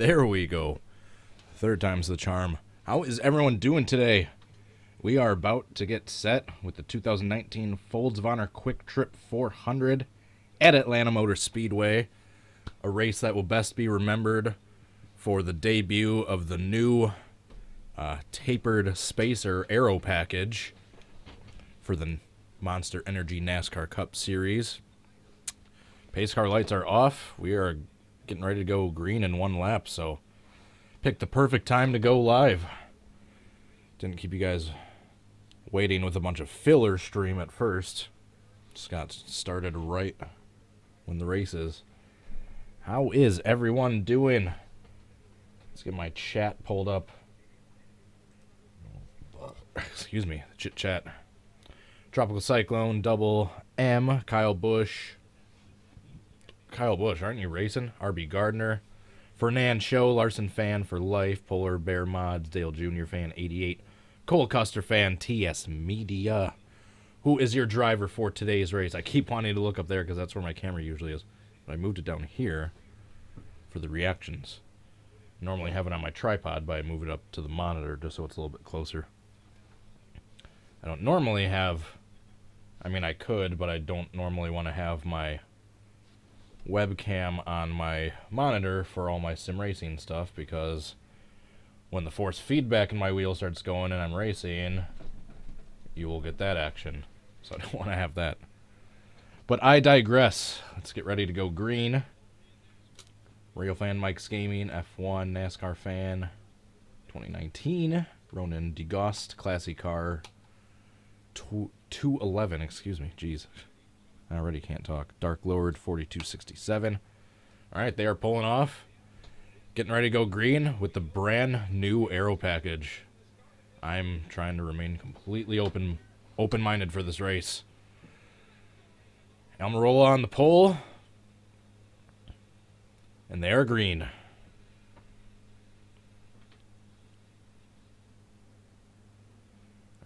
There we go. Third time's the charm. How is everyone doing today? We are about to get set with the 2019 Folds of Honor QuikTrip 400 at Atlanta Motor Speedway. A race that will best be remembered for the debut of the new tapered spacer aero package for the Monster Energy NASCAR Cup Series. Pace car lights are off. We are getting ready to go green in one lap, so picked the perfect time to go live. Didn't keep you guys waiting with a bunch of filler stream at first. Just got started right when the race is. How is everyone doing? Let's get my chat pulled up. Excuse me, chit chat. Tropical Cyclone, Double M, Kyle Busch. Kyle Busch, aren't you racing? RB Gardner. Fernand Show, Larson fan for life. Polar Bear Mods, Dale Jr. fan 88. Cole Custer fan, TS Media. Who is your driver for today's race? I keep wanting to look up there because that's where my camera usually is. But I moved it down here for the reactions. Normally have it on my tripod, but I move it up to the monitor just so it's a little bit closer. I don't normally have, I mean I could, but I don't normally want to have my webcam on my monitor for all my sim racing stuff, because when the force feedback in my wheel starts going and I'm racing, you will get that action. So I don't want to have that. But I digress. Let's get ready to go green. Rail fan Mike's Gaming, F1 NASCAR fan 2019. Ronan DeGost, classy car 211, excuse me. Jeez. I already can't talk. Dark Lord 4267. Alright, they are pulling off. Getting ready to go green with the brand new aero package. I'm trying to remain completely open-minded for this race. Almirola on the pole. And they are green.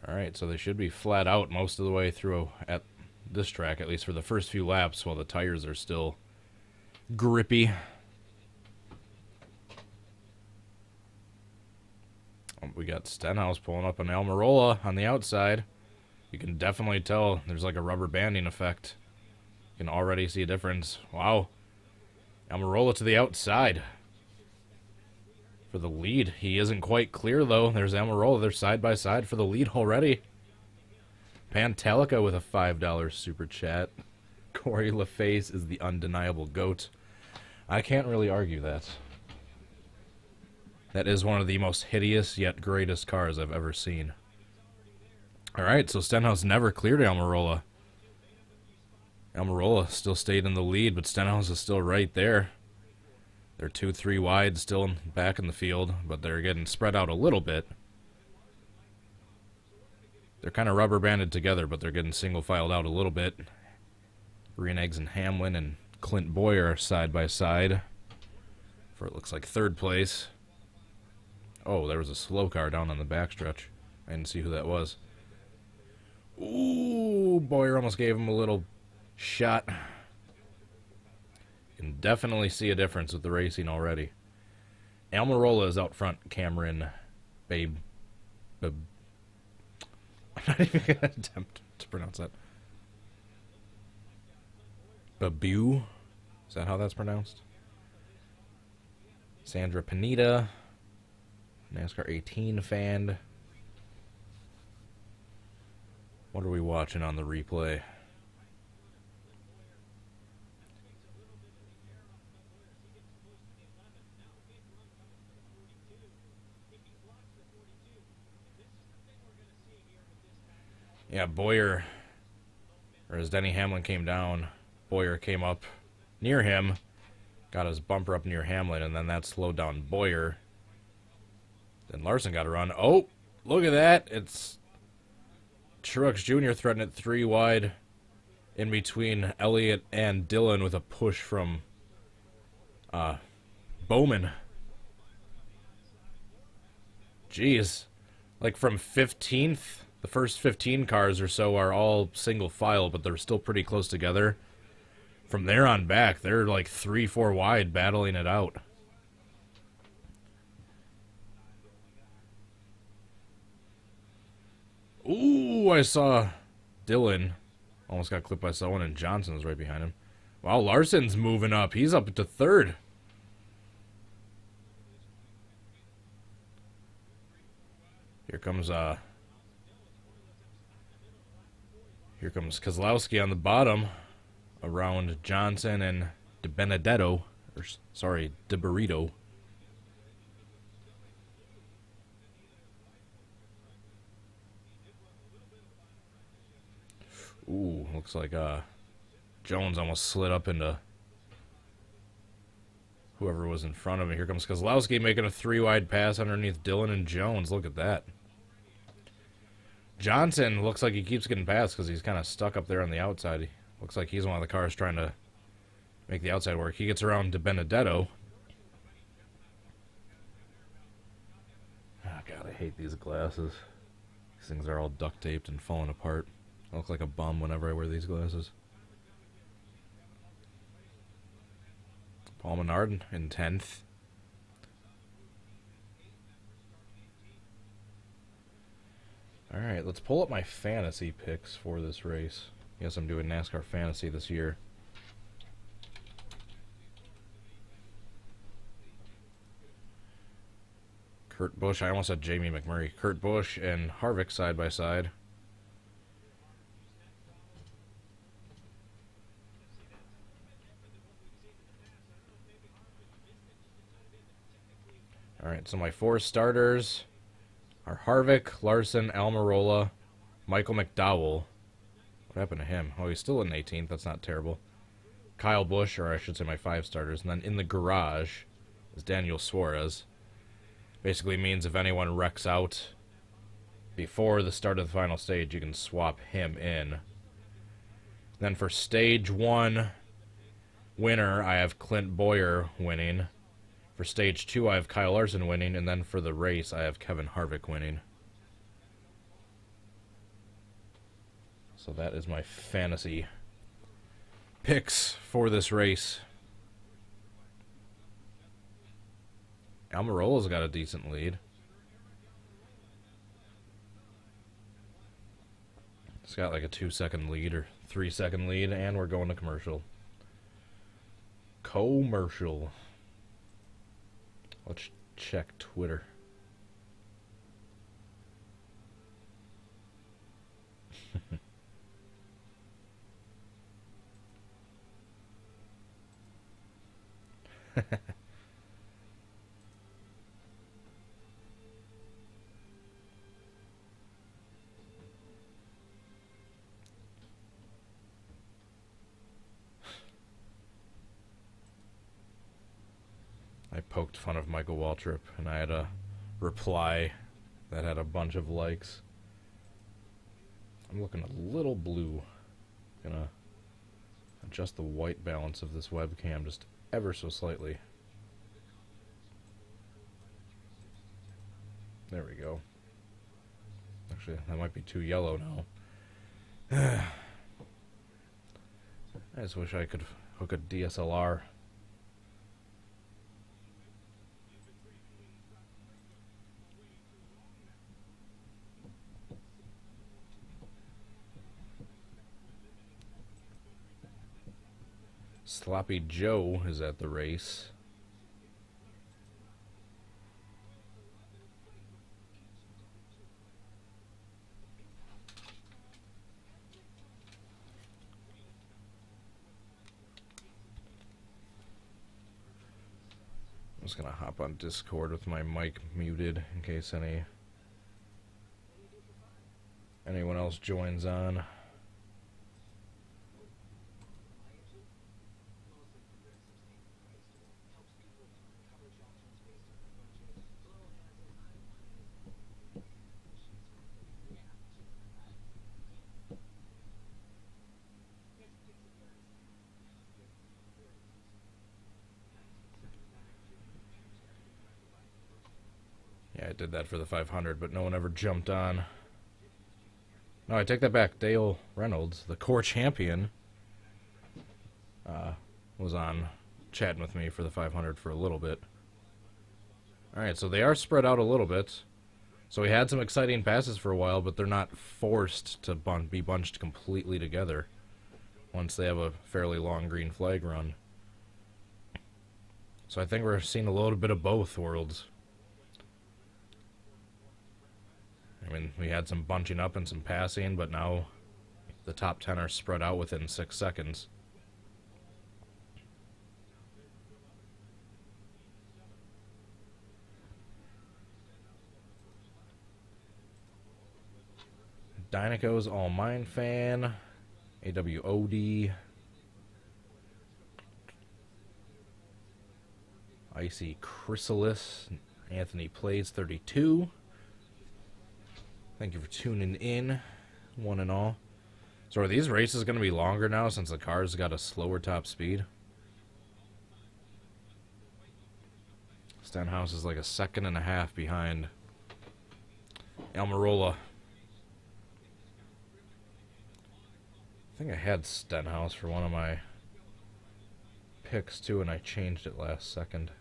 Alright, so they should be flat out most of the way through at this track, at least for the first few laps, while the tires are still grippy. We got Stenhouse pulling up on Almirola on the outside. You can definitely tell there's like a rubber banding effect. You can already see a difference. Wow. Almirola to the outside for the lead. He isn't quite clear, though. There's Almirola. They're side by side for the lead already. Pantalica with a $5 super chat. Corey LaFace is the undeniable GOAT. I can't really argue that. That is one of the most hideous yet greatest cars I've ever seen. Alright, so Stenhouse never cleared Almirola. Almirola still stayed in the lead, but Stenhouse is still right there. They're 2-3 wide, still back in the field, but they're getting spread out a little bit. They're kind of rubber banded together, but they're getting single filed out a little bit. Brian Eggs and Hamlin and Clint Boyer are side by side for it looks like third place. Oh, there was a slow car down on the backstretch. I didn't see who that was. Ooh, Boyer almost gave him a little shot. You can definitely see a difference with the racing already. Almirola is out front. Cameron I'm not even going to attempt to pronounce that. Babu? Is that how that's pronounced? Sandra Panetta. NASCAR 18 fan. What are we watching on the replay? Yeah, Boyer, or as Denny Hamlin came down, Boyer came up near him, got his bumper up near Hamlin, and then that slowed down Boyer. Then Larson got a run. Oh, look at that. It's Truex Jr. threatening it 3 wide in between Elliott and Dillon with a push from Bowman. Jeez. Like from 15th, the first 15 cars or so are all single file, but they're still pretty close together. From there on back, they're like 3-4 wide battling it out. Ooh, I saw Dylan. Almost got clipped by someone, and Johnson was right behind him. Wow, Larson's moving up. He's up to third. Here comes Kozlowski on the bottom, around Johnson and DiBenedetto, or sorry, DiBurrito. Ooh, looks like Jones almost slid up into whoever was in front of him. Here comes Kozlowski making a 3-wide pass underneath Dylan and Jones. Look at that. Johnson looks like he keeps getting past because he's kind of stuck up there on the outside. He looks like he's one of the cars trying to make the outside work. He gets around DiBenedetto. Oh, God, I hate these glasses. These things are all duct taped and falling apart. I look like a bum whenever I wear these glasses. Paul Menard in 10th. Alright, let's pull up my fantasy picks for this race. Yes, I'm doing NASCAR Fantasy this year. Kurt Busch, I almost said Jamie McMurray. Kurt Busch and Harvick side by side. Alright, so my 4 starters are Harvick, Larson, Almirola, Michael McDowell. What happened to him? Oh, he's still in 18th. That's not terrible. Kyle Busch, or I should say my 5 starters. And then in the garage is Daniel Suarez. Basically means if anyone wrecks out before the start of the final stage, you can swap him in. Then for stage 1 winner, I have Clint Boyer winning. For stage 2, I have Kyle Larson winning, and then for the race, I have Kevin Harvick winning. So that is my fantasy picks for this race. Almirola's got a decent lead. It's got like a 2-second lead or 3-second lead, and we're going to commercial. Commercial. Let's check Twitter. I poked fun of Michael Waltrip, and I had a reply that had a bunch of likes. I'm looking a little blue. Gonna adjust the white balance of this webcam just ever so slightly. There we go. Actually, that might be too yellow now. I just wish I could hook a DSLR. Sloppy Joe is at the race. I'm just gonna hop on Discord with my mic muted in case anyone else joins on. Yeah, I did that for the 500, but no one ever jumped on. No, I take that back. Dale Reynolds, the core champion, was on chatting with me for the 500 for a little bit. Alright, so they are spread out a little bit. So we had some exciting passes for a while, but they're not forced to be bunched completely together once they have a fairly long green flag run. So I think we're seeing a little bit of both worlds. I mean, we had some bunching up and some passing, but now the top 10 are spread out within 6 seconds. Dynaco's All Mine Fan, AWOD, Icy Chrysalis, Anthony Plays 32. Thank you for tuning in, one and all. So are these races going to be longer now since the car's got a slower top speed? Stenhouse is like 1.5 seconds behind Almirola. I think I had Stenhouse for one of my picks too, and I changed it last second.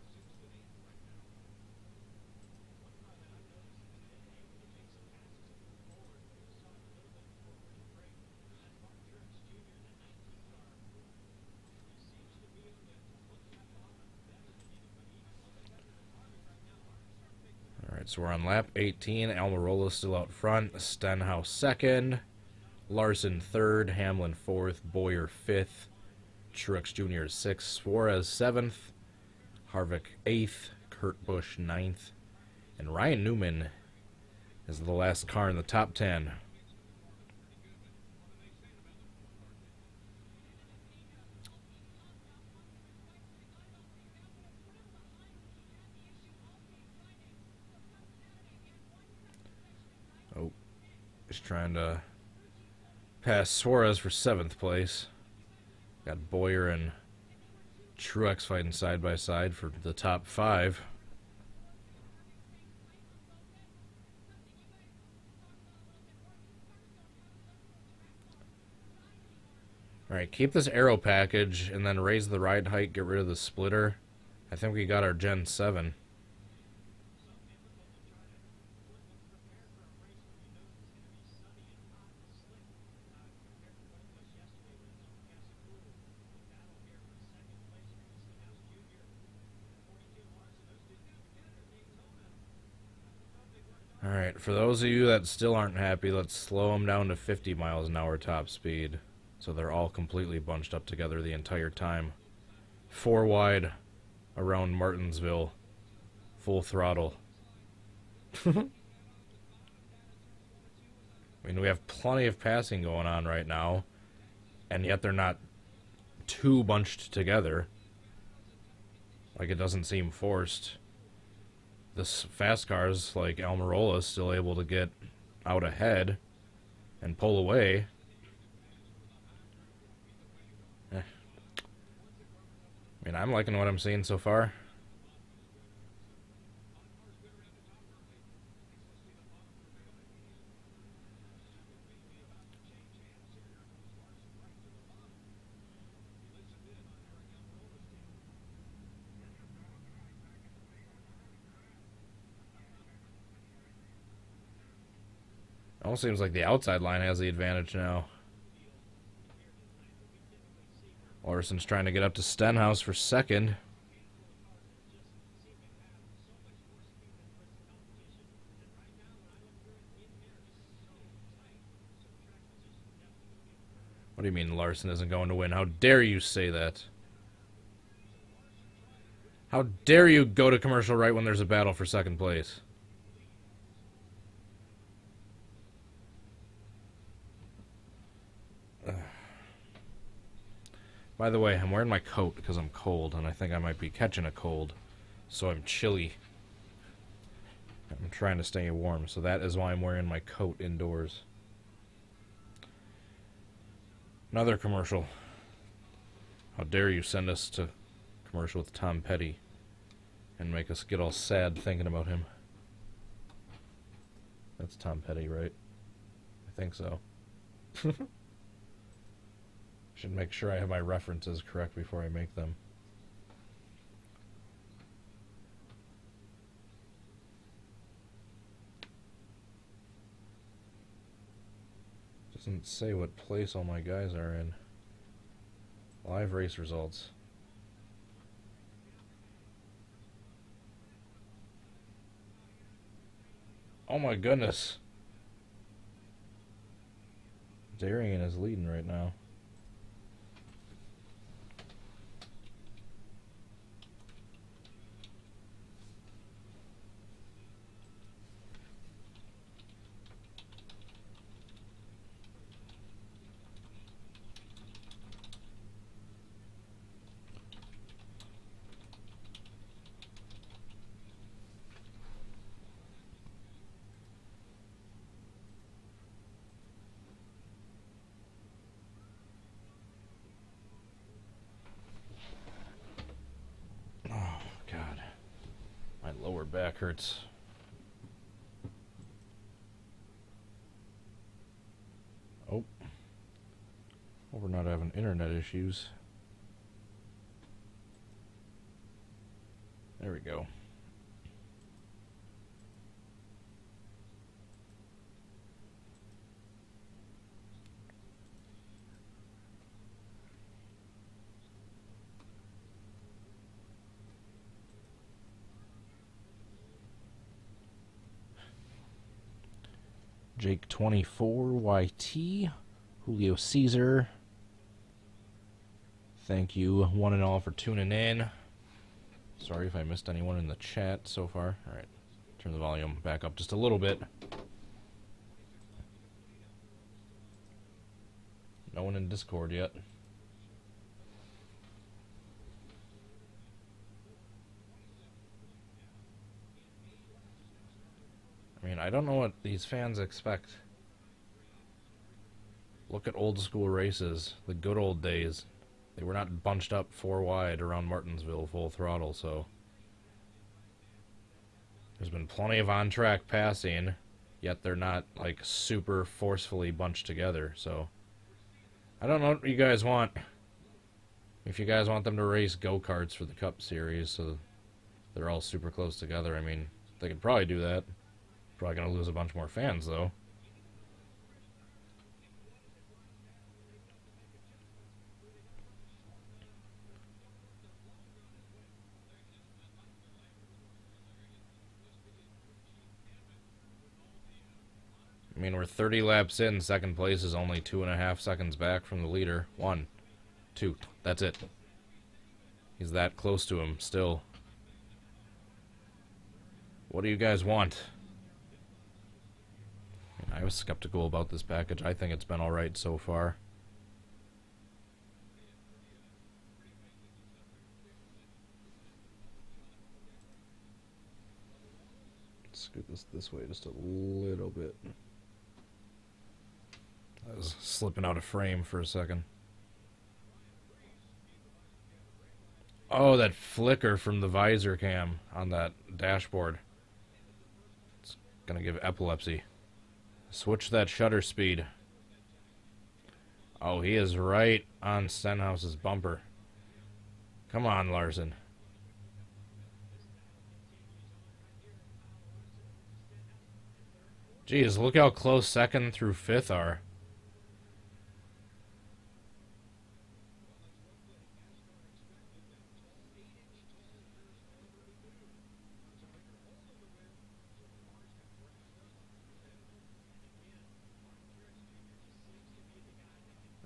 Alright, so we're on lap 18. Almirola still out front. Stenhouse second. Larson third. Hamlin fourth. Boyer fifth. Truex Jr. 6th, Suarez 7th, Harvick 8th, Kurt Busch 9th, and Ryan Newman is the last car in the top 10. Oh, he's trying to pass Suarez for 7th place. Got Boyer and Truex fighting side by side for the top 5. Alright, keep this aero package and then raise the ride height, get rid of the splitter. I think we got our Gen 7. Alright, for those of you that still aren't happy, let's slow them down to 50 miles an hour top speed. So they're all completely bunched up together the entire time. 4 wide around Martinsville. Full throttle. I mean, we have plenty of passing going on right now, and yet they're not too bunched together. Like, it doesn't seem forced. This fast cars like Almirola is still able to get out ahead and pull away. I mean, I'm liking what I'm seeing so far. Almost seems like the outside line has the advantage now. Larson's trying to get up to Stenhouse for second. What do you mean Larson isn't going to win? How dare you say that? How dare you go to commercial right when there's a battle for second place? By the way, I'm wearing my coat because I'm cold, and I think I might be catching a cold, so I'm chilly. I'm trying to stay warm, so that is why I'm wearing my coat indoors. Another commercial. How dare you send us to commercial with Tom Petty and make us get all sad thinking about him. That's Tom Petty, right? I think so. Should make sure I have my references correct before I make them. Doesn't say what place all my guys are in. Live race results. Oh my goodness. Darian is leading right now. Lower back hurts. Oh. Well, we're not having internet issues. There we go. Jake 24 YT, Julio Caesar. Thank you one and all for tuning in. Sorry if I missed anyone in the chat so far. All right, turn the volume back up just a little bit. No one in Discord yet. I mean, I don't know what these fans expect. Look at old school races, the good old days. They were not bunched up 4 wide around Martinsville full throttle, so there's been plenty of on-track passing, yet they're not like super forcefully bunched together, so I don't know what you guys want. If you guys want them to race go-karts for the Cup Series so they're all super close together, I mean, they could probably do that. Probably going to lose a bunch more fans, though. I mean, we're 30 laps in. Second place is only 2.5 seconds back from the leader. 1, 2. That's it. He's that close to him still. What do you guys want? I was skeptical about this package. I think it's been alright so far. Scoot this way just a little bit. I was slipping out of frame for a second. Oh, that flicker from the visor cam on that dashboard. It's gonna give epilepsy. Switch that shutter speed. Oh, he is right on Stenhouse's bumper. Come on, Larson. Jeez, look how close 2nd through 5th are.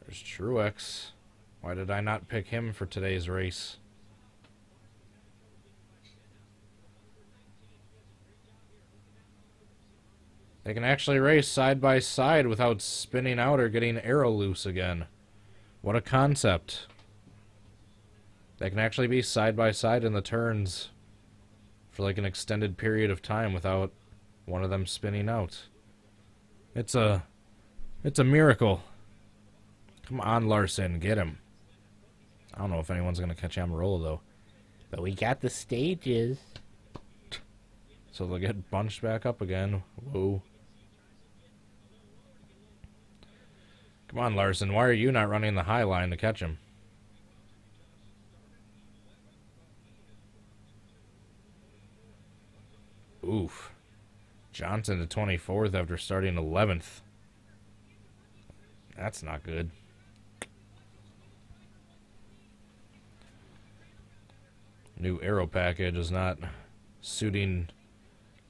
There's Truex. Why did I not pick him for today's race? They can actually race side by side without spinning out or getting arrow loose again. What a concept. They can actually be side by side in the turns for like an extended period of time without one of them spinning out. It's a miracle. Come on, Larson, get him. I don't know if anyone's going to catch Amarola, though. But we got the stages. So they'll get bunched back up again. Whoa. Come on, Larson. Why are you not running the high line to catch him? Oof. Johnson to 24th after starting 11th. That's not good. New aero package is not suiting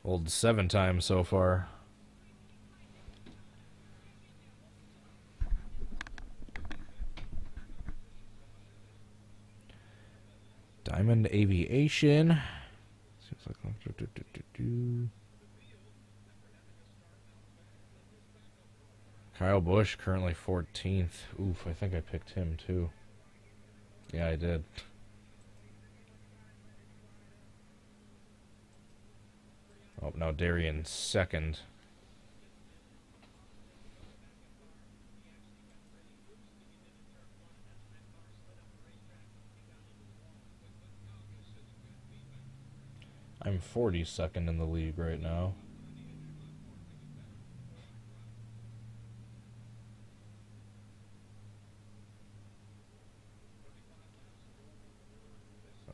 old 7 times so far. Diamond Aviation. Seems like Kyle Busch currently 14th. Oof, I think I picked him too. Yeah, I did. Oh, now Darian second. I'm 42nd in the league right now.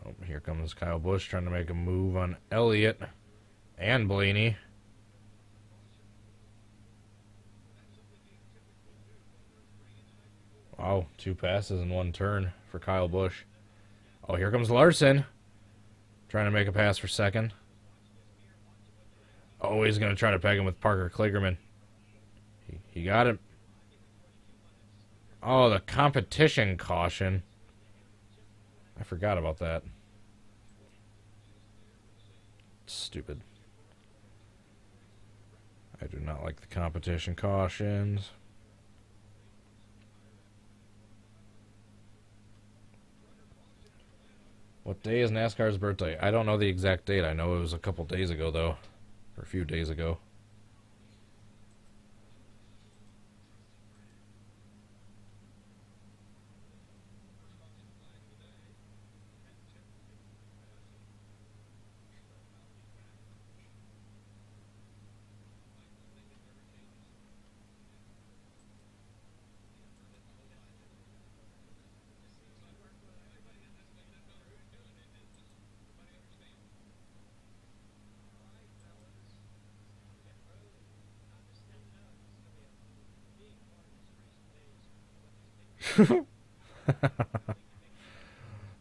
Oh, here comes Kyle Busch trying to make a move on Elliott and Blaney. Wow, 2 passes in 1 turn for Kyle Busch. Oh, here comes Larson. Trying to make a pass for second. Oh, he's going to try to peg him with Parker Kligerman. He got it. Oh, the competition caution. I forgot about that. Stupid. I do not like the competition cautions. What day is NASCAR's birthday? I don't know the exact date. I know it was a couple days ago, though. Or a few days ago.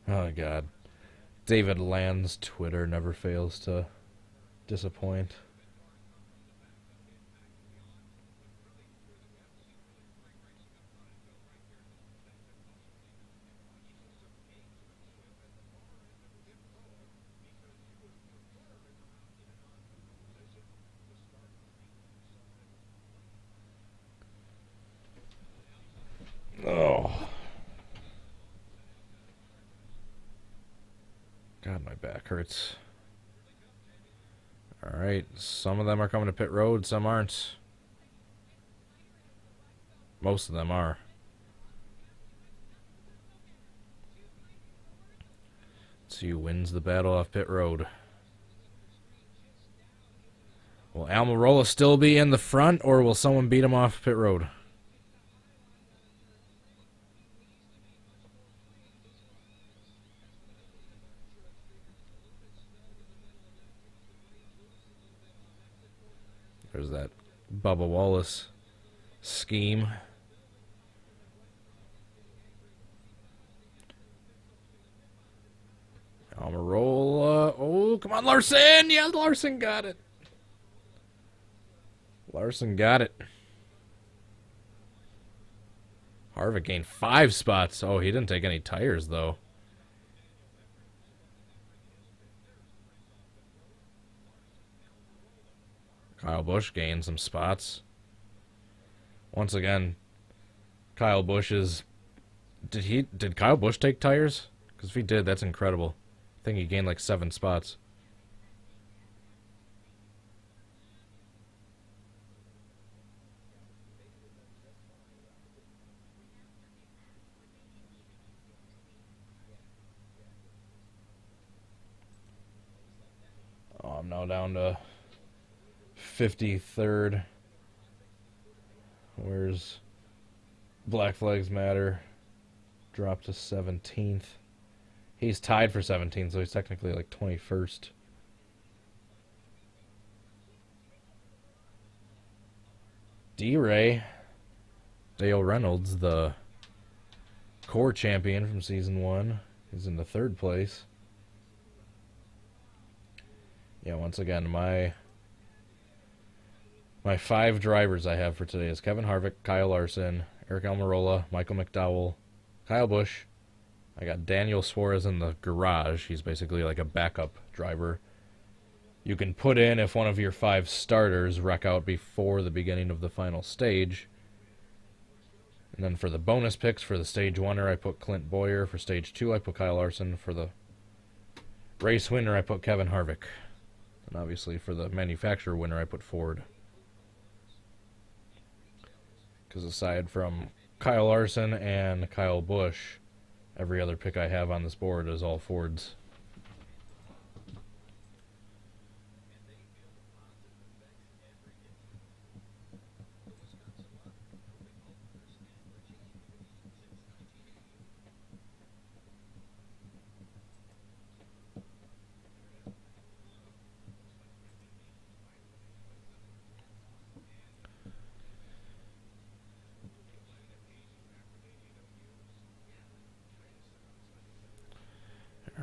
Oh, God. David Land's Twitter never fails to disappoint. Oh. God, my back hurts. Alright, some of them are coming to pit road, some aren't. Most of them are. Let's see who wins the battle off pit road. Will Almirola still be in the front, or will someone beat him off pit road? There's that Bubba Wallace scheme. Almirola. Oh, come on, Larson! Yeah, Larson got it. Larson got it. Harvick gained 5 spots. Oh, he didn't take any tires, though. Kyle Busch gained some spots. Once again, Kyle Busch is... Did Kyle Busch take tires? Because if he did, that's incredible. I think he gained like 7 spots. Oh, I'm now down to 53rd. Where's Black Flags Matter? Dropped to 17th. He's tied for 17th, so he's technically like 21st. D-Ray. Dale Reynolds, the core champion from Season 1, is in the 3rd place. Yeah, once again, my 5 drivers I have for today is Kevin Harvick, Kyle Larson, Eric Almirola, Michael McDowell, Kyle Busch. I got Daniel Suarez in the garage. He's basically like a backup driver. You can put in if one of your 5 starters wreck out before the beginning of the final stage. And then for the bonus picks, for the stage winner, I put Clint Boyer. For stage 2, I put Kyle Larson. For the race winner, I put Kevin Harvick. And obviously for the manufacturer winner, I put Ford. Because aside from Kyle Larson and Kyle Busch, every other pick I have on this board is all Fords.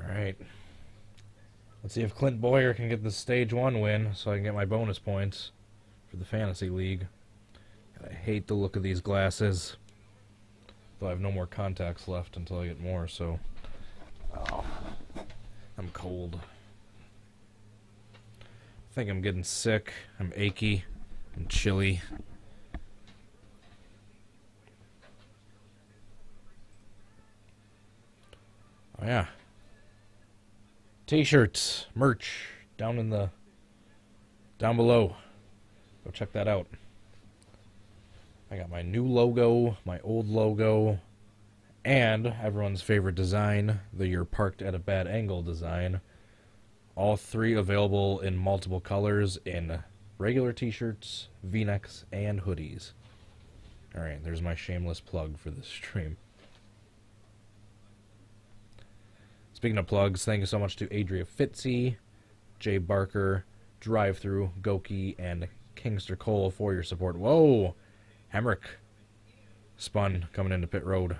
Alright. Let's see if Clint Boyer can get the stage 1 win so I can get my bonus points for the fantasy league. And I hate the look of these glasses. Though I have no more contacts left until I get more, so... Oh, I'm cold. I think I'm getting sick. I'm achy. I'm chilly. Oh yeah. T-shirts, merch, down below. Go check that out. I got my new logo, my old logo, and everyone's favorite design, the "You're Parked at a Bad Angle" design. All 3 available in multiple colors in regular t-shirts, v-necks, and hoodies. Alright, there's my shameless plug for this stream. Speaking of plugs, thank you so much to Adria Fitzy, Jay Barker, Drive-Thru, Goki, and Kingster Cole for your support. Whoa! Hemrick spun coming into pit road.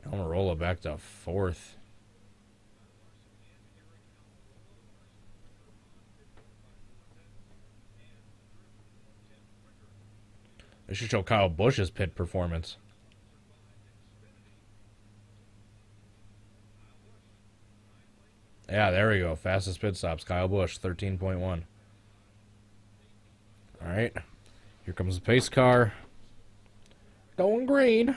Almirola back to 4th. They should show Kyle Busch's pit performance. Yeah, there we go. Fastest pit stops. Kyle Busch, 13.1. Alright. Here comes the pace car. Going green.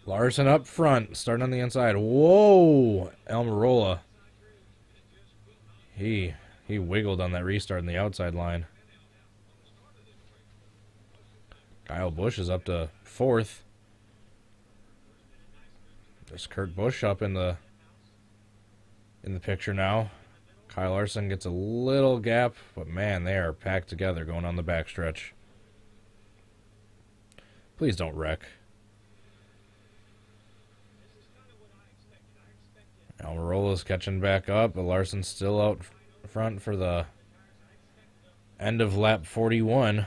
Larson up front, starting on the inside. Whoa! Almirola. He wiggled on that restart in the outside line. Kyle Busch is up to 4th. There's Kurt Busch up in the picture now. Kyle Larson gets a little gap, but man, they are packed together going on the backstretch. Please don't wreck. Almirola's catching back up, but Larson's still out front for the end of lap 41.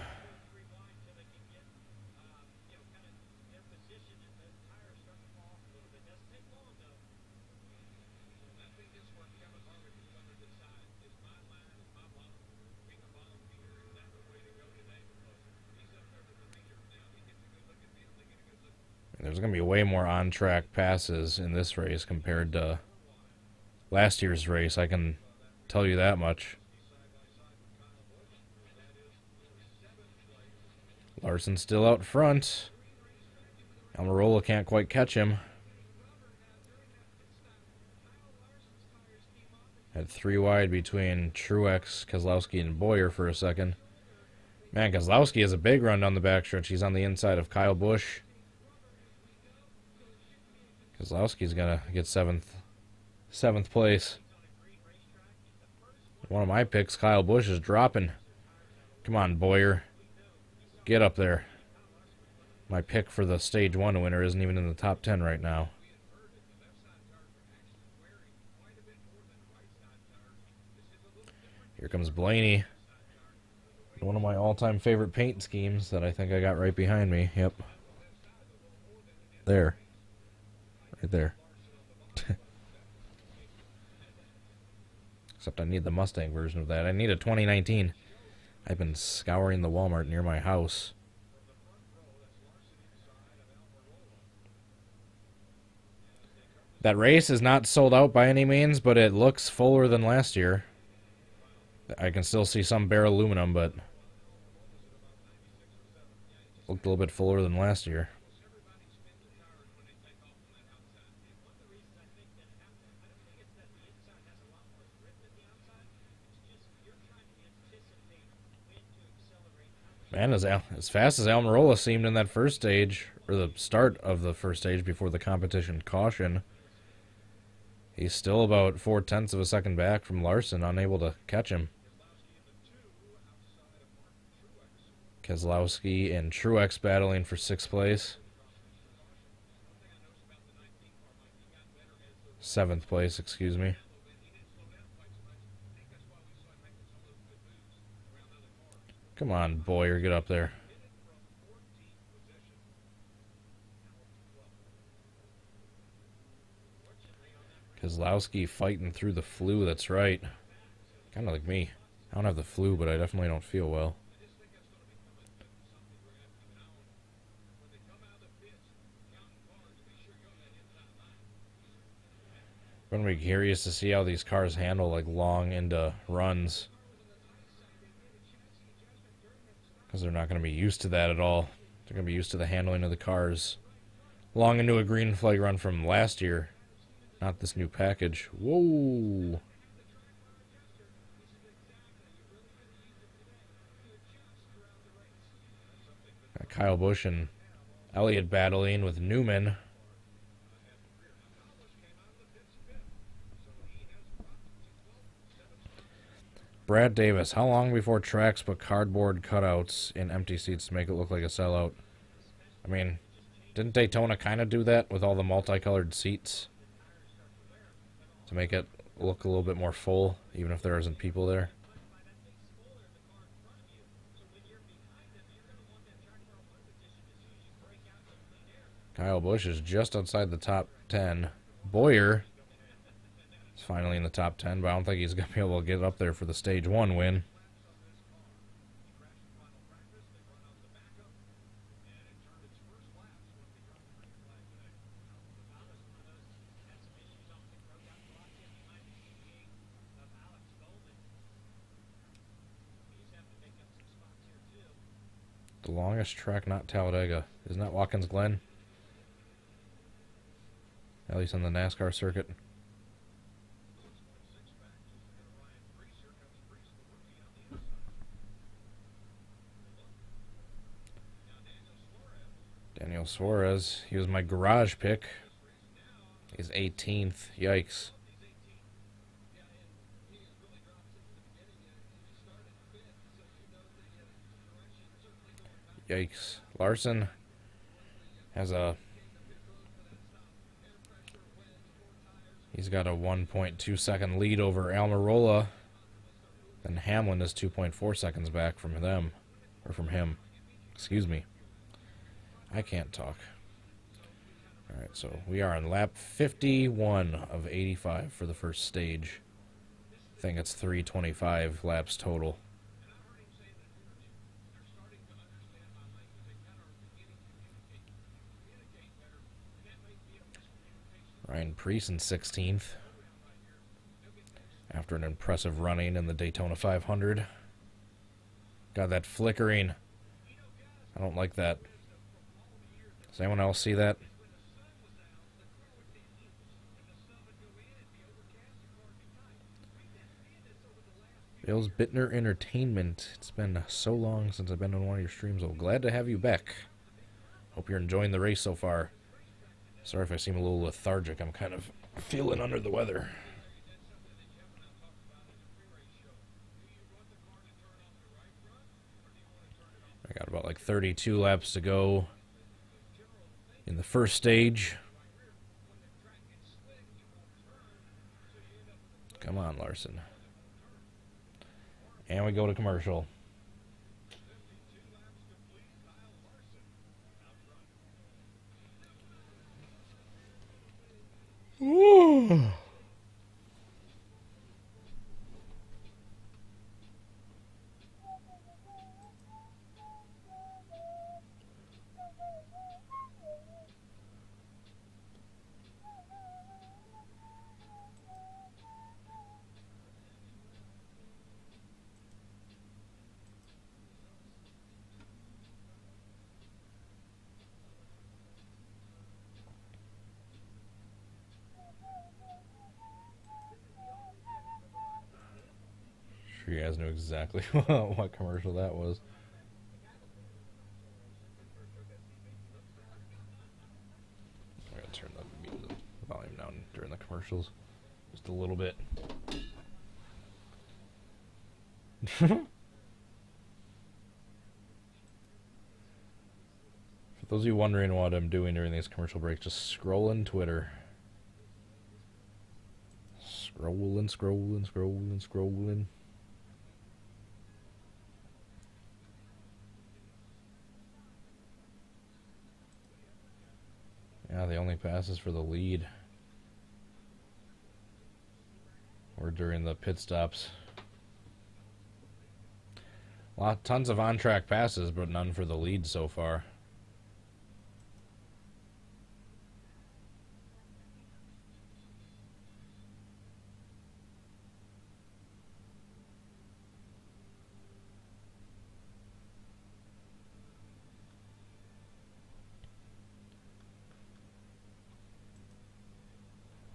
There's going to be way more on-track passes in this race compared to last year's race, I can tell you that much. Larson still out front. Almirola can't quite catch him. Had 3 wide between Truex, Keselowski, and Boyer for a second. Man, Keselowski has a big run down the backstretch. He's on the inside of Kyle Busch. Keselowski's going to get 7th place. One of my picks, Kyle Busch, is dropping. Come on, Boyer. Get up there. My pick for the stage 1 winner isn't even in the top 10 right now. Here comes Blaney. One of my all-time favorite paint schemes that I think I got right behind me. Yep. There. Right there. Except I need the Mustang version of that. I need a 2019. I've been scouring the Walmart near my house. That race is not sold out by any means, but it looks fuller than last year. I can still see some bare aluminum, but looked a little bit fuller than last year. Man, as fast as Almirola seemed in that first stage, or the start of the first stage before the competition caution, he's still about 0.4 of a second back from Larson, unable to catch him. Keselowski and Truex battling for 6th place. 7th place, excuse me. Come on, Boyer, get up there. Keselowski fighting through the flu, that's right. Kind of like me. I don't have the flu, but I definitely don't feel well. I'm going to be curious to see how these cars handle like long into runs. Because they're not going to be used to that at all. They're going to be used to the handling of the cars. Long into a green flag run from last year. Not this new package. Whoa! Got Kyle Busch and Elliott battling with Newman. Brad Davis, how long before tracks put cardboard cutouts in empty seats to make it look like a sellout? I mean, didn't Daytona kind of do that with all the multicolored seats? To make it look a little bit more full, even if there isn't people there. Kyle Busch is just outside the top 10. Boyer is finally in the top 10, but I don't think he's going to be able to get up there for the Stage 1 win. The longest track, not Talladega. Isn't that Watkins Glen? At least on the NASCAR circuit. Daniel Suarez. He was my garage pick. He's 18th. Yikes. Yikes. Larson has a... He's got a 1.2 second lead over Almirola. Then Hamlin is 2.4 seconds back from them. Or from him. Excuse me. I can't talk. Alright, so we are on lap 51 of 85 for the first stage. I think it's 325 laps total. Ryan Preece in 16th. After an impressive running in the Daytona 500. Got that flickering. I don't like that. Does anyone else see that? Bill's Bittner Entertainment. It's been so long since I've been on one of your streams. I'm glad to have you back. Hope you're enjoying the race so far. Sorry if I seem a little lethargic. I'm kind of feeling under the weather. I got about like 32 laps to go in the first stage. Come on, Larson. And we go to commercial. Ooh. Sure you guys knew exactly what commercial that was. I'm going to turn the volume down during the commercials just a little bit. For those of you wondering what I'm doing during these commercial breaks, just scrolling Twitter. Scrolling. Yeah, the only passes for the lead or during the pit stops. Tons of on-track passes, but none for the lead so far.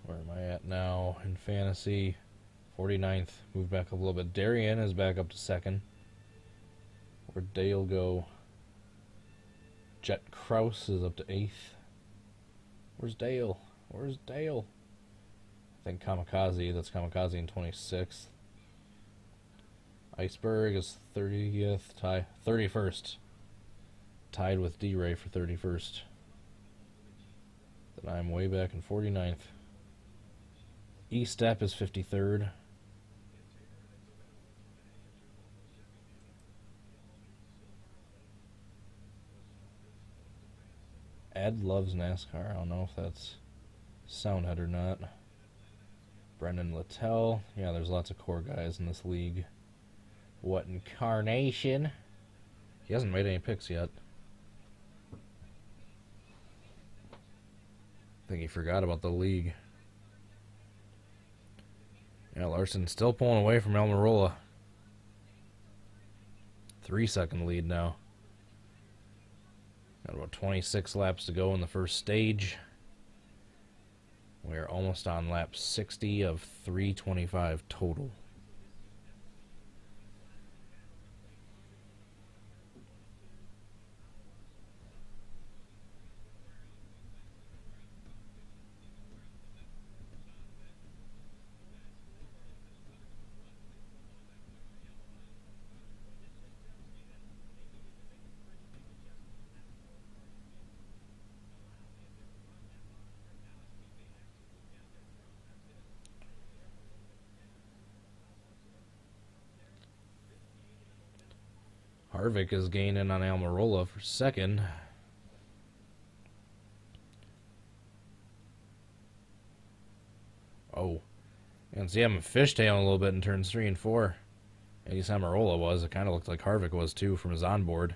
Where am I at now in fantasy? 49th. Move back up a little bit. Darian is back up to second. Where'd Dale go? Jet Kraus is up to 8th. Where's Dale? I think Kamikaze. That's Kamikaze in 26th. Iceberg is 30th. 31st. Tied with D-Ray for 31st. Then I'm way back in 49th. E-Step is 53rd. Ed loves NASCAR. I don't know if that's Soundhead or not. Brendan Littell. Yeah, there's lots of core guys in this league. What incarnation? He hasn't made any picks yet. I think he forgot about the league. Yeah, Larson's still pulling away from Almirola. 3-second lead now. Got about 26 laps to go in the first stage. We're almost on lap 60 of 325 total. Harvick is gaining on Almirola for second. Oh. And see him fishtailing a little bit in turns 3 and 4. At least Almirola was. It kind of looked like Harvick was too from his onboard.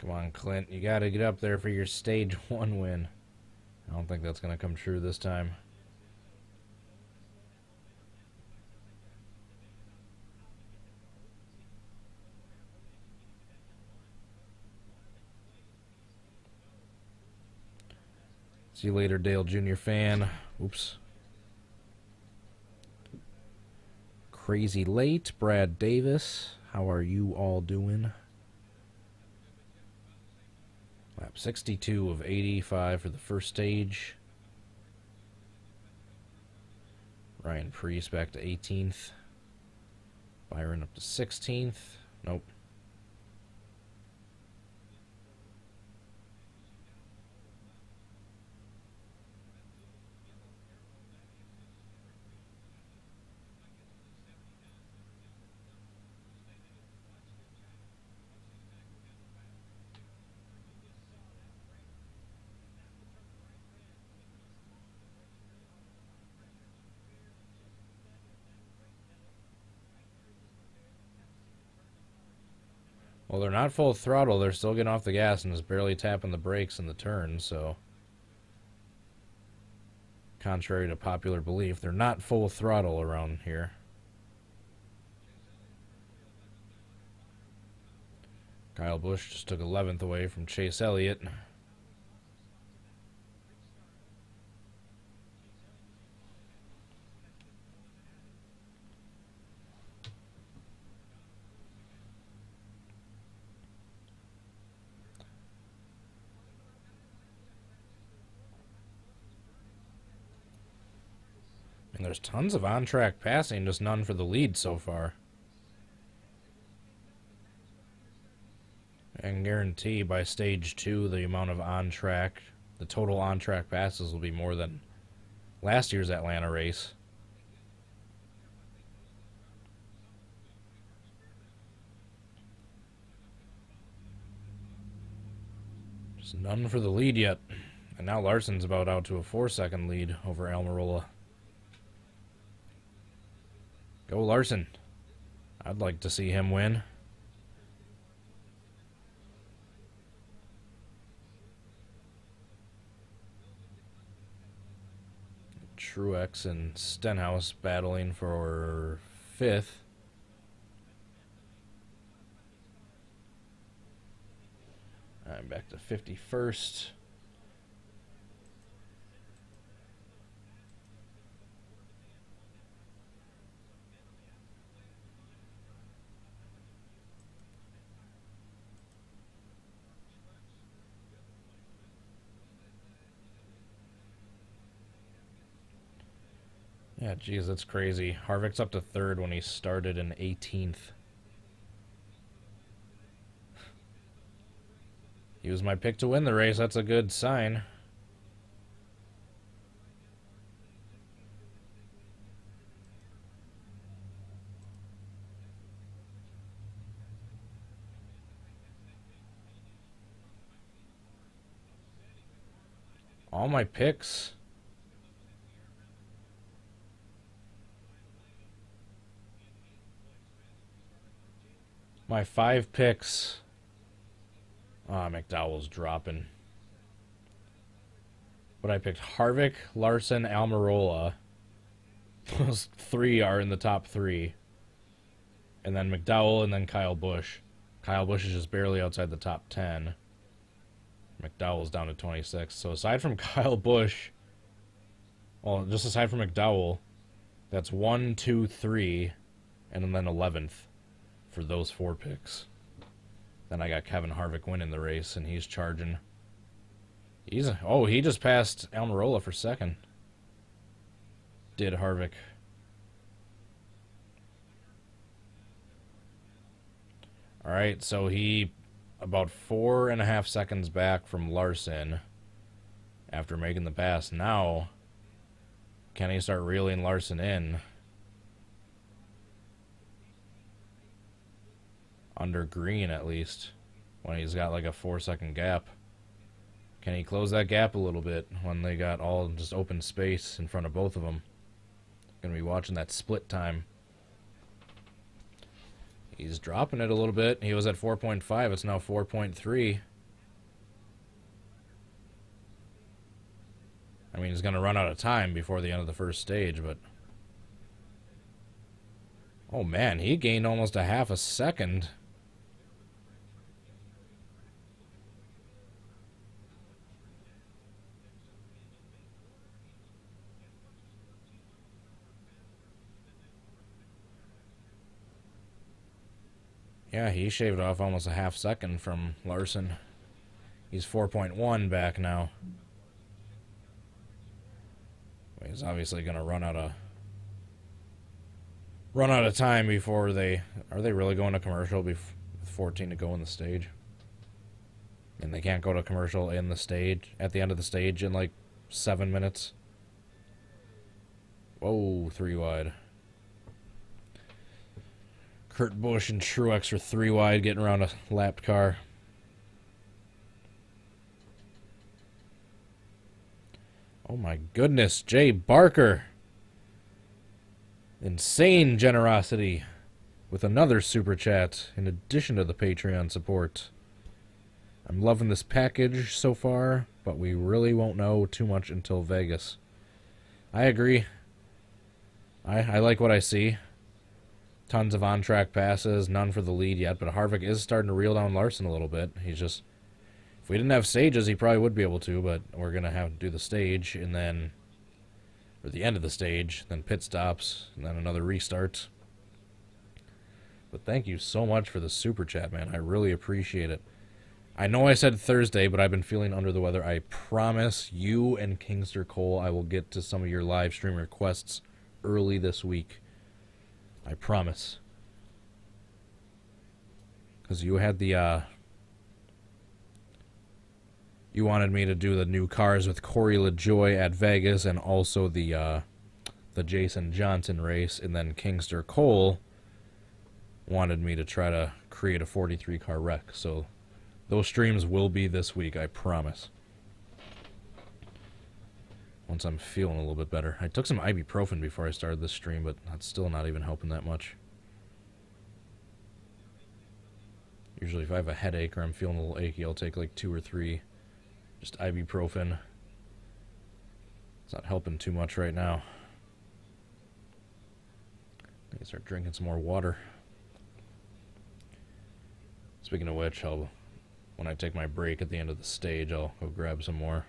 Come on, Clint. You got to get up there for your stage 1 win. I don't think that's going to come true this time. See you later, Dale Jr. fan. Oops. Crazy Late. Brad Davis. How are you all doing? Lap 62 of 85 for the first stage. Ryan Preece back to 18th. Byron up to 16th. Nope. Well, they're not full throttle. They're still getting off the gas and just barely tapping the brakes in the turn, so... Contrary to popular belief, they're not full throttle around here. Kyle Busch just took 11th away from Chase Elliott. And there's tons of on-track passing, just none for the lead so far. I can guarantee by stage 2 the amount of on-track, the total on-track passes will be more than last year's Atlanta race. Just none for the lead yet. And now Larson's about out to a 4-second lead over Almirola. Go Larson. I'd like to see him win. Truex and Stenhouse battling for 5th. I'm back to 51st. Yeah, geez, that's crazy. Harvick's up to 3rd when he started in 18th. He was my pick to win the race. That's a good sign. All my picks. My 5 picks. Ah, McDowell's dropping. But I picked Harvick, Larson, Almirola. Those 3 are in the top 3. And then McDowell and then Kyle Busch. Kyle Busch is just barely outside the top 10. McDowell's down to 26. So aside from Kyle Busch, well, just aside from McDowell, that's 1, 2, 3, and then 11th for those 4 picks. Then I got Kevin Harvick winning the race, and he's charging. He just passed Almirola for 2nd. Did Harvick. All right, so he about 4.5 seconds back from Larson after making the pass. Now, can he start reeling Larson in? Under green, at least, when he's got like a 4-second gap. Can he close that gap a little bit when they got all just open space in front of both of them? Gonna be watching that split time. He's dropping it a little bit. He was at 4.5. It's now 4.3. I mean, he's going to run out of time before the end of the first stage, but... Oh, man, he gained almost a half a second. Yeah, he shaved off almost a half second from Larson. He's 4.1 back now. He's obviously going to run out of run out of time before they... Are they really going to commercial with 14 to go in the stage? And they can't go to commercial in the stage, at the end of the stage in like 7 minutes? Whoa, 3 wide. Kurt Busch and Truex are 3 wide, getting around a lapped car. Oh my goodness, Jay Barker. Insane generosity with another super chat in addition to the Patreon support. I'm loving this package so far, but we really won't know too much until Vegas. I agree. I like what I see. Tons of on-track passes, none for the lead yet, but Harvick is starting to reel down Larson a little bit. He's just... If we didn't have stages, he probably would be able to, but we're going to have to do the stage, and then... Or the end of the stage, then pit stops, and then another restart. But thank you so much for the super chat, man. I really appreciate it. I know I said Thursday, but I've been feeling under the weather. I promise you and Kingster Cole I will get to some of your live stream requests early this week. I promise. Because you had the, you wanted me to do the new cars with Corey LaJoy at Vegas and also the Jason Johnson race, and then Kingster Cole wanted me to try to create a 43 car wreck. So those streams will be this week, I promise. Once I'm feeling a little bit better. I took some ibuprofen before I started this stream, but that's still not even helping that much. Usually if I have a headache or I'm feeling a little achy, I'll take like 2 or 3. Just ibuprofen. It's not helping too much right now. I can start drinking some more water. Speaking of which, when I take my break at the end of the stage, I'll go grab some more.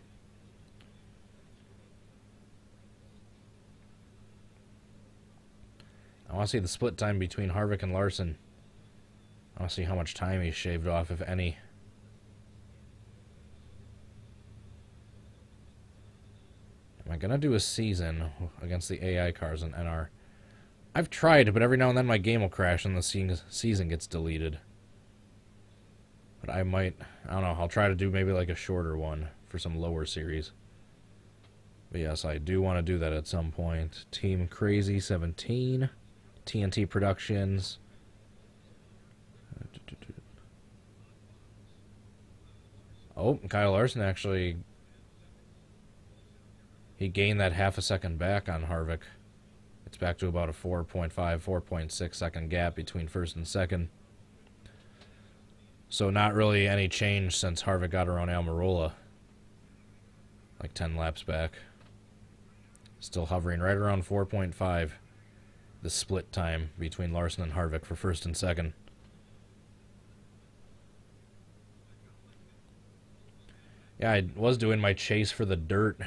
I want to see the split time between Harvick and Larson. I want to see how much time he's shaved off, if any. Am I going to do a season against the AI cars in NR? I've tried, but every now and then my game will crash and the season gets deleted. But I might, I don't know, I'll try to do maybe like a shorter one for some lower series. But yes, I do want to do that at some point. Team Crazy 17, TNT Productions. Oh, Kyle Larson actually, he gained that half a second back on Harvick. It's back to about a 4.5, 4.6 second gap between first and second. So not really any change since Harvick got around Almirola. Like 10 laps back. Still hovering right around 4.5. The split time between Larson and Harvick for first and second. Yeah, I was doing my Chase for the Dirt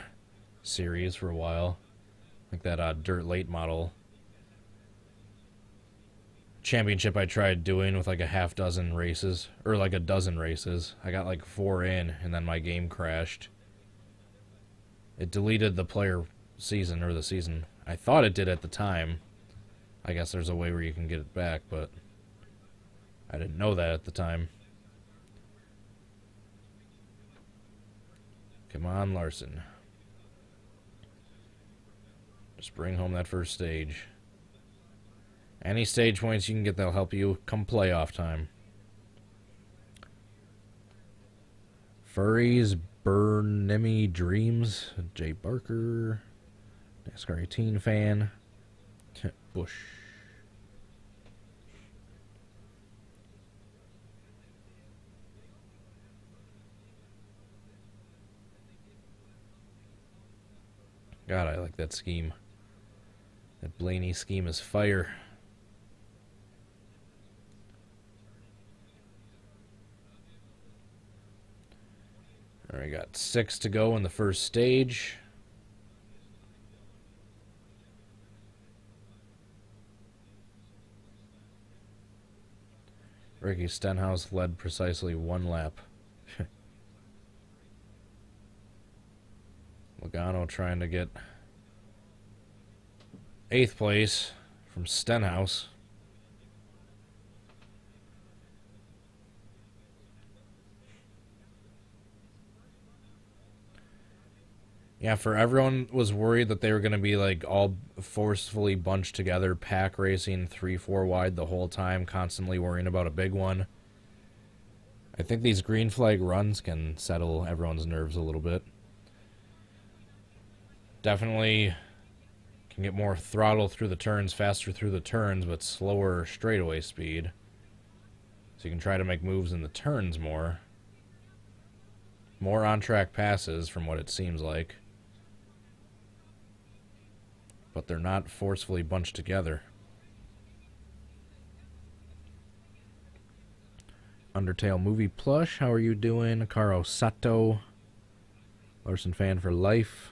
series for a while. Like that Dirt Late model championship I tried doing with like a half dozen races, or like a dozen races. I got like 4 in, and then my game crashed. It deleted the player season, or the season. I thought it did at the time. I guess there's a way where you can get it back, but I didn't know that at the time. Come on, Larson. Just bring home that first stage. Any stage points you can get that'll help you come playoff time. Furries, Burnemy Dreams, Jay Barker, Nascar 18 fan, Bush. God, I like that scheme. That Blaney scheme is fire. All right, got 6 to go in the first stage. Ricky Stenhouse led precisely 1 lap. Logano trying to get 8th place from Stenhouse. Yeah, for everyone was worried that they were going to be like all forcefully bunched together, pack racing 3-4 wide the whole time, constantly worrying about a big one. I think these green flag runs can settle everyone's nerves a little bit. Definitely can get more throttle through the turns, faster through the turns, but slower straightaway speed. So you can try to make moves in the turns more. More on-track passes from what it seems like. But they're not forcefully bunched together. Undertale movie plush, how are you doing? Caro Sato, Larson fan for life.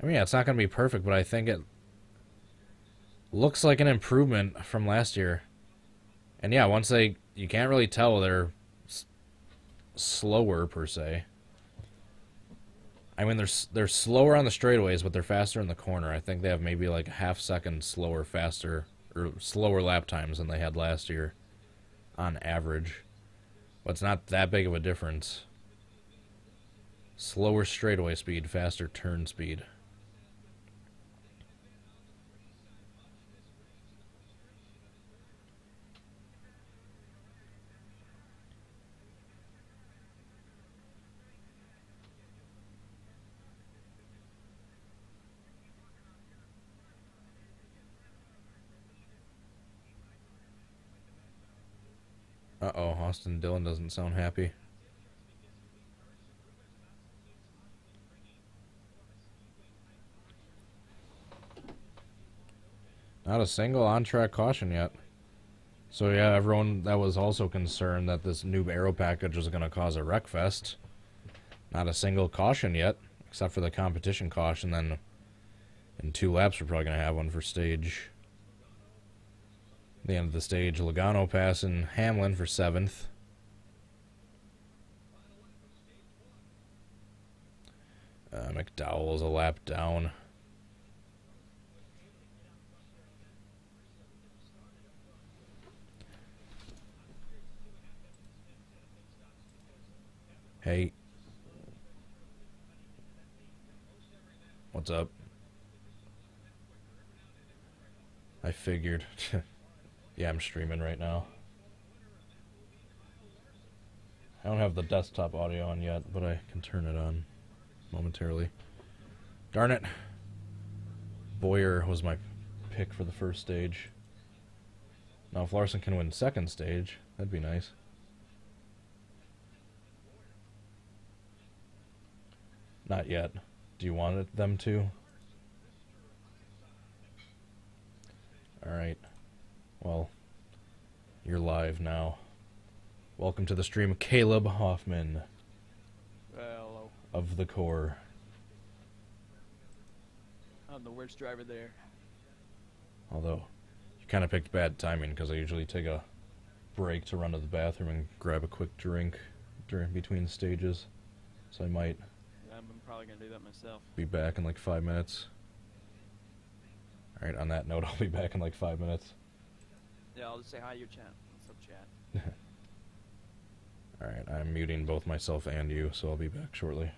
I mean, yeah, it's not going to be perfect, but I think it looks like an improvement from last year. And yeah, once you can't really tell they're slower per se. I mean, they're slower on the straightaways, but they're faster in the corner. I think they have maybe like a half-second slower, faster, or slower lap times than they had last year on average. But it's not that big of a difference. Slower straightaway speed, faster turn speed. Uh-oh, Austin Dillon doesn't sound happy. Not a single on-track caution yet. So yeah, everyone that was also concerned that this new aero package was going to cause a wreck fest. Not a single caution yet, except for the competition caution. Then in 2 laps we're probably going to have one for stage. The end of the stage, Logano passing Hamlin for 7th. McDowell's a lap down. Hey. What's up? I figured. Yeah, I'm streaming right now. I don't have the desktop audio on yet, but I can turn it on momentarily. Darn it. Boyer was my pick for the first stage. Now, if Larson can win second stage, that'd be nice. Not yet. Do you want them to? Alright. Well, you're live now. Welcome to the stream, Caleb Hoffman. Hello. Of the Core. I'm the worst driver there. Although, you kind of picked bad timing because I usually take a break to run to the bathroom and grab a quick drink during between stages. So I might I'm probably going to do that myself. be back in like 5 minutes. Alright, on that note, I'll be back in like 5 minutes. Yeah, I'll just say hi to your chat. What's up, chat? Alright, I'm muting both myself and you, so I'll be back shortly.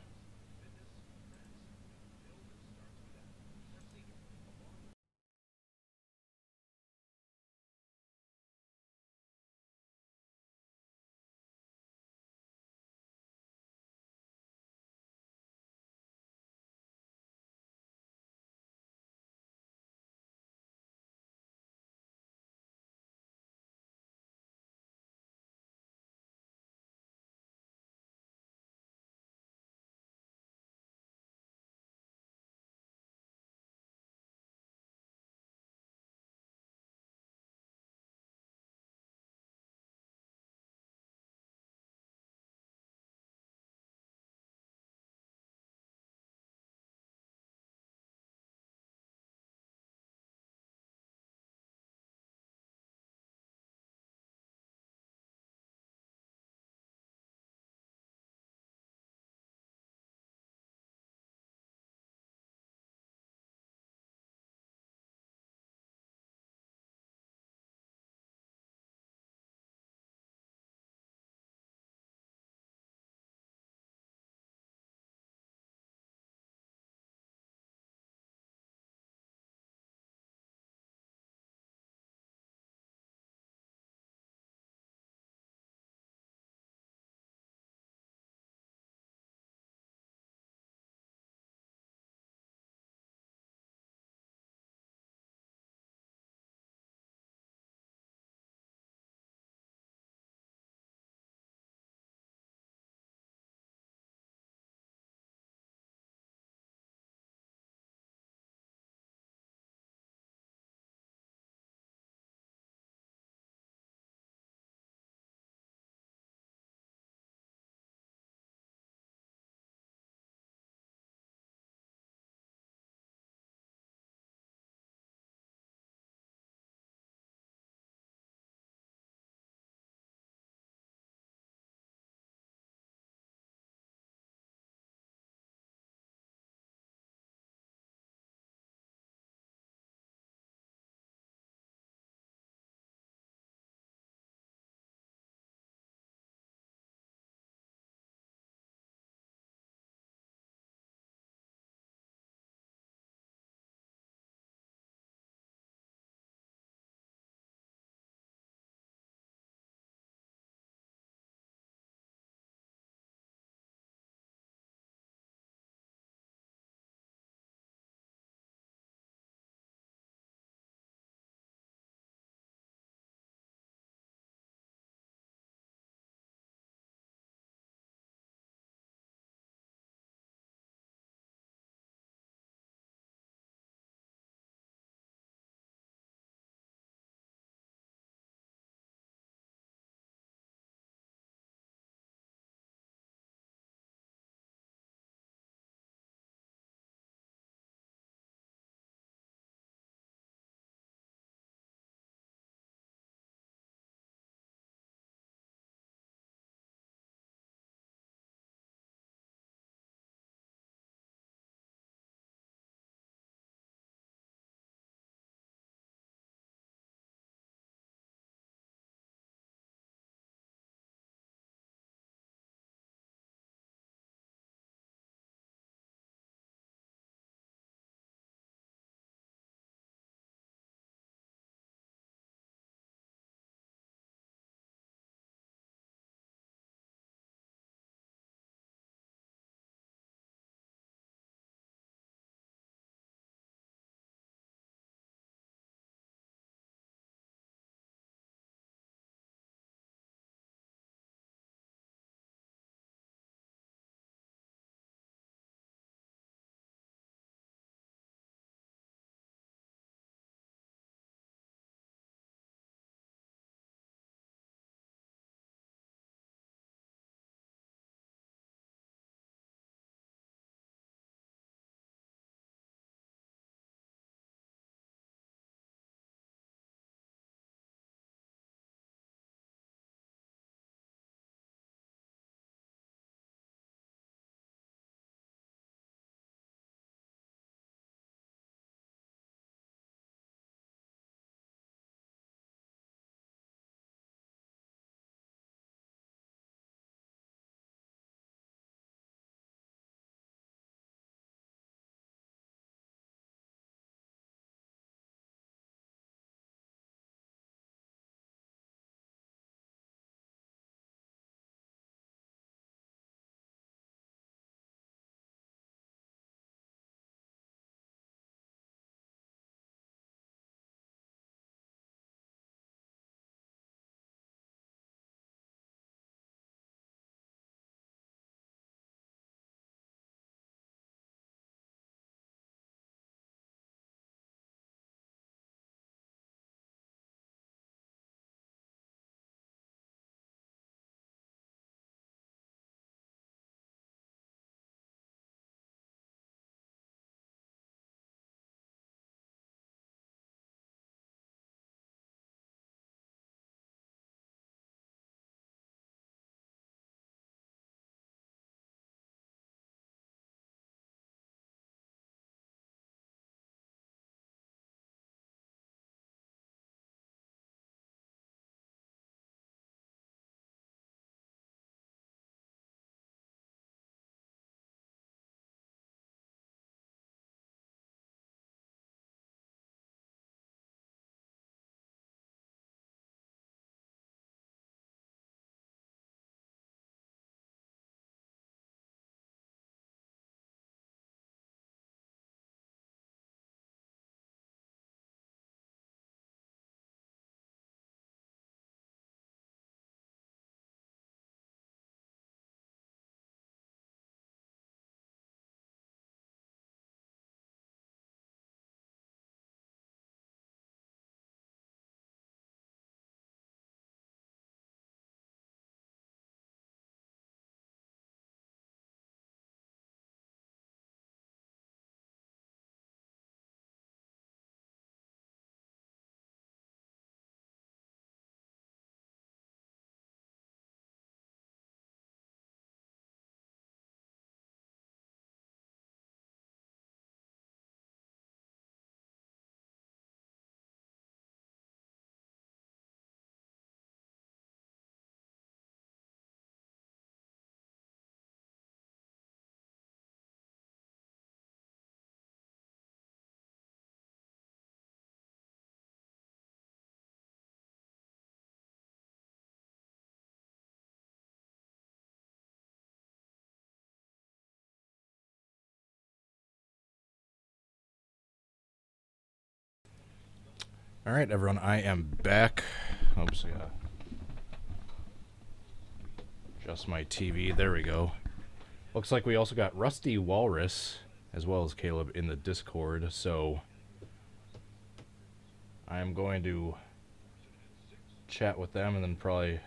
All right, everyone, I am back. Oops, yeah. Just my TV. There we go. Looks like we also got Rusty Walrus as well as Caleb in the Discord, so I'm going to chat with them and then probably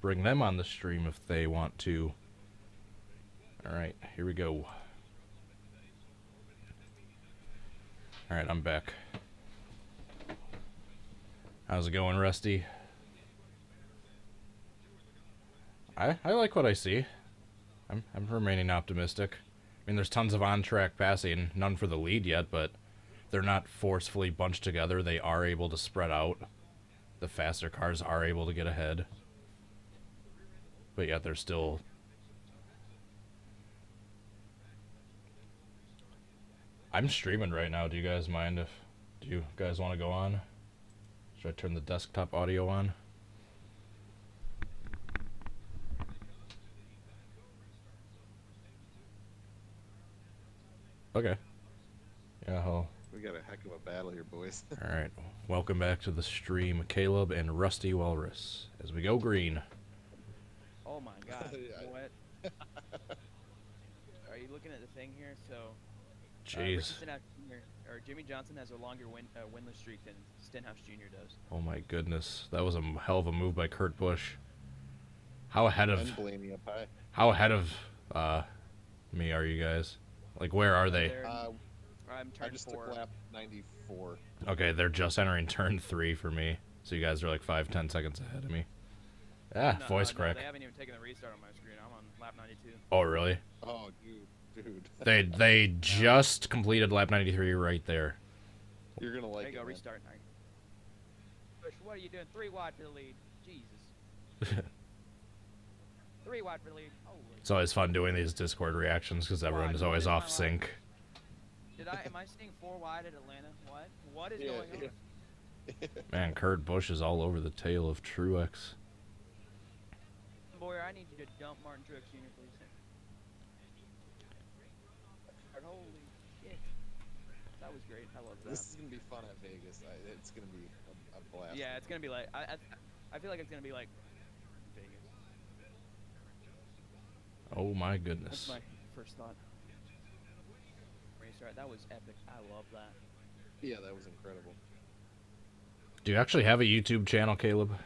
bring them on the stream if they want to. All right, here we go. All right, I'm back. How's it going, Rusty? I like what I see. I'm remaining optimistic. I mean, there's tons of on-track passing, none for the lead yet, but they're not forcefully bunched together. They are able to spread out. The faster cars are able to get ahead. But yet they're still... I'm streaming right now. Do you guys mind if... Do you guys want to go on? Should I turn the desktop audio on? Okay. Yeah, we got a heck of a battle here, boys. Alright, welcome back to the stream, Caleb and Rusty Walrus, as we go green. Oh my god, you know what? Are you looking at the thing here? So, Jeez. Jimmy Johnson has a longer winless streak than Stenhouse Jr. does. Oh my goodness, that was a hell of a move by Kurt Busch. How ahead of me are you guys? Like, where are they? I'm I just took lap 94. Okay, they're just entering turn 3 for me. So you guys are like 5-10 seconds ahead of me. Ah, no, voice crack. They haven't even taken the restart on my screen. I'm on lap 92. Oh, really? Oh, dude. They just completed lap 93 right there. You're gonna like there you go, it, restart. Bush, what are you doing? 3 wide for the lead. Jesus. 3 wide for the lead. Holy. It's always fun doing these Discord reactions because everyone is always off sync. Am I seeing 4 wide at Atlanta? What is going on? Man, Kurt Busch is all over the tail of Truex. Boyer, I need you to dump Martin Truex Jr., please. Holy shit. That was great. I love that. This is gonna be fun at Vegas. It's gonna be a blast. Yeah, it's gonna be like I feel like it's gonna be like Vegas. Oh my goodness. That's my first thought. Restart. That was epic. I love that. Yeah, that was incredible. Do you actually have a YouTube channel, Caleb?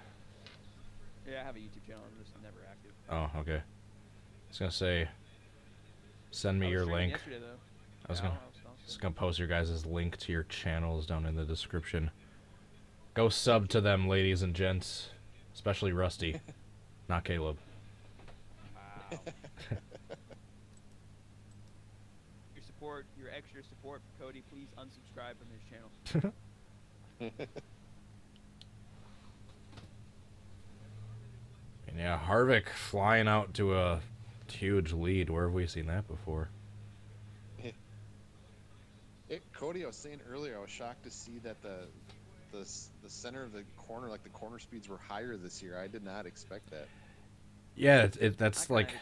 Yeah, I have a YouTube channel. I'm just never active. Oh, okay. I was gonna say, send me your link. I was gonna post your guys' link to your channels down in the description. Go sub to them, ladies and gents, especially Rusty, not Caleb. Wow. Your extra support for Cody, please unsubscribe from his channel. And yeah, Harvick flying out to a huge lead. Where have we seen that before? Cody, I was saying earlier, I was shocked to see that the center of the corner, like the corner speeds, were higher this year. I did not expect that. Yeah, that's like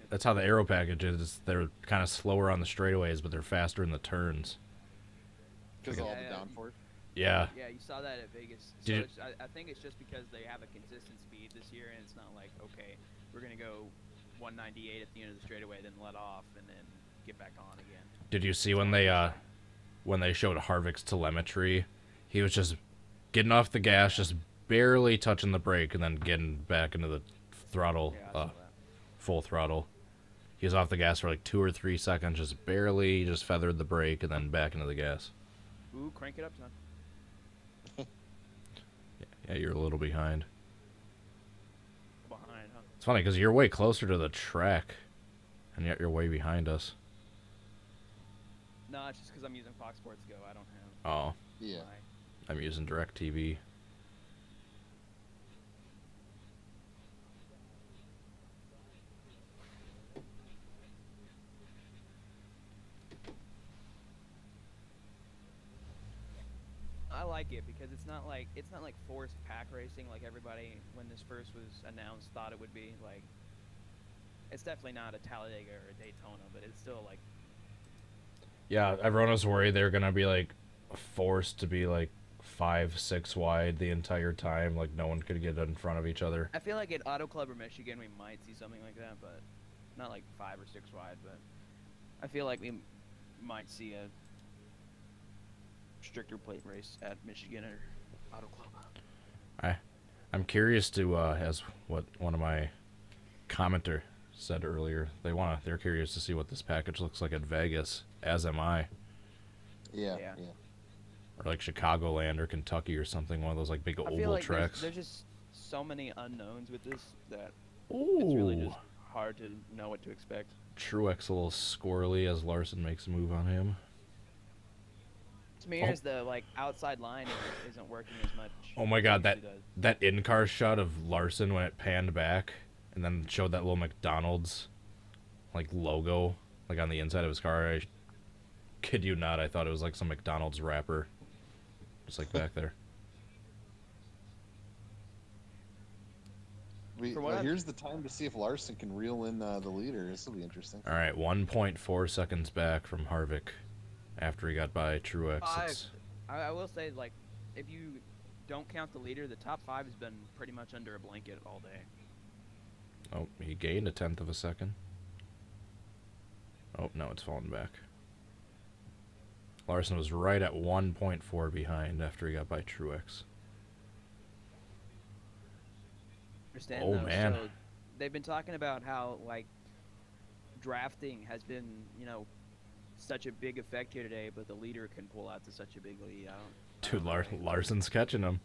that's how the aero package is. They're kind of slower on the straightaways, but they're faster in the turns. Because all the downforce. Yeah. Yeah, you saw that at Vegas. So I think it's just because they have a consistent speed this year, and it's not like, okay, we're gonna go 198 at the end of the straightaway, then let off, and then get back on again. Did you see when they showed Harvick's telemetry? He was just getting off the gas, just barely touching the brake, and then getting back into the throttle, full throttle. He was off the gas for like 2 or 3 seconds, just barely, just feathered the brake, and then back into the gas. Ooh, crank it up, son. Yeah, you're a little behind. Behind, huh? It's funny because you're way closer to the track, and yet you're way behind us. No, it's just because I'm using Fox Sports Go. I don't have. Oh. Yeah. I'm using DirecTV. I like it because it's not like forced pack racing like everybody when this first was announced thought it would be. Like, it's definitely not a Talladega or a Daytona, but it's still like. Yeah, everyone was worried they were gonna be like forced to be like 5, 6 wide the entire time. Like no one could get in front of each other. I feel like at Auto Club or Michigan we might see something like that, but not like 5 or 6 wide. But I feel like we might see a stricter plate race at Michigan or Auto Club. I'm curious to as what one of my commenter said earlier. They're curious to see what this package looks like at Vegas. As am I. Yeah. Or like Chicagoland or Kentucky or something. One of those like big I feel oval like tracks. there's just so many unknowns with this that Ooh. it's really just hard to know what to expect. Truex a little squirrely as Larson makes a move on him. To me, is the like outside line isn't working as much. Oh my God, as it does. that in-car shot of Larson when it panned back and then showed that little McDonald's like logo like on the inside of his car. I kid you not, I thought it was like some McDonald's wrapper, just like back there. Here's the time to see if Larson can reel in the leader. This will be interesting. All right, 1.4 seconds back from Harvick after he got by Truex. I will say, like, if you don't count the leader, the top 5 has been pretty much under a blanket all day. Oh, he gained a 1/10 of a second. Oh, no, it's falling back. Larson was right at 1.4 behind after he got by Truex. Understand, Oh, though, man. So they've been talking about how, like, drafting has been, such a big effect here today, but the leader can pull out to such a big lead. Dude, Larson's catching him.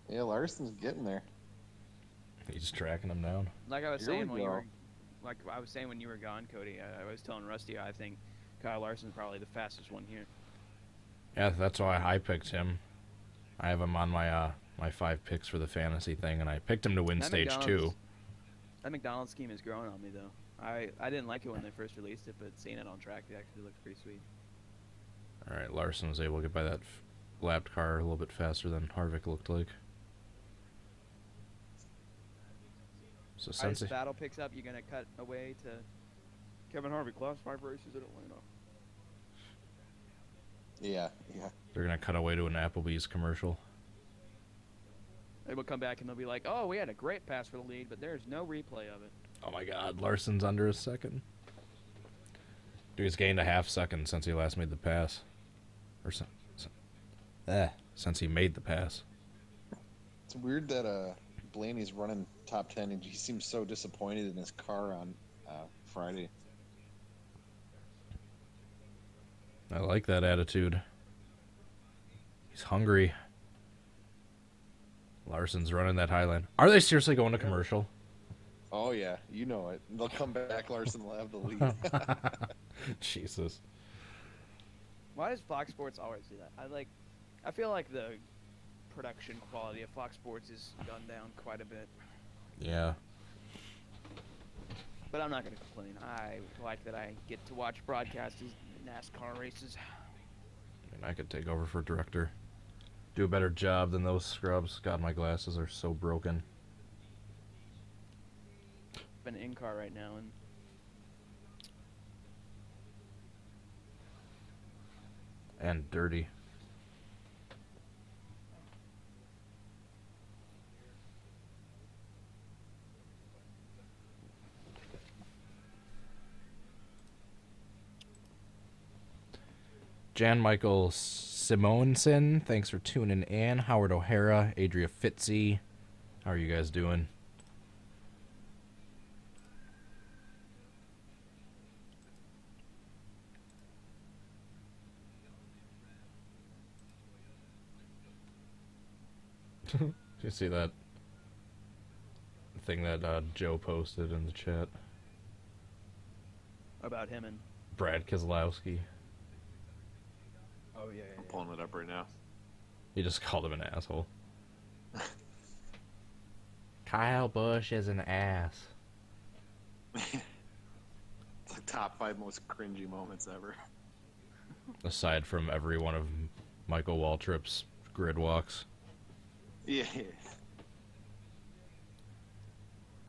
Yeah, Larson's getting there. He's tracking him down. Like I was Here saying we go. when you were gone, Cody, I was telling Rusty I think Kyle Larson's probably the fastest one here. Yeah, that's why I picked him. I have him on my my 5 picks for the fantasy thing, and I picked him to win stage 2. That McDonald's scheme is growing on me, though. I didn't like it when they first released it, but seeing it on track, it actually looks pretty sweet. All right, Larson was able to get by that lapped car a little bit faster than Harvick looked like. So As since the battle picks up, you're going to cut away to Kevin Harvick, last 5 races at Atlanta. Yeah. they're gonna cut away to an Applebee's commercial. They will come back and they'll be like, oh, we had a great pass for the lead, but there's no replay of it. Oh my God, Larson's under a second. Dude, he's gained a half second since he last made the pass. Or since he made the pass. It's weird that Blaney's running top 10 and he seems so disappointed in his car on Friday. I like that attitude. He's hungry. Larson's running that Highline. Are they seriously going to commercial? Oh yeah, you know it. They'll come back. Larson will have the lead. Jesus. Why does Fox Sports always do that? I feel like the production quality of Fox Sports is gone down quite a bit. Yeah. But I'm not going to complain. I like that I get to watch broadcasts NASCAR races. I mean, I could take over for director. Do a better job than those scrubs. God, my glasses are so broken. I'm in car right now, and Dirty. Jan Michael Simonson, thanks for tuning in. Howard O'Hara, Adria Fitzy, how are you guys doing? Did you see that thing that Joe posted in the chat? about him and Brad Keselowski. oh yeah, I'm pulling it up right now. He just called him an asshole. Kyle Busch is an ass. It's the top 5 most cringy moments ever. Aside from every one of Michael Waltrip's grid walks. Yeah.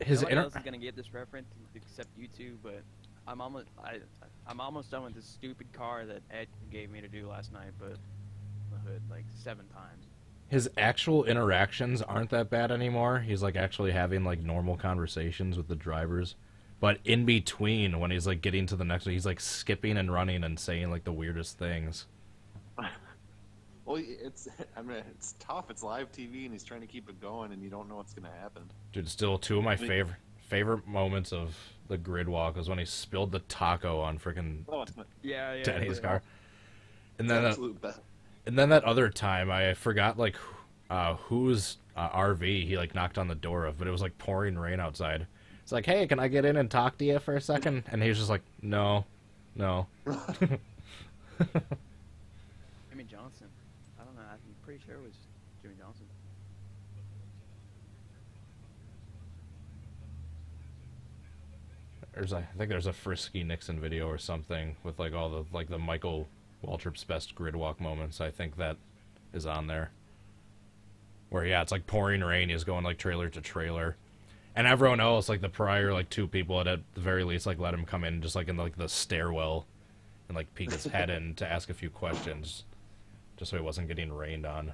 His nobody else is gonna get this reference except you two, but I'm almost done with this stupid car that Ed gave me to do last night, but the hood like 7 times. his actual interactions aren't that bad anymore. He's like actually having like normal conversations with the drivers. But in between, when he's like getting to the next one, he's like skipping and running and saying like the weirdest things. Well, I mean, it's tough. It's live TV, and he's trying to keep it going, and you don't know what's going to happen. Dude, still two of my favorite moments of the grid walk was when he spilled the taco on freaking Denny's car. And then that other time, I forgot like whose RV he like knocked on the door of, but it was like pouring rain outside. It's like, hey, can I get in and talk to you for a second? And he was just like, no. Jimmy Johnson. I don't know. I'm pretty sure it was Jimmy Johnson. I think there's a Frisky Nixon video or something with like all the Michael Waltrip's best grid walk moments. I think that is on there. Where yeah, it's like pouring rain. He's going like trailer to trailer, and everyone else, like the prior like two people, at the very least like let him come in just like in like the stairwell, and like peek his head in to ask a few questions, just so he wasn't getting rained on.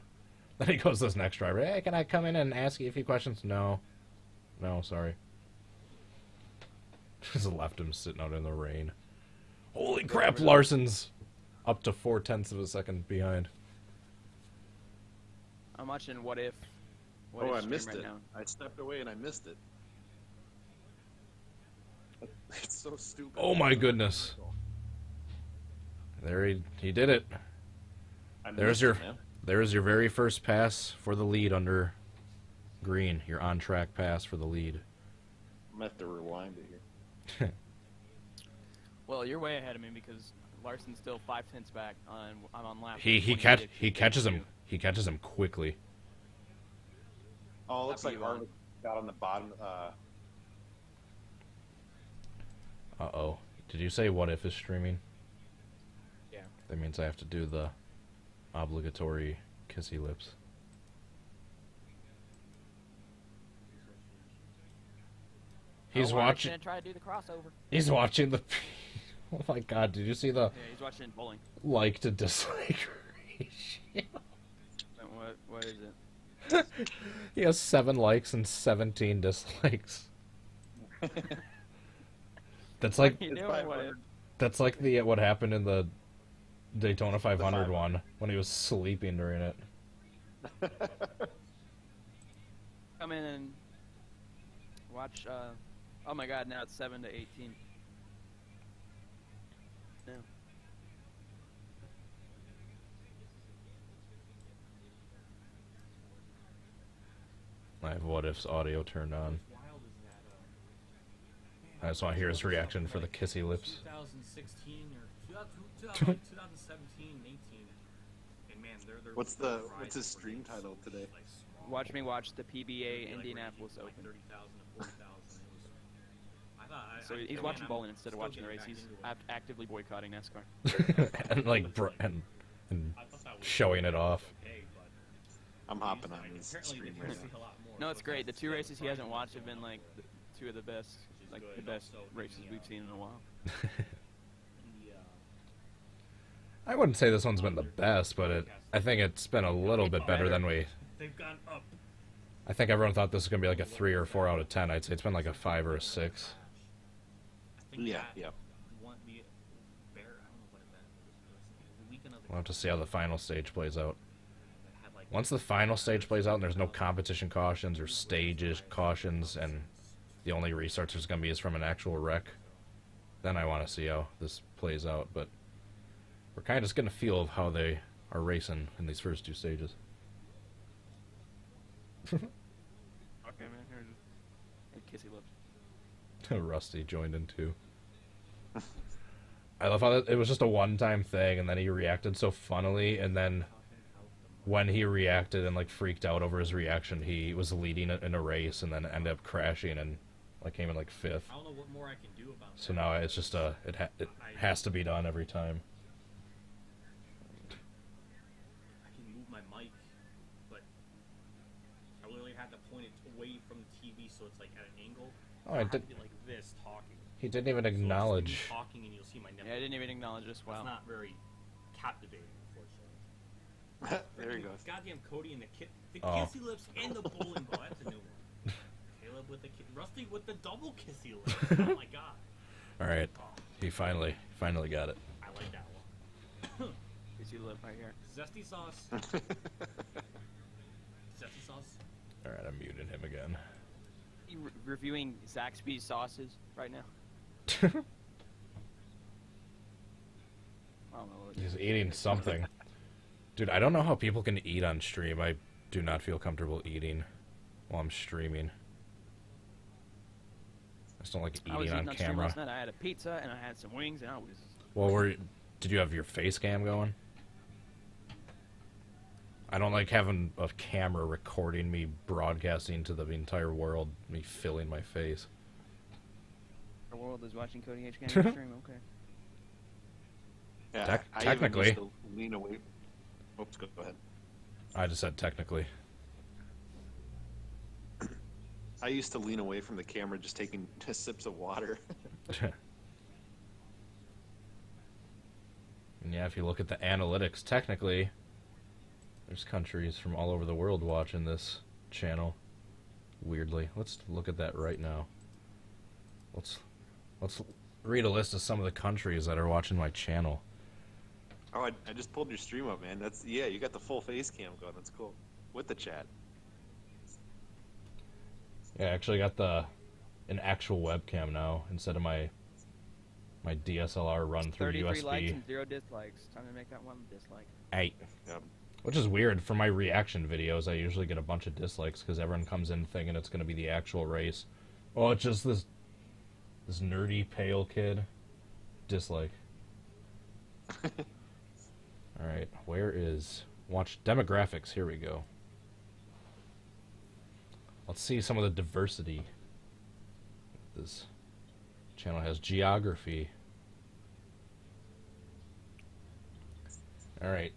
Then he goes to this next driver. Hey, can I come in and ask you a few questions? No, sorry. Just left him sitting out in the rain. Holy crap, Larson's up to 0.4 of a second behind. I'm watching What If. I missed right it. Now. I stepped away and I missed it. It's so stupid. Oh my goodness. There he did it. There's your very first pass for the lead under green. Your on-track pass for the lead. I'm gonna have to rewind it here. Well, you're way ahead of me because Larson's still 5 tenths back. I'm on lap. He catches him. He catches him quickly. Oh, it looks like Harvick got on the bottom. Uh-oh. Did you say What If is streaming? Yeah. That means I have to do the obligatory kissy lips. He's watching. Try to do the crossover. He's watching the. Oh my God! Did you see the? Yeah, he's watching bowling. Like to dislike ratio. What is it? He has 7 likes and 17 dislikes. That's like that's like the what happened in the Daytona 500 one when he was sleeping during it. Come in and watch. Oh my God! Now it's 7 to 18. No. I have What If's audio turned on. I just want to hear his reaction for the kissy lips. 2016 or 2017, 18. And man, they're What's his stream title today? Watch me watch the PBA Indianapolis Open. 30,000 to 40,000. So he's watching bowling instead of watching the race. He's actively boycotting NASCAR. And like and showing it off. I'm hopping on his stream right now. No, it's great. The 2 races he hasn't watched have been like 2 of the best, like the best races we've seen in a while. I wouldn't say this one's been the best, but I think it's been a little bit better than we. They've gone up. I think everyone thought this was gonna be like a 3 or 4 out of 10. I'd say it's been like a 5 or a 6. Yeah. We'll have to see how the final stage plays out. Once the final stage plays out and there's no competition cautions or stages cautions and the only restarts there's going to be is from an actual wreck, then I want to see how this plays out. But we're kind of just getting a feel of how they are racing in these first 2 stages. Okay, man. Here's kissy lips. Rusty joined in too. I love how it was just a one-time thing, and then he reacted so funnily, and then when he reacted and like freaked out over his reaction, he was leading in a race and then ended up crashing and like came in like 5th. I don't know what more I can do about So now it's just it has to be done every time. I can move my mic, but I literally have to point it away from the TV so it's like at an angle. Oh, I have to be like this talking. He didn't even So it's acknowledge. me talking and you'll see my nipple. Yeah, I didn't even acknowledge this. Wow. It's not very captivating, unfortunately. There he goes. Goddamn Cody and the Oh. kissy lips and the bowling ball. That's a new one. Caleb with the Rusty with the double kissy lips. Oh my god. All right, Oh, he finally got it. I like that one. Kissy lip right here. Zesty sauce. Zesty sauce. All right, I'm muting him again. You reviewing Zaxby's sauces right now? I don't know what it He's is. eating something. Dude, I don't know how people can eat on stream. I do not feel comfortable eating while I'm streaming. I just don't like I was eating eating on stream camera. last night. I had a pizza and I had some wings and I was. Well, did you have your face cam going? I don't like having a camera recording me broadcasting to the entire world, me filling my face. The world is watching Cody H. Cannon stream. Okay. Yeah, I even Technically. used to lean away. Oops, go ahead. I just said technically. I used to lean away from the camera just taking sips of water. And yeah, if you look at the analytics, technically, there's countries from all over the world watching this channel. Weirdly. Let's look at that right now. Let's read a list of some of the countries that are watching my channel. Oh, I just pulled your stream up, man. Yeah, you got the full face cam going. That's cool. With the chat. Yeah, I actually got an actual webcam now instead of my DSLR run through 33 likes USB. and 0 dislikes. Time to make that one dislike. 8. Yep. Which is weird. For my reaction videos, I usually get a bunch of dislikes because everyone comes in thinking it's going to be the actual race. Oh, it's just this nerdy, pale kid. Dislike. Alright, where is... Watch demographics. Here we go. Let's see some of the diversity. This channel has geography. Alright.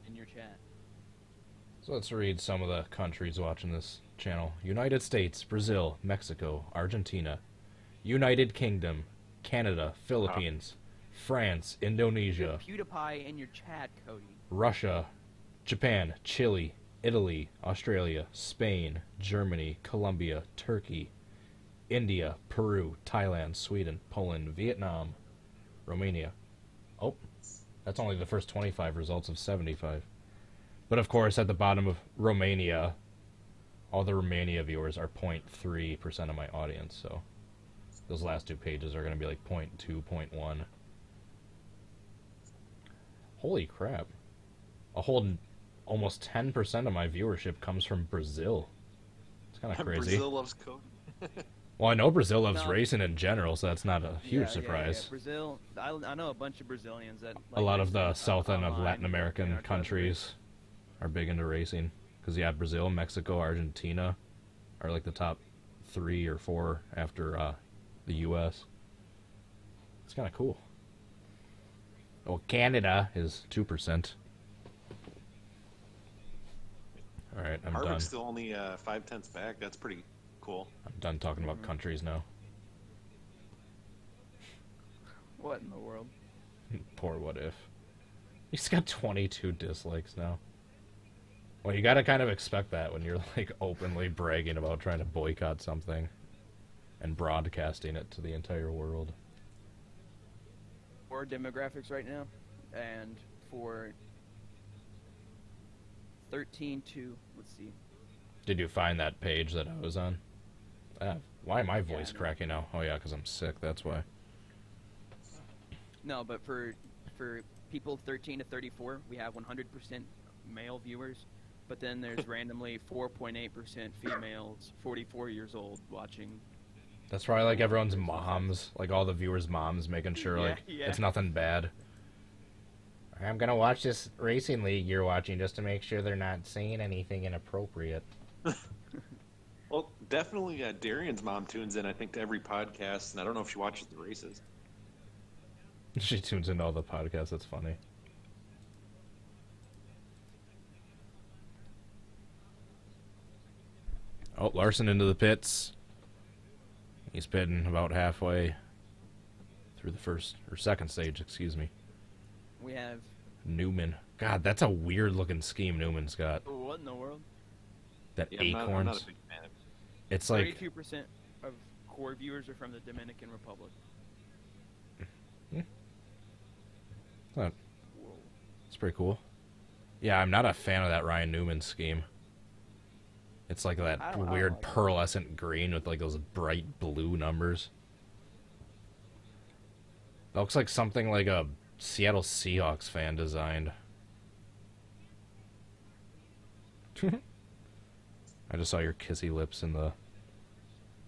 In your chat. So let's read some of the countries watching this channel. United States, Brazil, Mexico, Argentina, United Kingdom, Canada, Philippines, France, Indonesia, PewDiePie in your chat, Cody. Russia, Japan, Chile, Italy, Australia, Spain, Germany, Colombia, Turkey, India, Peru, Thailand, Sweden, Poland, Vietnam, Romania. Oh, that's only the first 25 results of 75. But of course, at the bottom of Romania, all the Romania viewers are 0.3% of my audience, so those last two pages are going to be like 0.2, 0.1. Holy crap. A whole almost 10% of my viewership comes from Brazil. It's kind of crazy. Brazil loves Cody. Well, I know Brazil loves No. racing in general, so that's not a huge Yeah, surprise. Yeah. Brazil. I know a bunch of Brazilians that. A lot of the race south end of online Latin and American are countries are big into racing. Because, yeah, Brazil, Mexico, Argentina are like the top 3 or 4 after the U.S. It's kind of cool. Oh, Canada is 2%. All right, I'm done. Harvick's still only 5/10 back. That's pretty cool. I'm done talking about countries now. What in the world? Poor What If. He's got 22 dislikes now. Well, you gotta kind of expect that when you're like openly bragging about trying to boycott something and broadcasting it to the entire world. For demographics right now, and for 13 to let's see. Did you find that page that I was on? Why am my voice no. cracking now? Oh yeah, because I'm sick, that's why. No, but for people 13 to 34, we have 100% male viewers, but then there's randomly 4.8% females, 44 years old, watching. That's probably like everyone's moms, like all the viewers' moms, making sure Yeah, like yeah. it's nothing bad. I'm gonna watch this racing league you're watching just to make sure they're not saying anything inappropriate. Well, definitely Darian's mom tunes in, I think, to every podcast, and I don't know if she watches the races. She tunes into all the podcasts. That's funny. Oh, Larson into the pits. He's pitting about halfway through the first or second stage, excuse me. We have Newman. God, that's a weird looking scheme Newman's got. What in the world? That Yeah, I'm acorns. not a big fan of it. It's like 32% of core viewers are from the Dominican Republic. huh, Whoa. it's pretty cool. Yeah, I'm not a fan of that Ryan Newman scheme. It's like that I don't weird like it. pearlescent green with like those bright blue numbers. That looks like something like a Seattle Seahawks fan designed. I just saw your kissy lips in the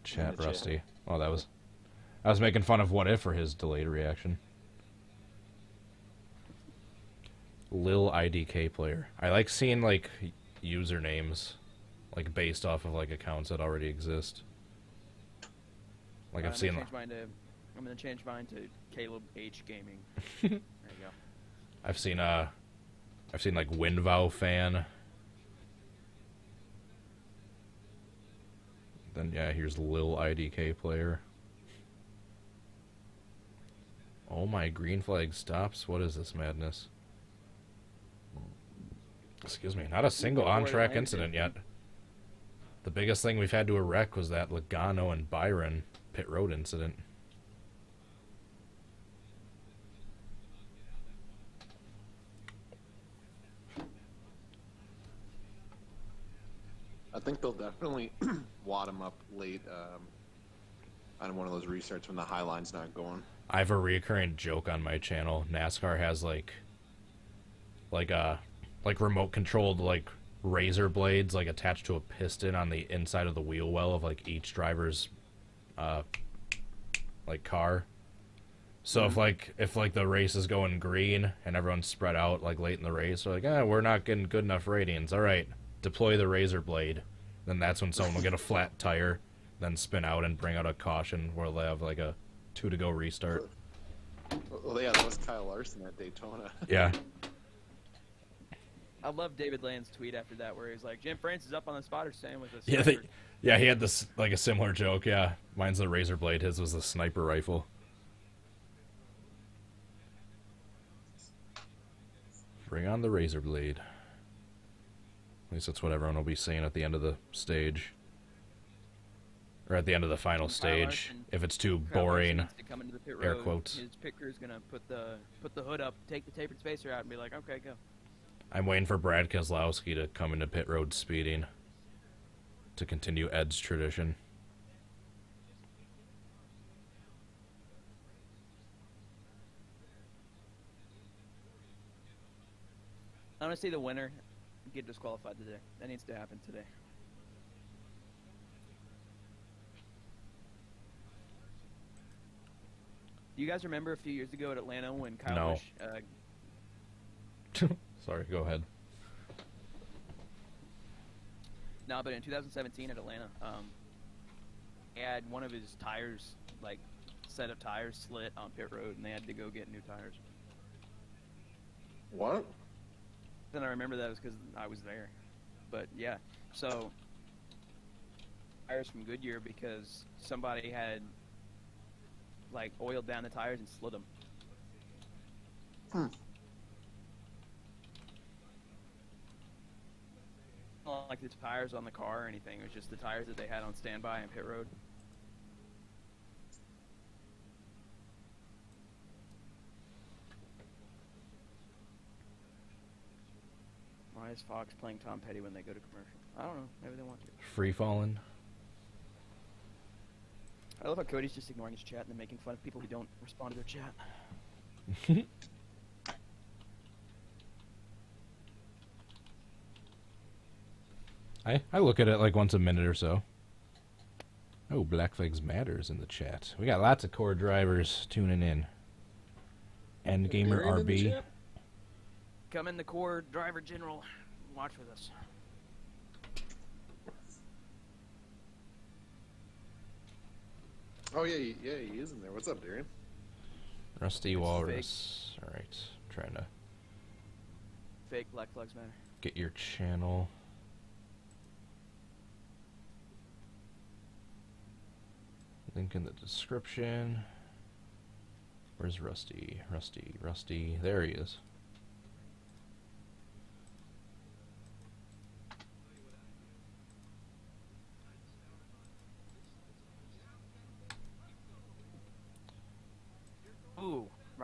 chat, chat. Rusty. Oh, I was making fun of What If for his delayed reaction. Lil IDK player. I like seeing like usernames like based off of like accounts that already exist. Like I've seen I'm gonna change mine to Caleb H Gaming. There you go. I've seen like Winvow fan. Then yeah, here's Lil IDK player. Oh my, green flag stops. What is this madness? Excuse me, not a single on-track incident yet. The biggest thing we've had to erect was that Logano and Byron pit road incident. I think they'll definitely wad him up late on one of those restarts when the high line's not going. I have a recurring joke on my channel. NASCAR has like remote controlled like razor blades like attached to a piston on the inside of the wheel well of like each driver's like car. So if the race is going green and everyone's spread out like late in the race, they're like, we're not getting good enough ratings. All right, deploy the razor blade. Then that's when someone will get a flat tire, then spin out and bring out a caution where they have like a 2 to go restart. Well, yeah, that was Kyle Larson at Daytona. Yeah. I love David Land's tweet after that where he's like, Jim France is up on the spotter stand with a Yeah, sniper. yeah, he had this like a similar joke. Yeah, mine's the razor blade. His was the sniper rifle. Bring on the razor blade. At least that's what everyone will be saying at the end of the stage, or at the end of the final Kyle stage. Larson- If it's too Kyle Larson boring, needs to come into the pit air road. quotes. His pit crew's gonna put the hood up, take the tapered spacer out, and be like, okay, go. I'm waiting for Brad Keselowski to come into pit road speeding to continue Ed's tradition. I want to see the winner get disqualified today. That needs to happen today. Do you guys remember a few years ago at Atlanta when Kyle No. Busch, Sorry, go ahead. no, but in 2017 at Atlanta, he had one of his tires, like, set of tires slit on pit road, and they had to go get new tires. What? Then I remember that was because I was there. But yeah, so tires from Goodyear because somebody had like oiled down the tires and slid them. Not like the tires on the car or anything. It was just the tires that they had on standby in pit road. Why is Fox playing Tom Petty when they go to commercial? I don't know. Maybe they want to. Free falling. I love how Cody's just ignoring his chat and then making fun of people who don't respond to their chat. I look at it like once a minute or so. Oh, Black Flags Matters in the chat. We got lots of core drivers tuning in. Endgamer Darren in the RB. chat? Come in the core driver general. Watch with us. Oh yeah, he is in there. What's up, Darian? Rusty This is Walrus. Alright, trying to Fake Black Flags Matter. get your channel. Link in the description. Where's Rusty? Rusty. There he is.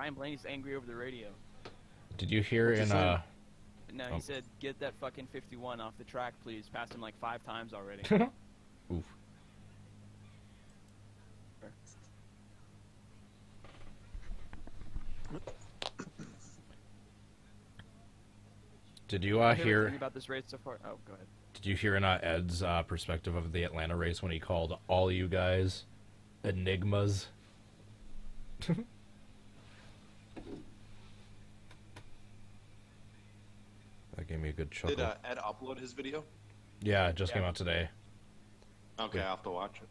Ryan Blaney's angry over the radio. Did you hear What's he in saying? No, he said, "Get that fucking 51 off the track, please." Passed him like 5 times already. Oof. Did you hear Anything about this race so far? Oh, go ahead. Did you hear in Ed's perspective of the Atlanta race when he called all you guys enigmas? That gave me a good chuckle. Did Ed upload his video? Yeah, it just came out today. Okay, I'll have to watch it.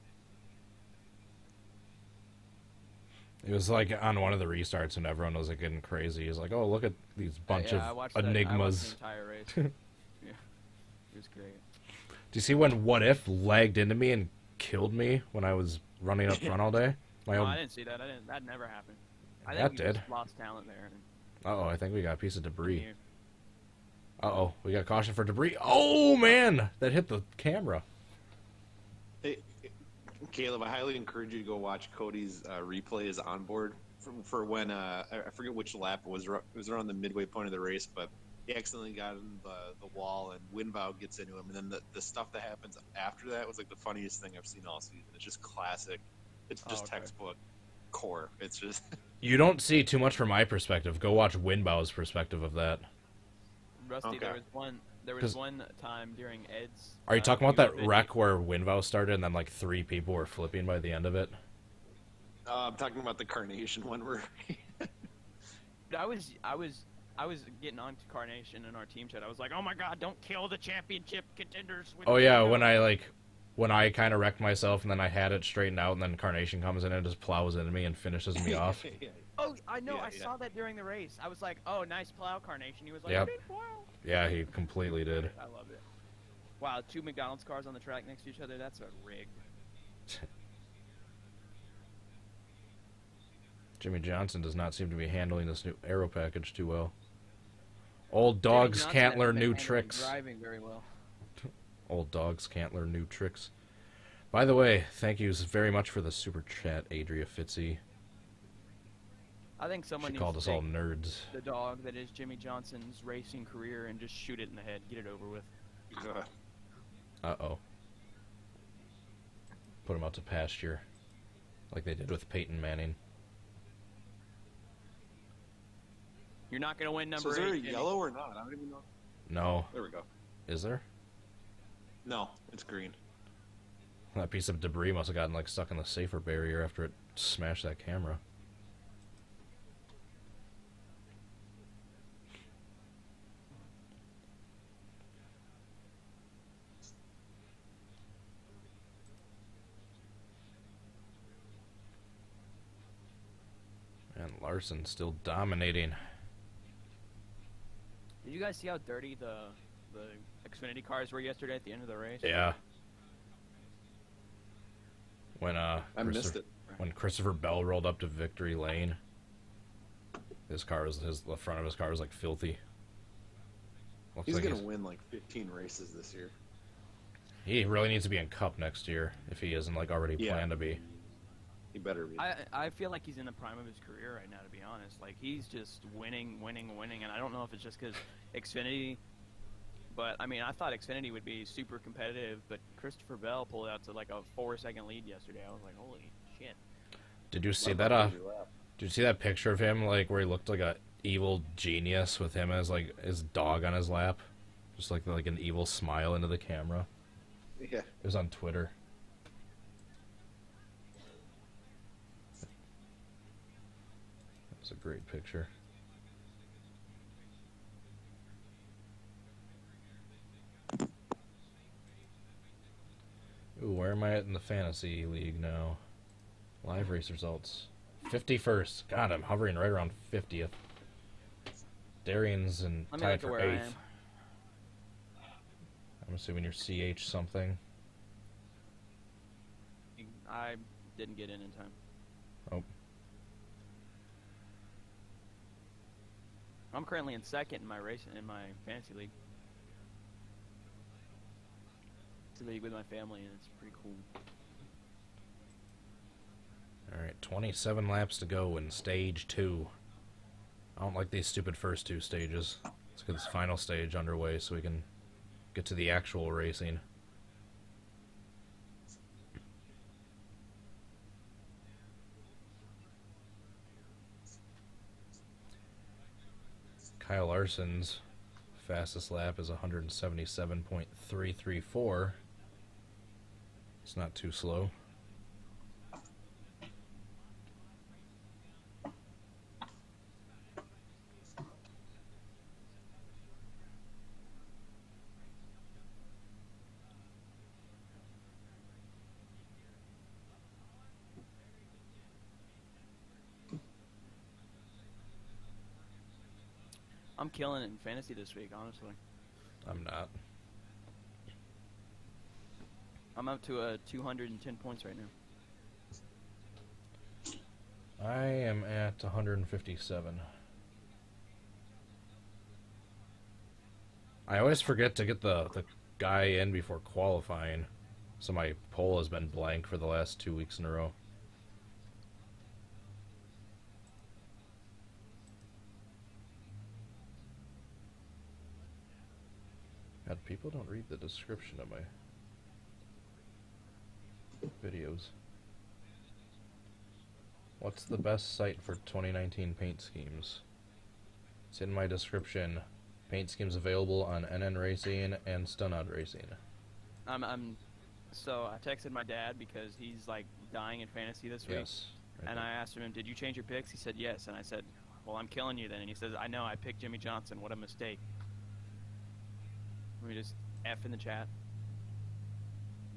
It was like on one of the restarts and everyone was like getting crazy. He's like, "Oh, look at these bunch I of watched I enigmas." watched the entire race. Yeah, it was great. Do you see when What If lagged into me and killed me when I was running up front all day? My No, own... I didn't see that. That never happened. I That think we did. just lost talent there. Uh-oh, I think we got a piece of debris. Yeah. Uh-oh, we got caution for debris. Oh, man! That hit the camera. Hey, Caleb, I highly encourage you to go watch Cody's replay is onboard for when I forget which lap it was. It was around the midway point of the race, but he accidentally got in the wall and Winbow gets into him, and then the stuff that happens after that was like the funniest thing I've seen all season. It's just classic. It's just textbook core. It's just You don't see too much from my perspective. Go watch Winbow's perspective of that. Rusty, Okay. there was one time during Ed's. Are you talking about that video. wreck where Winbow started and then like 3 people were flipping by the end of it? I'm talking about the Carnation one where I was getting on to Carnation in our team chat. I was like, "Oh my God, don't kill the championship contenders." Oh yeah, when I kind of wrecked myself and then I had it straightened out and then Carnation comes in and just plows into me and finishes me off. Oh, I know. Yeah, I saw that during the race. I was like, "Oh, nice plow, Carnation." He was like, Yep. "Big plow." Yeah, he completely did. I love it. Wow, 2 McDonald's cars on the track next to each other. That's a rig. Jimmy Johnson does not seem to be handling this new aero package too well. Old dogs Johnson can't hasn't learn been new handling tricks. Driving very well. Old dogs can't learn new tricks. By the way, thank you very much for the super chat, Adria Fitzy. I think someone She needs called to us all take nerds. the dog that is Jimmy Johnson's racing career and just shoot it in the head, get it over with. Uh-oh. Put him out to pasture, like they did with Peyton Manning. You're not going to win So number is there 8. a Jimmy. yellow or not? I don't even know. No. There we go. Is there? No, it's green. That piece of debris must have gotten like stuck in the safer barrier after it smashed that camera. And Larson still dominating. Did you guys see how dirty the Xfinity cars were yesterday at the end of the race? Yeah. When I missed it. When Christopher Bell rolled up to victory lane, the front of his car was like filthy. Looks He's like gonna win like 15 races this year. he really needs to be in Cup next year if he isn't like already Yeah. planned to be. He better be. I feel like he's in the prime of his career right now, to be honest. Like, he's just winning, and I don't know if it's just because Xfinity, but, I mean, I thought Xfinity would be super competitive, but Christopher Bell pulled out to, like, a 4-second lead yesterday. I was like, holy shit. Did you see that? Did you see that picture of him like where he looked like a evil genius with him as like his dog on his lap, just like an evil smile into the camera? Yeah. It was on Twitter. That was a great picture. Ooh, where am I at in the fantasy league now? Live race results. 51st. God, I'm hovering right around 50th. Darian's and Let me tied look at for where I 8th. am. I'm assuming you're CH something. I didn't get in time. Oh. I'm currently in second in my fantasy league. It's a league with my family, and it's pretty cool. Alright, 27 laps to go in stage 2. I don't like these stupid first two stages. Let's get this final stage underway so we can get to the actual racing. Kyle Larson's fastest lap is 177.334. It's not too slow. I'm killing it in fantasy this week, honestly. I'm not. I'm up to 210 points right now. I am at 157. I always forget to get the guy in before qualifying, so my poll has been blank for the last 2 weeks in a row. God, people don't read the description of my videos. What's the best site for 2019 paint schemes? It's in my description. Paint schemes available on NN Racing and Stunod Racing. So I texted my dad because he's like dying in fantasy this week. Yes. Right And there. I asked him, did you change your picks? He said yes. And I said, well, I'm killing you then. And he says, I know, I picked Jimmy Johnson. What a mistake. Let me just F in the chat.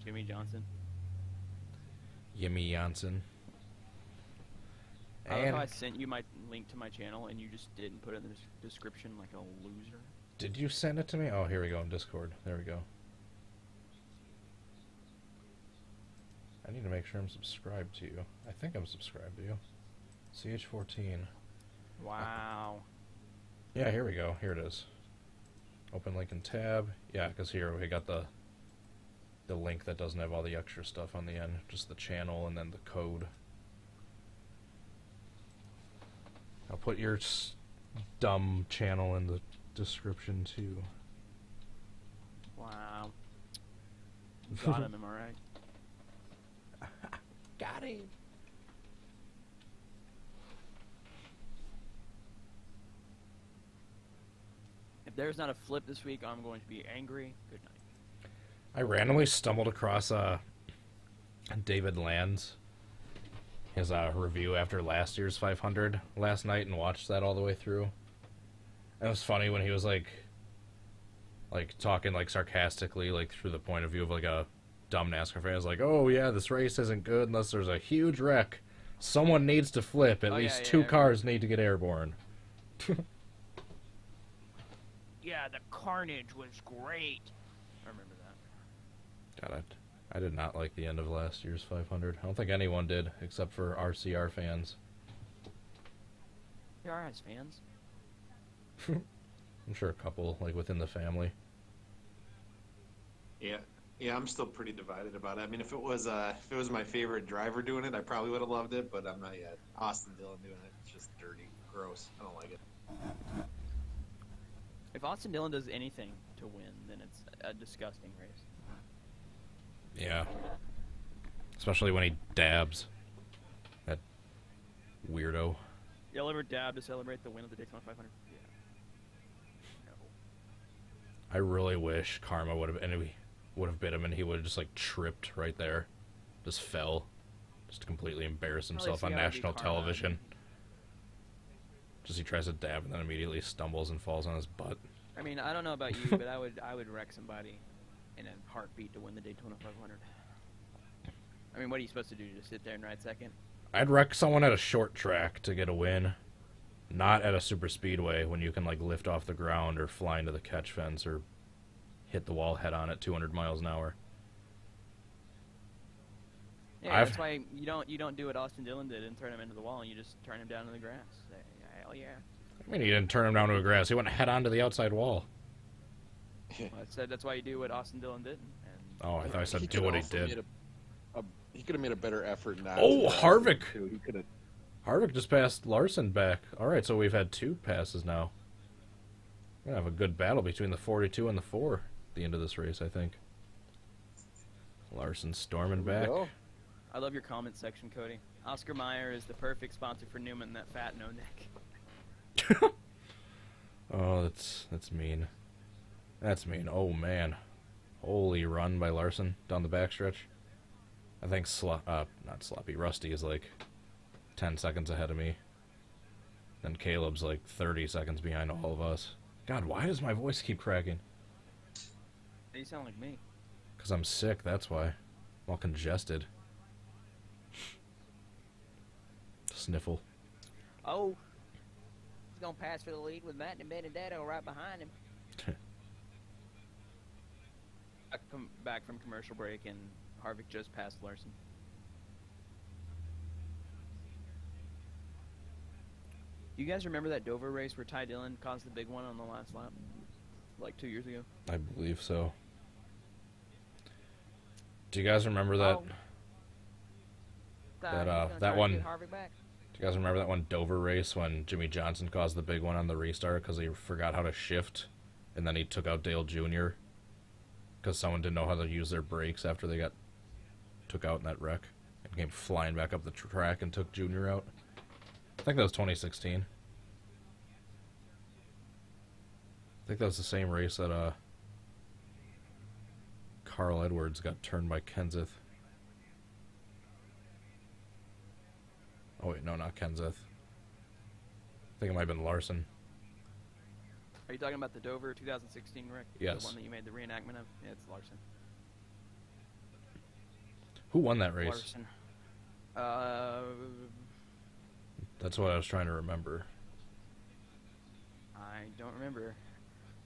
Jimmy Johnson. Yimmy Janssen. I love And how I sent you my link to my channel and you just didn't put it in the description like a loser. did you send it to me? Oh, here we go in Discord. There we go. I need to make sure I'm subscribed to you. I think I'm subscribed to you. CH14. Wow. Yeah, here we go. Here it is. Open link in tab. Yeah, because here we got the link that doesn't have all the extra stuff on the end. Just the channel and then the code. I'll put your dumb channel in the description too. Wow. Got him, am I right? Got him. If there's not a flip this week, I'm going to be angry. Good night. I randomly stumbled across David Land's his review after last year's 500 last night and watched that all the way through. And it was funny when he was like talking like sarcastically like through the point of view of like a dumb NASCAR fan. Is like, oh yeah, this race isn't good unless there's a huge wreck. Someone needs to flip. At least two cars need to get airborne. Yeah, the carnage was great. I remember that. God, I did not like the end of last year's 500. I don't think anyone did, except for RCR fans. There are fans. I'm sure a couple, like, within the family. Yeah, I'm still pretty divided about it. I mean, if it was my favorite driver doing it, I probably would have loved it, but I'm not yet. Austin Dillon doing it, it's just dirty, gross. I don't like it. If Austin Dillon does anything to win, then it's a disgusting race. Yeah. Especially when he dabs. That weirdo. Y'all ever dab to celebrate the win of the Daytona 500? Yeah. No. I really wish Karma would have bit him and he would have just like tripped right there. Just fell. Just to completely embarrass himself on national television. Just he tries to dab and then immediately stumbles and falls on his butt. I mean, I don't know about you, but I would wreck somebody in a heartbeat to win the Daytona 500. I mean, what are you supposed to do? Just sit there and ride second? I'd wreck someone at a short track to get a win. Not at a super speedway when you can like lift off the ground or fly into the catch fence or hit the wall head on at 200 miles an hour. Yeah, that's why you don't do what Austin Dillon did and turn him into the wall, and you just turn him down to the grass. Hell yeah. I mean, he didn't turn him down to the grass. He went head on to the outside wall. Well, I said that's why you do what Austin Dillon did. And Oh, I thought I said do what he did. He could have made a better effort not. Oh, to, Harvick! He could have. Harvick just passed Larson back. All right, so we've had 2 passes now. We're going to have a good battle between the 42 and the 4 at the end of this race, I think. Larson storming back. Go. I love your comment section, Cody. Oscar Mayer is the perfect sponsor for Newman, that fat no neck. Oh, that's mean. That's mean. Oh, man. Holy run by Larson down the backstretch. I think not Sloppy. Rusty is like 10 seconds ahead of me. Then Caleb's like 30 seconds behind all of us. God, why does my voice keep cracking? You sound like me. Because I'm sick, that's why. I'm all congested. Sniffle. Oh, he's gonna pass for the lead with Matt and Benedetto right behind him. I come back from commercial break and Harvick just passed Larson. You guys remember that Dover race where Ty Dillon caused the big one on the last lap? Like 2 years ago? I believe so. Do you guys remember that? That one. Do you guys remember that one Dover race when Jimmy Johnson caused the big one on the restart because he forgot how to shift, and then he took out Dale Jr. because someone didn't know how to use their brakes after they got took out in that wreck and came flying back up the track and took Jr. out. I think that was 2016. I think that was the same race that Carl Edwards got turned by Kenseth. Oh wait, no, not Kenseth. I think it might have been Larson. Are you talking about the Dover 2016 wreck? Yes. The one that you made the reenactment of? Yeah, it's Larson. Who won that race? Larson. That's what I was trying to remember. I don't remember.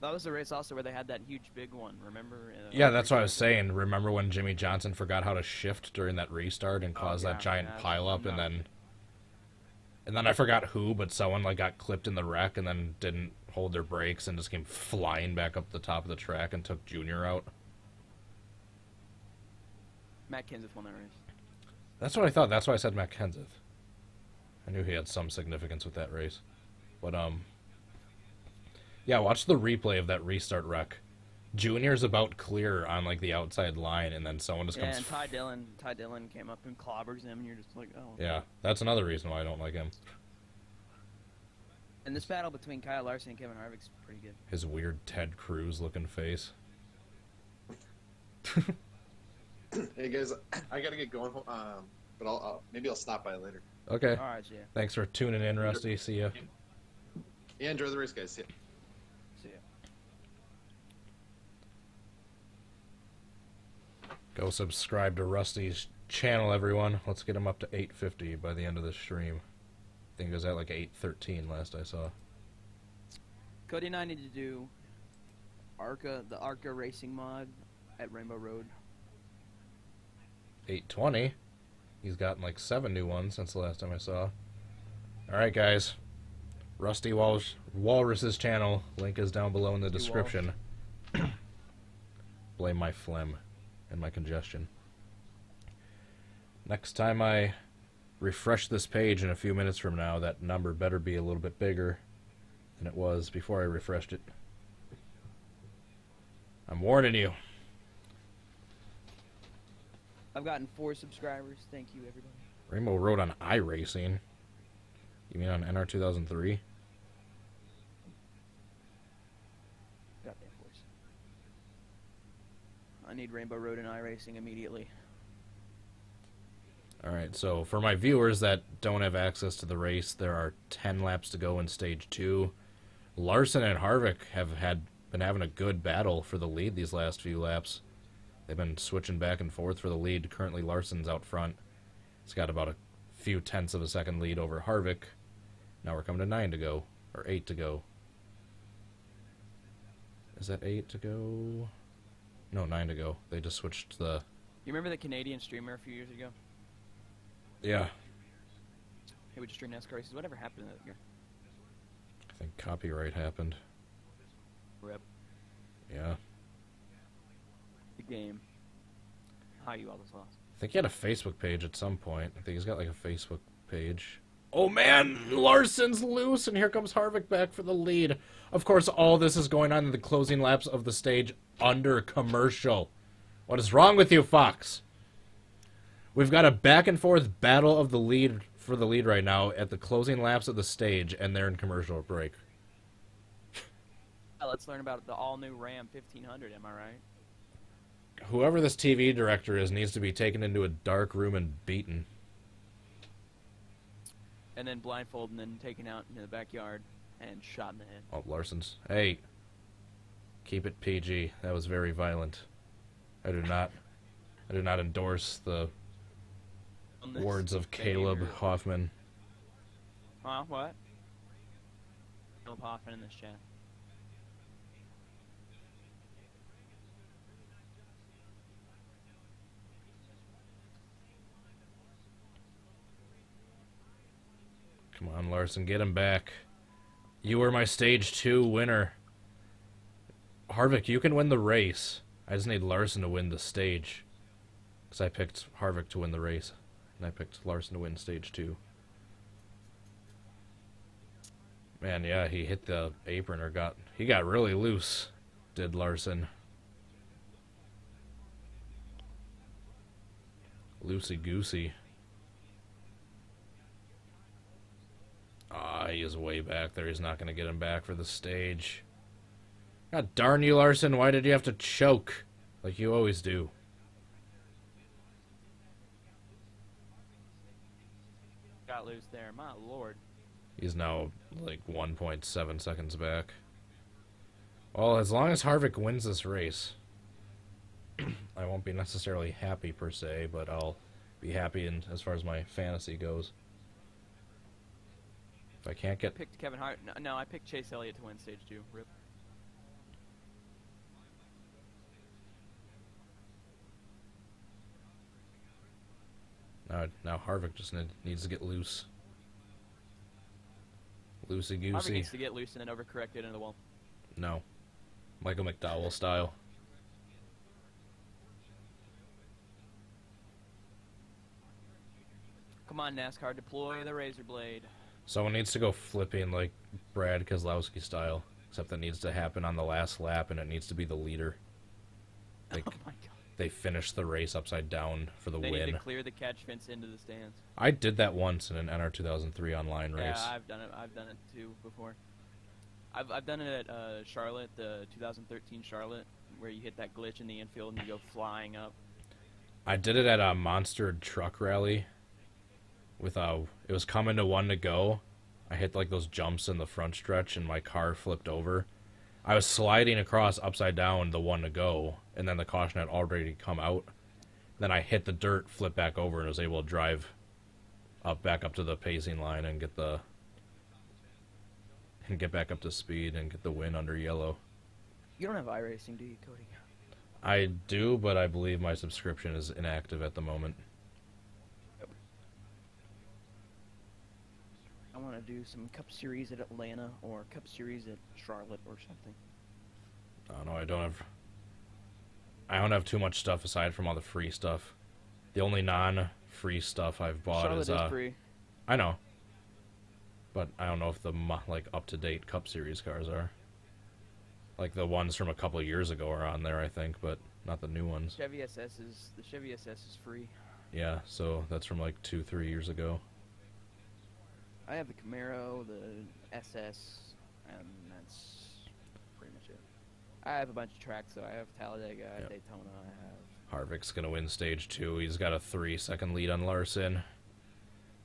That was the race also where they had that huge big one, remember? Yeah, that's what I was saying. Remember when Jimmy Johnson forgot how to shift during that restart and caused that giant pileup, and then I forgot who, but someone like got clipped in the wreck and then didn't hold their brakes and just came flying back up the top of the track and took Junior out. Matt Kenseth won that race. That's what I thought. That's why I said Matt Kenseth. I knew he had some significance with that race. But, yeah, watch the replay of that restart wreck. Junior's about clear on, like, the outside line, and then someone just comes... and Ty Dillon came up and clobbers him, and you're just like, oh. Yeah, that's another reason why I don't like him. And this battle between Kyle Larson and Kevin Harvick's pretty good. His weird Ted Cruz-looking face. Hey, guys, I gotta get going, but maybe I'll stop by later. Okay. All right, yeah. Thanks for tuning in, Rusty. See ya. Yeah, enjoy the race, guys. See ya. See ya. Go subscribe to Rusty's channel, everyone. Let's get him up to 850 by the end of this stream. I think it was at like 813 last I saw. Cody and I need to do the ARCA racing mod at Rainbow Road. 820. He's gotten like 7 new ones since the last time I saw. Alright, guys. Rusty Walrus's channel. Link is down below in the description. Blame my phlegm and my congestion. Next time I refresh this page in a few minutes from now, that number better be a little bit bigger than it was before I refreshed it. I'm warning you. I've gotten 4 subscribers. Thank you, everybody. Rainbow Road on iRacing. You mean on NR 2003? Goddamn voice. I need Rainbow Road and iRacing immediately. Alright, so for my viewers that don't have access to the race, there are 10 laps to go in Stage 2. Larson and Harvick have been having a good battle for the lead these last few laps. They've been switching back and forth for the lead. Currently, Larson's out front. He's got about a few tenths of a second lead over Harvick. Now we're coming to 9 to go, or 8 to go. Is that 8 to go? No, 9 to go. They just switched the... You remember the Canadian streamer a few years ago? Yeah. He would just stream NASCAR races. Whatever happened to that year? I think copyright happened. Rip. Yeah. The game. How you all this lost? I think he had a Facebook page at some point. I think he's got like a Facebook page. Oh man, Larson's loose, and here comes Harvick back for the lead. Of course, all this is going on in the closing laps of the stage under commercial. What is wrong with you, Fox? We've got a back and forth battle of the lead for the lead right now at the closing laps of the stage, and they're in commercial break. Let's learn about the all-new Ram 1500, am I right? Whoever this TV director is needs to be taken into a dark room and beaten. And then blindfolded and then taken out into the backyard and shot in the head. Oh, Larson's. Hey. Keep it PG. That was very violent. I do not endorse the words of Caleb Hoffman. Huh? What? Caleb Hoffman in this chat. Come on, Larson, get him back. You were my stage 2 winner. Harvick, you can win the race. I just need Larson to win the stage. Because I picked Harvick to win the race. And I picked Larson to win stage 2. Man, yeah, he hit the apron or he got really loose, did Larson. Loosey-goosey. Ah, he is way back there. He's not going to get him back for the stage. God darn you, Larson. Why did you have to choke? Like you always do. Got loose there. My lord. He's now like 1.7 seconds back. Well, as long as Harvick wins this race, I won't be necessarily happy per se, but I'll be happy in as far as my fantasy goes. If I can't get... I picked Kevin Hart. No, I picked Chase Elliott to win stage 2. Rip. Now Harvick just needs to get loose. Loosey-goosey. Harvick needs to get loose and then overcorrect it into the wall. No. Michael McDowell style. Come on, NASCAR, deploy the razor blade. Someone needs to go flipping like Brad Keselowski style. Except that needs to happen on the last lap, and it needs to be the leader. Oh my god. They finish the race upside down for the win. They need to clear the catch fence into the stands. I did that once in an NR 2003 online race. Yeah, I've done it. I've done it too before. I've done it at Charlotte, the 2013 Charlotte, where you hit that glitch in the infield and you go flying up. I did it at a Monster Truck Rally. With it was coming to 1 to go. I hit like those jumps in the front stretch and my car flipped over. I was sliding across upside down the 1 to go, and then the caution had already come out. Then I hit the dirt, flipped back over, and was able to drive back up to the pacing line and get back up to speed and get the win under yellow. You don't have iRacing, do you, Cody? I do, but I believe my subscription is inactive at the moment. I want to do some Cup Series at Atlanta or Cup Series at Charlotte or something. Oh no, I don't have too much stuff aside from all the free stuff. The only non-free stuff I've bought Charlotte is free. I know. But I don't know if the like up-to-date Cup Series cars are. Like the ones from a couple of years ago are on there, I think, but not the new ones. The Chevy SS is free. Yeah, so that's from like 2-3 years ago. I have the Camaro, the SS, and that's pretty much it. I have a bunch of tracks, though. I have Talladega, I have Daytona, I have... Harvick's going to win stage 2. He's got a 3-second lead on Larson.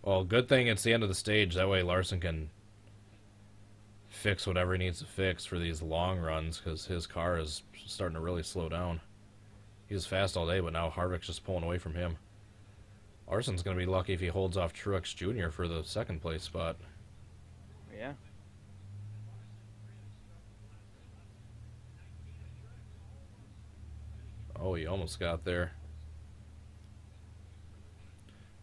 Well, good thing it's the end of the stage. That way Larson can fix whatever he needs to fix for these long runs, because his car is starting to really slow down. He was fast all day, but now Harvick's just pulling away from him. Larson's going to be lucky if he holds off Truex Jr. for the second place spot. Yeah. Oh, he almost got there.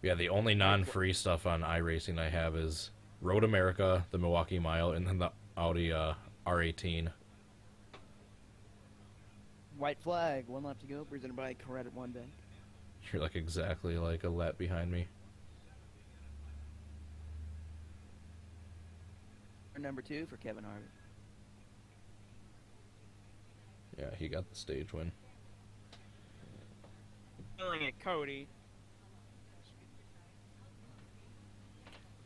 Yeah, the only non-free stuff on iRacing I have is Road America, the Milwaukee Mile, and then the Audi R18. White flag, 1 lap to go, presented by Coretta One Bank. You're like exactly like a lap behind me. Or number 2 for Kevin Harvick. Yeah, he got the stage win. Killing it, Cody.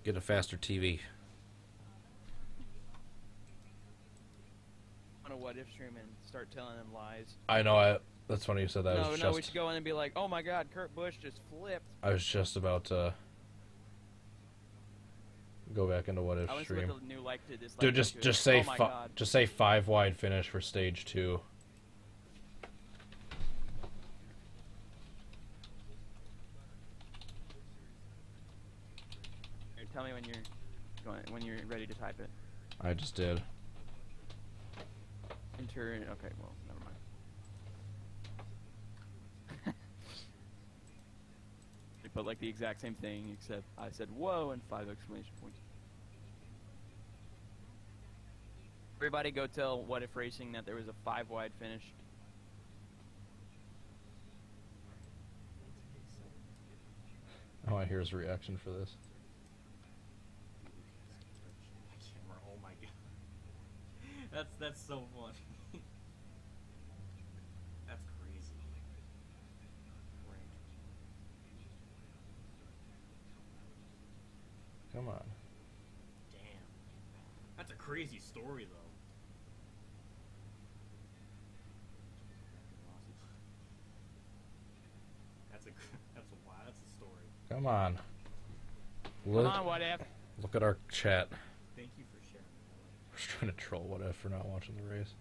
Get a faster TV. On a what if stream and start telling them lies. I know. That's funny you said that. No, we should go in and be like, oh my God, Kurt Busch just flipped. I was just about to go back into what if I want to see stream. what the new like to dislike. Dude, ratio just is. say Oh my God. just say 5 wide finish for stage 2. Here, tell me when you're ready to type it. I just did. Enter. Okay, well, never mind. They put like the exact same thing, except I said whoa and 5 exclamation points. Everybody go tell What If Racing that there was a 5 wide finish. I want to hear his reaction for this. Camera, oh my god. That's so funny. That's crazy. Come on. Damn. That's a crazy story though. That's a story. Come on. Come on, What If? Look at our chat. Thank you for sharing that. We're just trying to troll What If for not watching the race.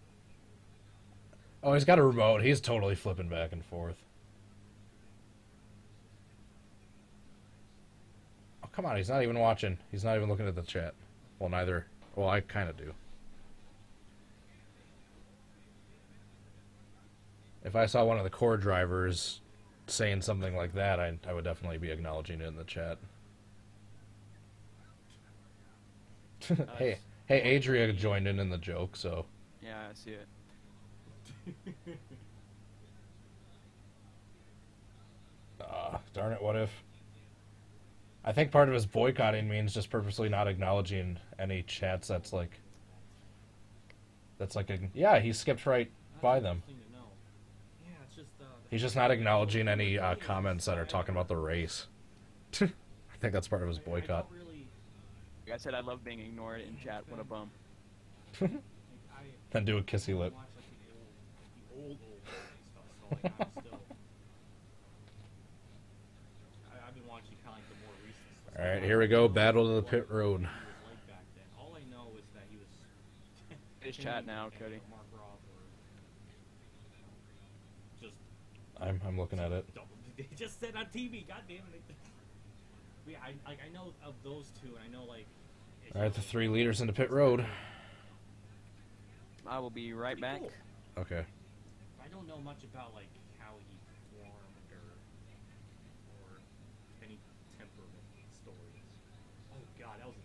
Oh, he's got a remote. He's totally flipping back and forth. Oh, come on. He's not even watching. He's not even looking at the chat. Well, neither. Well, I kind of do. If I saw one of the core drivers saying something like that, I would definitely be acknowledging it in the chat. Hey, Adria joined in the joke, so. Yeah, I see it. Darn it, What If? I think part of his boycotting means just purposely not acknowledging any chats that's like, yeah, he skipped right by them. Yeah, it's just, He's just not acknowledging any comments that are talking about the race. I think that's part of his boycott. Like I said, I love being ignored in chat. What a bum. Then do a kissy lip. The old stuff, so like I'm still. I've been watching kind of like the more recent stuff. All right, here we go. Battle to the pit road. All I know is that he was. His chat now, Cody. Mark Ross or just. I'm looking at it. They just said on TV. God damn it. Yeah, I know of those two, and I know like. All right, the 3 leaders into pit road. I will be right back. Cool. Okay. I don't know much about like how he formed or any temperament stories. Oh god, that was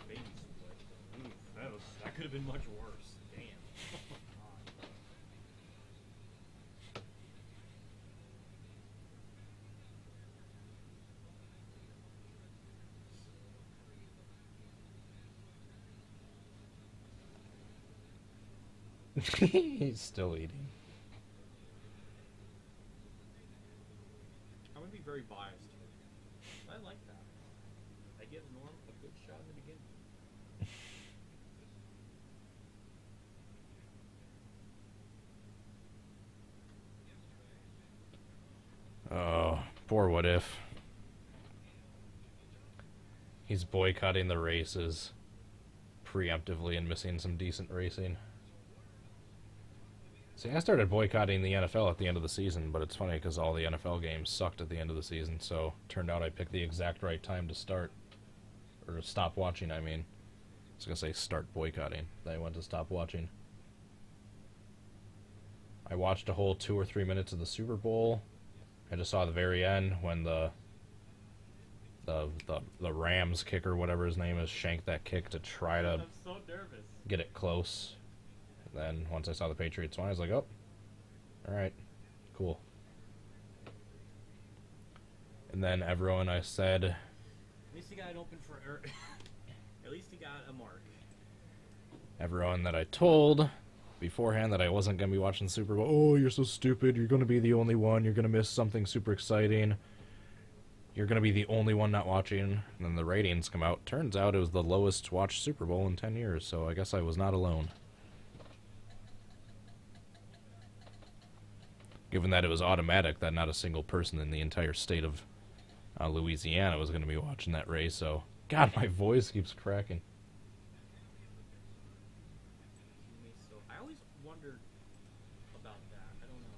a baby split. Ooh, that could have been much worse. Damn. He's still eating. I'm gonna be very biased. I like that. I give Norm a good shot in the beginning. Oh, poor What If. He's boycotting the races preemptively and missing some decent racing. See, I started boycotting the NFL at the end of the season, but it's funny because all the NFL games sucked at the end of the season, so turned out I picked the exact right time to start. Or to stop watching, I mean. I was going to say start boycotting. Then I went to stop watching. I watched a whole 2 or 3 minutes of the Super Bowl. I just saw the very end when the Rams kicker, whatever his name is, shanked that kick to try to I'm so nervous. get it close. And then once I saw the Patriots one, I was like, oh, all right, cool. And then everyone I said, At least he got it open for At least he got a mark. Everyone that I told beforehand that I wasn't going to be watching the Super Bowl, oh, you're so stupid, you're going to be the only one, you're going to miss something super exciting, you're going to be the only one not watching, and then the ratings come out. Turns out it was the lowest watched Super Bowl in 10 years, so I guess I was not alone. Given that it was automatic that not a single person in the entire state of Louisiana was going to be watching that race, so... God, my voice keeps cracking. So I always wondered about that. I don't know.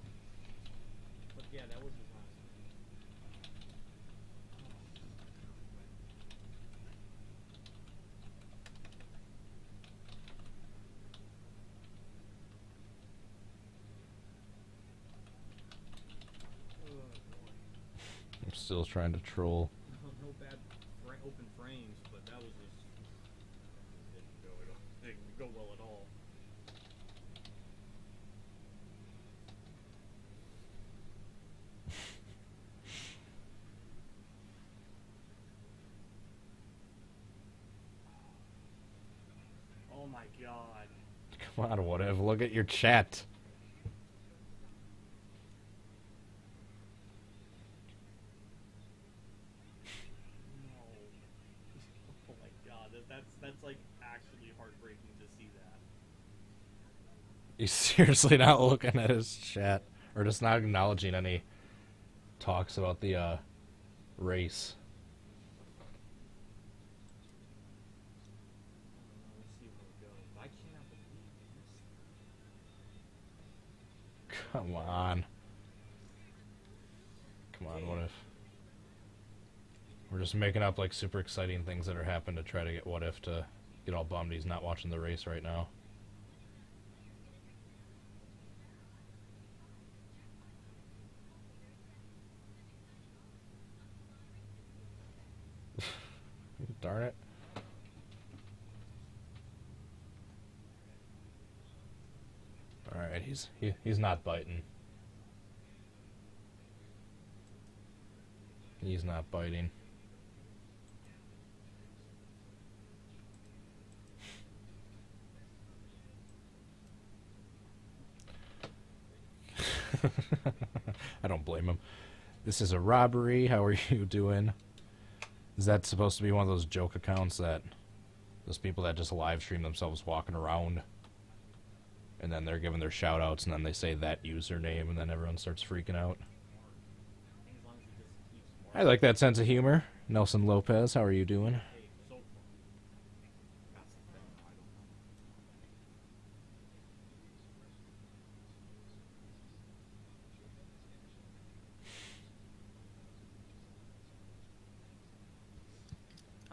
But yeah, that was his last name. Oh boy. I'm still trying to troll. No bad open frames, but that was just didn't go well at all. Oh my god. Come on, whatever. Look at your chat. Oh my god, that's like actually heartbreaking to see that. He's seriously not looking at his chat, or just not acknowledging any talks about the race. Let's see where it goes. I cannot believe this. Come on. Come on, what if? We're just making up like super exciting things that are happening to try to get What If to get all bummed he's not watching the race right now. Darn it. Alright, he's not biting. He's not biting. I don't blame him. This is a robbery. How are you doing? Is that supposed to be one of those joke accounts that those people that just live stream themselves walking around and then they're giving their shout outs and then they say that username and then everyone starts freaking out? I like that sense of humor. Nelson Lopez, how are you doing?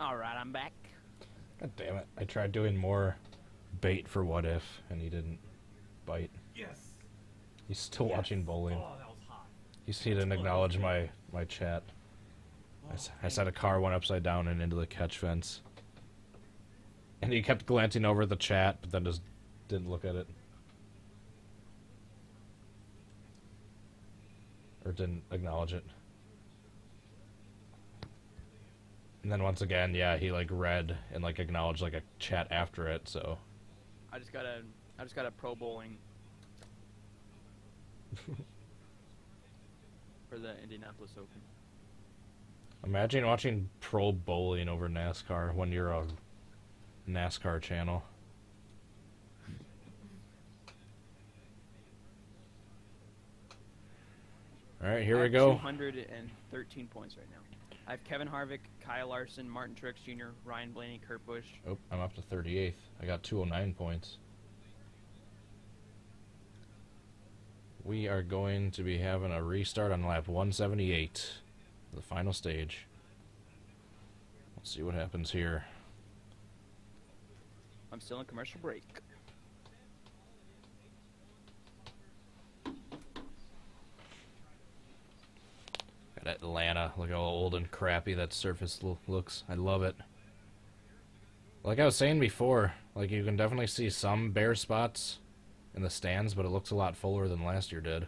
Alright, I'm back. God damn it. I tried doing more bait for What If, and he didn't bite. Yes. He's still watching bowling. Oh, that was hot. He didn't acknowledge my chat. I said a car went upside down and into the catch fence. And he kept glancing over at the chat, but then just didn't look at it. Or didn't acknowledge it. And then once again, yeah, he like read and like acknowledged like a chat after it, so. I just got a pro bowling for the Indianapolis Open. Imagine watching pro bowling over NASCAR when you're a NASCAR channel. Alright, here we go. 213 points right now. I have Kevin Harvick, Kyle Larson, Martin Truex Jr., Ryan Blaney, Kurt Busch. Oh, I'm up to 38th. I got 209 points. We are going to be having a restart on lap 178, the final stage. Let's see what happens here. I'm still in commercial break. Got Atlanta. Look how old and crappy that surface looks. I love it. Like I was saying before, like you can definitely see some bare spots in the stands, but it looks a lot fuller than last year did.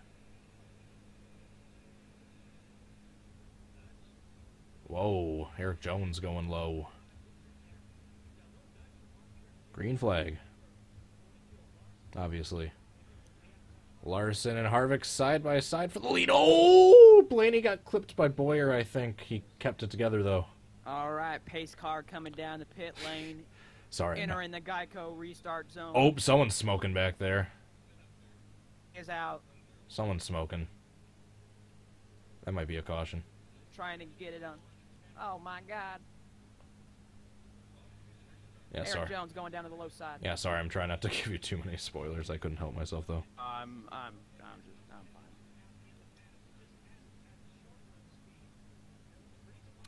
Whoa, Eric Jones going low. Green flag. Obviously. Larson and Harvick side by side for the lead. Oh! Blaney got clipped by Boyer, I think. He kept it together, though. All right, pace car coming down the pit lane. Sorry. Entering the Geico restart zone. Oh, someone's smoking back there. Is out. Someone's smoking. That might be a caution. Trying to get it on. Oh, my God. Yeah, Eric sorry. Jones going down to the low side. Yeah, sorry. I'm trying not to give you too many spoilers. I couldn't help myself, though. I'm fine.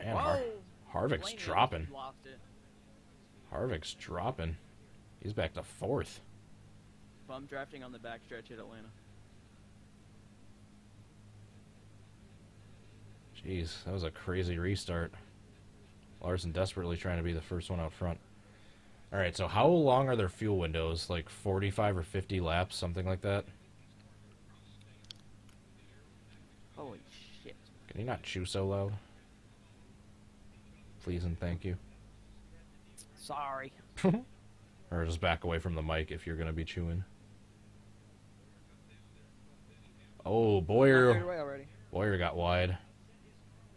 Man, Whoa! Harvick's Blaney dropping. lost it. Harvick's dropping. He's back to 4th. Bum drafting on the backstretch at Atlanta. Jeez, that was a crazy restart. Larson desperately trying to be the first one out front. Alright, so how long are their fuel windows? Like 45 or 50 laps, something like that? Holy shit. Can you not chew so loud? Please and thank you. Sorry. Or just back away from the mic if you're going to be chewing. Oh, Boyer. Away already. Boyer got wide.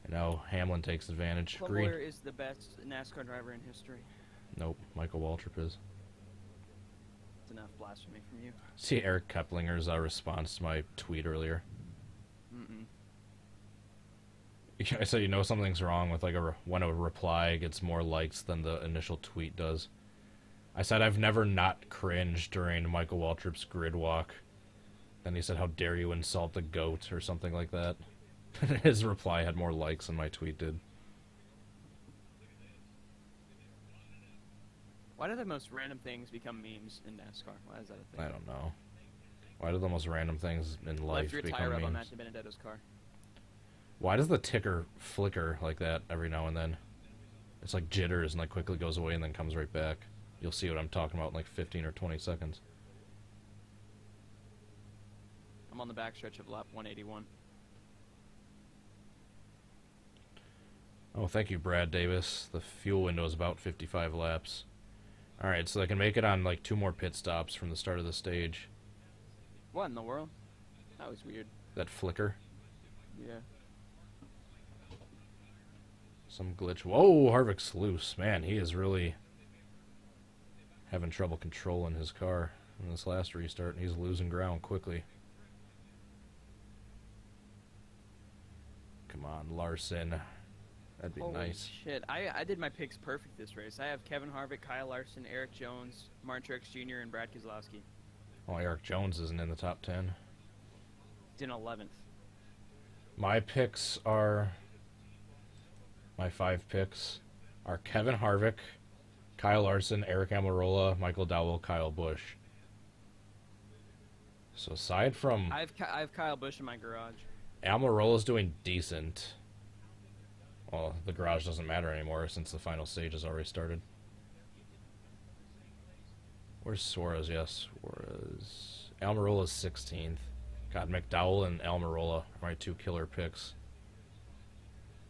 And now Hamlin takes advantage. Clint Green. Boyer is the best NASCAR driver in history. Nope, Michael Waltrip is. It's enough blasphemy from you. See Eric Keplinger's response to my tweet earlier. I said, you know something's wrong with like when a reply gets more likes than the initial tweet does. I said I've never not cringed during Michael Waltrip's grid walk. Then he said, how dare you insult the GOAT or something like that. His reply had more likes than my tweet did. Why do the most random things become memes in NASCAR? Why is that a thing? I don't know. Why do the most random things in life Left your become tire up on memes? Matt Benedetto's car. Why does the ticker flicker like that every now and then? It's like jitters and like quickly goes away and then comes right back. You'll see what I'm talking about in like 15 or 20 seconds. I'm on the backstretch of lap 181. Oh, thank you, Brad Davis. The fuel window is about 55 laps. Alright, so I can make it on like 2 more pit stops from the start of the stage. What in the world? That was weird. That flicker. Yeah. Some glitch. Whoa, Harvick's loose. Man, he is really having trouble controlling his car in this last restart, and he's losing ground quickly. Come on, Larson. That'd be Holy nice. shit. I did my picks perfect this race. I have Kevin Harvick, Kyle Larson, Eric Jones, Martin Truex Jr., and Brad Keselowski. Oh, Eric Jones isn't in the top 10. He's in 11th. My picks are... My 5 picks are Kevin Harvick, Kyle Larson, Eric Almirola, Michael Dowell, Kyle Busch. So aside from... I have Kyle Busch in my garage. Almirola's doing decent. Well, the garage doesn't matter anymore since the final stage has already started. Where's Suarez? Yes, Suarez. Almirola's 16th. God, McDowell and Almirola are my 2 killer picks.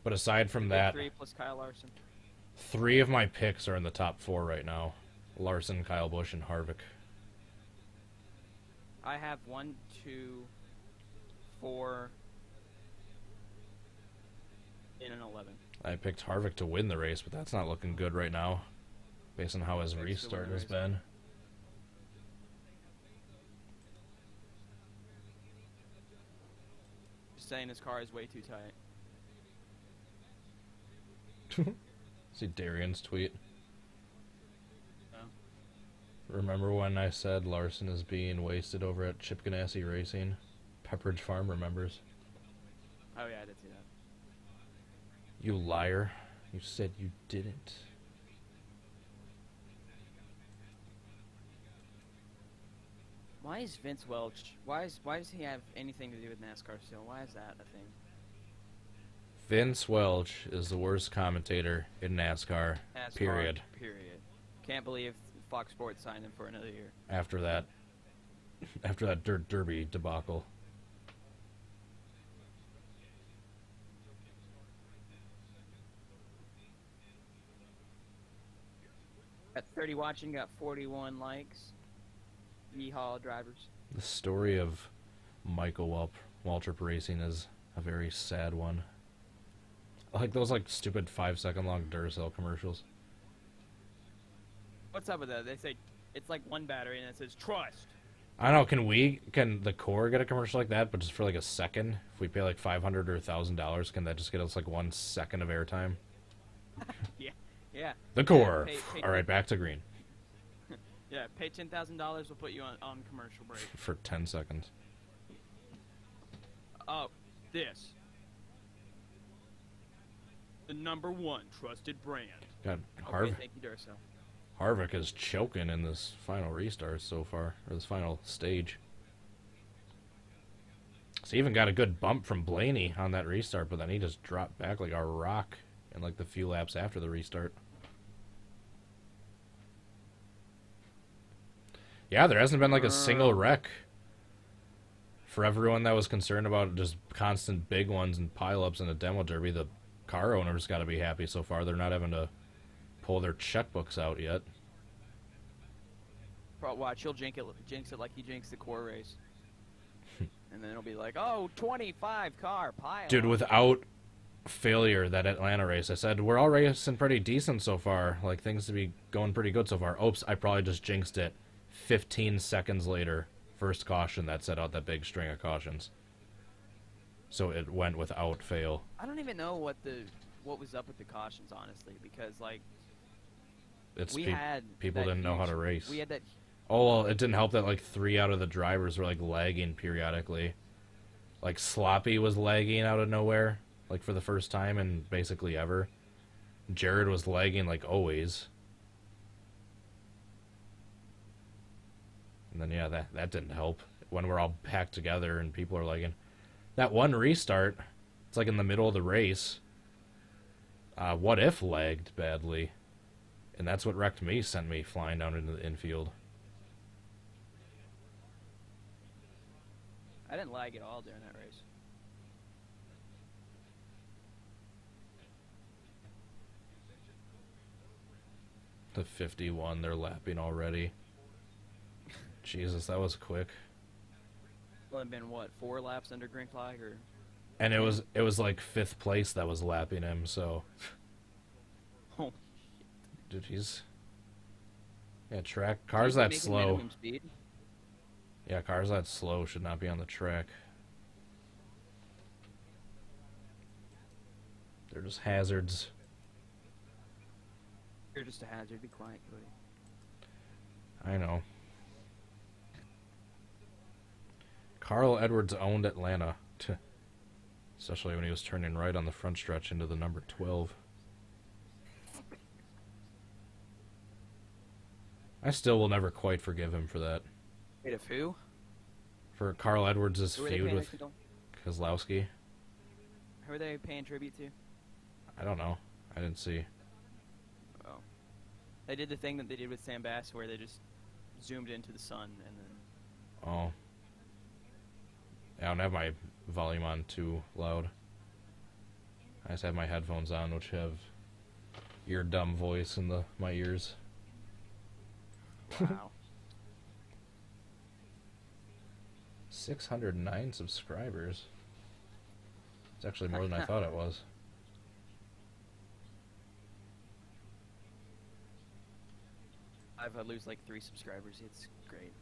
But aside from that, 3 plus Kyle Larson. 3 of my picks are in the top 4 right now. Larson, Kyle Busch, and Harvick. I have 1, 2, 4, in an 11. I picked Harvick to win the race, but that's not looking good right now, based on how his Picks to restart win the has race. been. Just saying his car is way too tight. See Darian's tweet. No. Remember when I said Larson is being wasted over at Chip Ganassi Racing? Pepperidge Farm remembers. Oh yeah, I did see that. You liar. You said you didn't. Why is Vince Welch? Why does he have anything to do with NASCAR still? Why is that a thing? Vince Welch is the worst commentator in NASCAR, period. Period. Can't believe Fox Sports signed him for another year. After that Dirt Derby debacle. Got 30 watching, got 41 likes. Yeehaw, drivers. The story of Michael Waltrip Racing is a very sad one. Like those like stupid 5-second long Duracell commercials. What's up with that? They say it's like one battery and it says trust. I don't know, can the Core get a commercial like that, but just for like a second? If we pay like $500 or $1,000, can that just get us like 1 second of airtime? Yeah. The Core. Pay All right, back to green. Yeah, pay $10,000, we'll put you on commercial break. For 10 seconds. Oh, this. The #1 trusted brand. God, Okay, thank you, Duracell. Harvick is choking in this final restart so far, or this final stage. So he even got a good bump from Blaney on that restart, but then he just dropped back like a rock in like the few laps after the restart. Yeah, there hasn't been like a single wreck. For everyone that was concerned about just constant big ones and pileups in a demo derby, the car owners got to be happy so far. They're not having to pull their checkbooks out yet. Watch, he'll jinx it like he jinxed the Core race. And then it'll be like, oh, 25 car pile. Dude, without failure, that Atlanta race, I said, we're all racing pretty decent so far. Like, things to be going pretty good so far. Oops, I probably just jinxed it. 15 seconds later, first caution that set out that big string of cautions. So it went without fail. I don't even know what was up with the cautions, honestly, because, like, people didn't know how to race. We had that. Oh, well, it didn't help that, like, 3 out of the drivers were, like, lagging periodically. Like, Sloppy was lagging out of nowhere, like, for the first time in basically ever. Jared was lagging, like, always. And then, yeah, that didn't help. When we're all packed together and people are lagging. That one restart, it's, like, in the middle of the race. What If lagged badly. And that's what wrecked me, sent me flying down into the infield. I didn't lag at all during that race. The 51, they're lapping already. Jesus, that was quick. Well, it'd been what, 4 laps under green flag, or? And it was like 5th place that was lapping him. So, Oh, dude, cars that slow. Yeah, cars that slow should not be on the track. They're just hazards. You're just a hazard. Be quiet, Cody. I know. Carl Edwards owned Atlanta, especially when he was turning right on the front stretch into the number 12. I still will never quite forgive him for that. Wait, of who? For Carl Edwards' Who are they feud paying with Kozlowski. Who are they paying tribute to? I don't know. I didn't see. Oh. They did the thing that they did with Sam Bass where they just zoomed into the sun and then... Oh. I don't have my volume on too loud. I just have my headphones on, which have your dumb voice in my ears. Wow. 609 subscribers. It's actually more than I thought it was. I lose like 3 subscribers. It's great.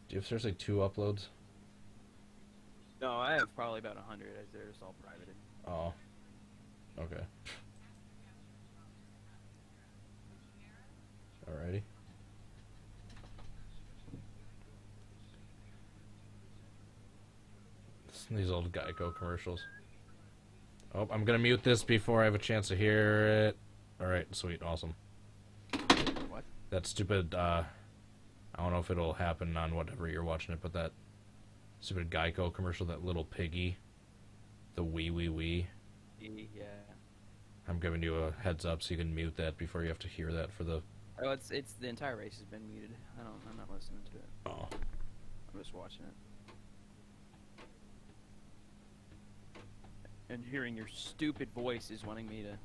Do you have seriously 2 uploads? No, I have probably about 100 as they're just all privated. Oh. Okay. Alrighty. These old Geico commercials. Oh, I'm gonna mute this before I have a chance to hear it. Alright, sweet, awesome. What? That stupid, I don't know if it'll happen on whatever you're watching it, but that stupid Geico commercial, that little piggy. The wee. Yeah. I'm giving you a heads up so you can mute that before you have to hear that for the... Oh, it's the entire race has been muted. I'm not listening to it. Oh. I'm just watching it. And hearing your stupid voice is wanting me to...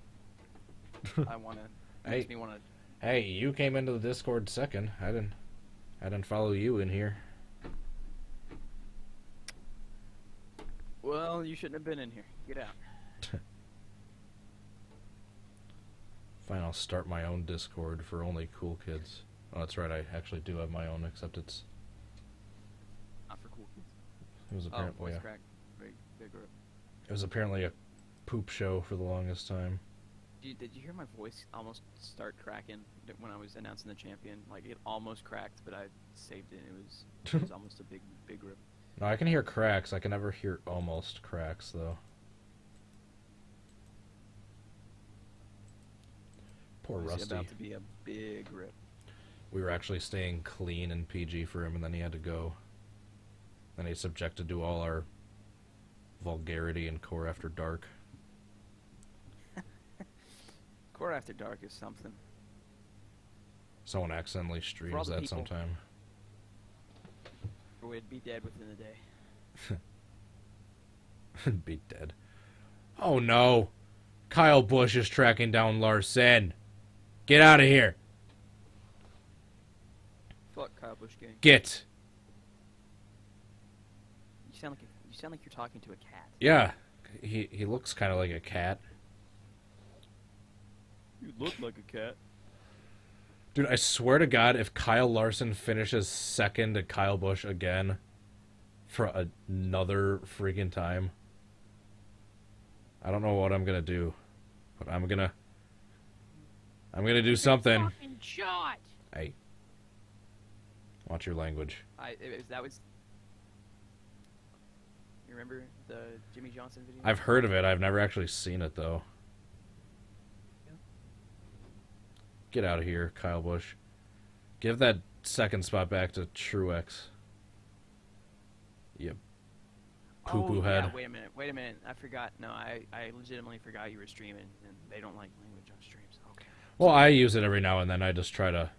I want to Makes me want to. Hey, you came into the Discord second. I didn't follow you in here. Well, you shouldn't have been in here. Get out. Fine, I'll start my own Discord for only cool kids. Oh, that's right. I actually do have my own, except it's. Not for cool kids. It was apparently. Oh, voice crack. Big group. It was apparently a poop show for the longest time. Did you hear my voice almost start cracking when I was announcing the champion? Like, it almost cracked, but I saved it. It was almost a big rip. No, I can hear cracks. I can never hear almost cracks, though. Poor It was Rusty. about to be a big rip. We were actually staying clean and PG for him, and then he had to go. Then he's subjected to all our vulgarity in Core After Dark. Core After Dark is something. Someone accidentally all streams the that people. sometime. Or we'd be dead within a day. Be dead. Oh no! Kyle Busch is tracking down Larson. Get out of here! Fuck Kyle Busch gang. Get! You sound like you're talking to a cat. Yeah, he looks kind of like a cat. You look like a cat. Dude, I swear to God, if Kyle Larson finishes second to Kyle Busch again for another freaking time, I don't know what I'm gonna do, but I'm gonna do something. Fucking shot. Hey, watch your language. That was. You remember the Jimmy Johnson video? I've heard of it. I've never actually seen it though. Get out of here, Kyle Busch. Give that second spot back to Truex. Yep. Poo-poo head. Yeah, wait a minute. I forgot. No, I legitimately forgot you were streaming, and they don't like language on streams. Okay. Well, I use it every now and then. I just try to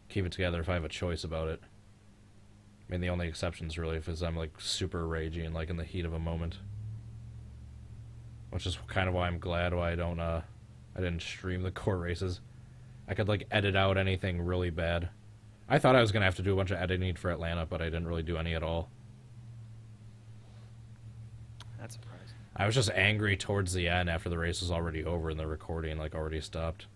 keep it together if I have a choice about it. I mean, the only exceptions really is I'm like super ragey and like in the heat of a moment. Which is kind of why I'm glad why I didn't stream the core races. I could like edit out anything really bad. I thought I was gonna have to do a bunch of editing for Atlanta, but I didn't really do any at all. That's surprising. I was just angry towards the end after the race was already over and the recording like already stopped.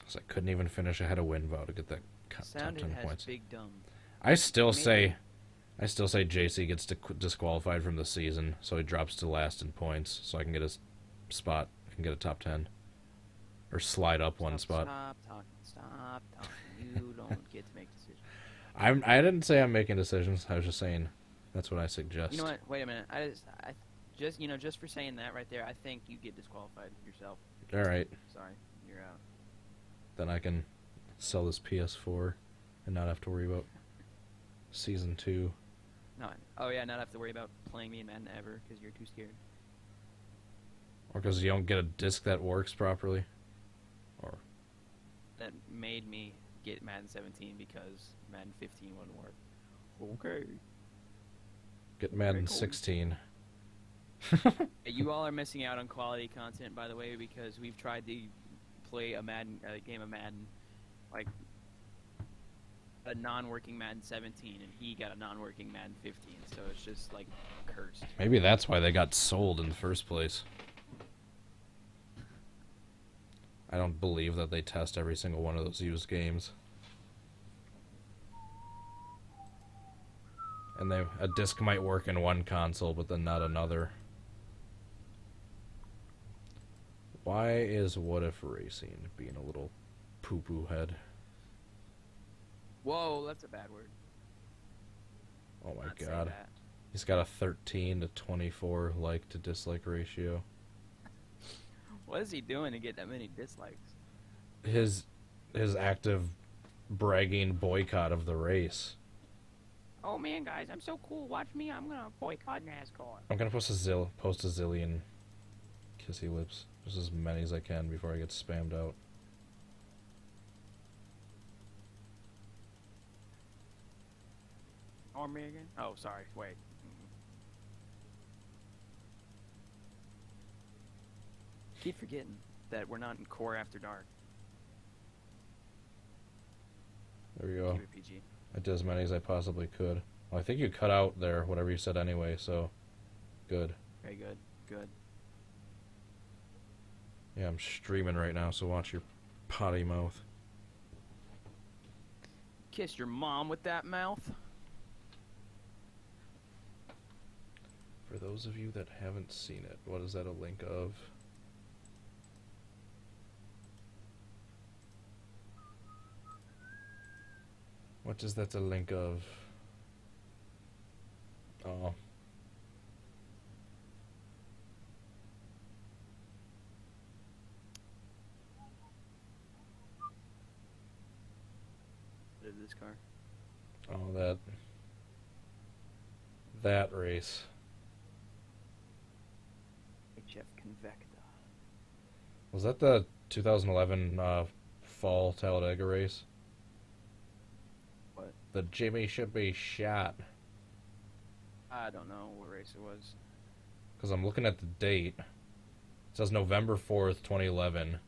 So I couldn't even finish ahead of Winvow to get that top 10 has points. big dumb. I still say JC gets disqualified from the season, so he drops to last in points, so I can get a spot. I can get a top 10, or slide up one spot. Stop talking. You don't get to make decisions. I didn't say I'm making decisions. I was just saying that's what I suggest. You know what? Wait a minute. I just for saying that right there, I think you get disqualified yourself. All right, Sorry, you're out. then I can sell this PS4 and not have to worry about Season 2. No. Oh yeah, not have to worry about playing me in Madden ever because you're too scared. Or because you don't get a disc that works properly. Or That made me get Madden 17 because Madden 15 wouldn't work. Okay. get Madden Very cool. 16. You all are missing out on quality content, by the way, because we've tried to play a game of Madden, like a non-working Madden 17, and he got a non-working Madden 15, so it's just like cursed. Maybe that's why they got sold in the first place. I don't believe that they test every single one of those used games. And a disc might work in one console, but then not another. Why is What If Racing being a little poo-poo head? Whoa, that's a bad word. Oh my Not say god. that. He's got a 13 to 24 like to dislike ratio. What is he doing to get that many dislikes? His active bragging boycott of the race. Oh man, guys, I'm so cool. Watch me. I'm gonna boycott NASCAR. I'm gonna post a zillion kissy lips. Just as many as I can before I get spammed out. Or me again? Oh, sorry. Wait. keep forgetting that we're not in Core After Dark. There we go. Keep it PG. I did as many as I possibly could. Well, I think you cut out there whatever you said anyway, so good. Very good. Good. Yeah, I'm streaming right now, so watch your potty mouth. Kiss your mom with that mouth. For those of you that haven't seen it, what is that a link of? What is that a link of? Oh. What is this car? Oh, that race. HF Convecta. Was that the 2011 fall Talladega race? What? The Jimmy should be shot. I don't know what race it was. Because I'm looking at the date. It says November 4th, 2011. It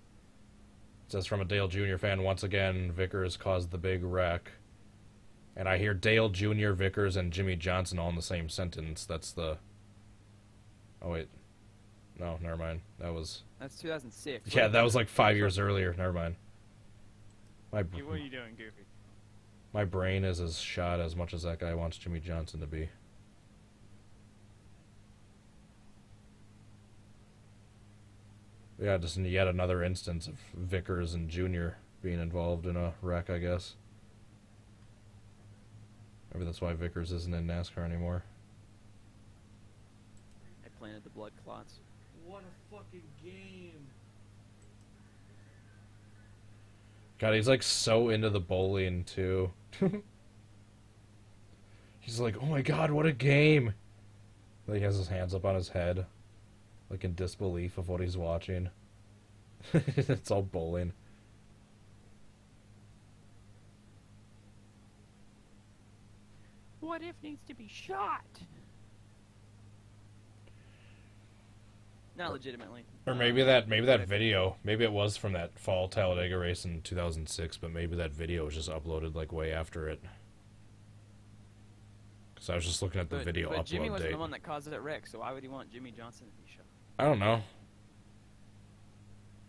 says from a Dale Jr. fan, once again, Vickers caused the big wreck. And I hear Dale Jr., Vickers, and Jimmy Johnson all in the same sentence. That's the... Oh, wait. No, never mind. That's 2006. Yeah, that was like 5 years earlier. Never mind. What are you doing, Goofy? My brain is as shot as much as that guy wants Jimmy Johnson to be. Yeah, just yet another instance of Vickers and Jr. being involved in a wreck, I guess. Maybe that's why Vickers isn't in NASCAR anymore. I planted the blood clots. What a fucking game. God, he's like so into the bowling too. He's like, oh my god, what a game! Like, he has his hands up on his head, like in disbelief of what he's watching. It's all bowling. What if needs to be shot? Not legitimately. Or maybe that video, maybe it was from that fall Talladega race in 2006, but maybe that video was just uploaded like way after it. Because I was just looking at the video but upload Jimmy wasn't date. the one that caused that wreck, so why would he want Jimmy Johnson to be shot? I don't know.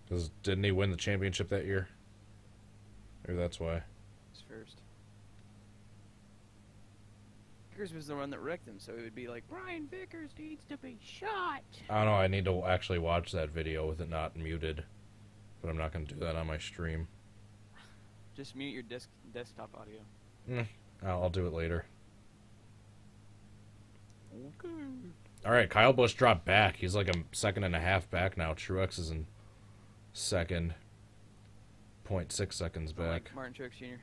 Because didn't he win the championship that year? Maybe that's why. He's first. Vickers was the one that wrecked him, so it would be like, Brian Vickers needs to be shot. I don't know, I need to actually watch that video with it not muted. But I'm not going to do that on my stream. Just mute your desktop audio. I'll do it later. Okay. Alright, Kyle Busch dropped back. He's like a second and a half back now. Truex is in second. 0.6 seconds back. Like Martin Truex Jr.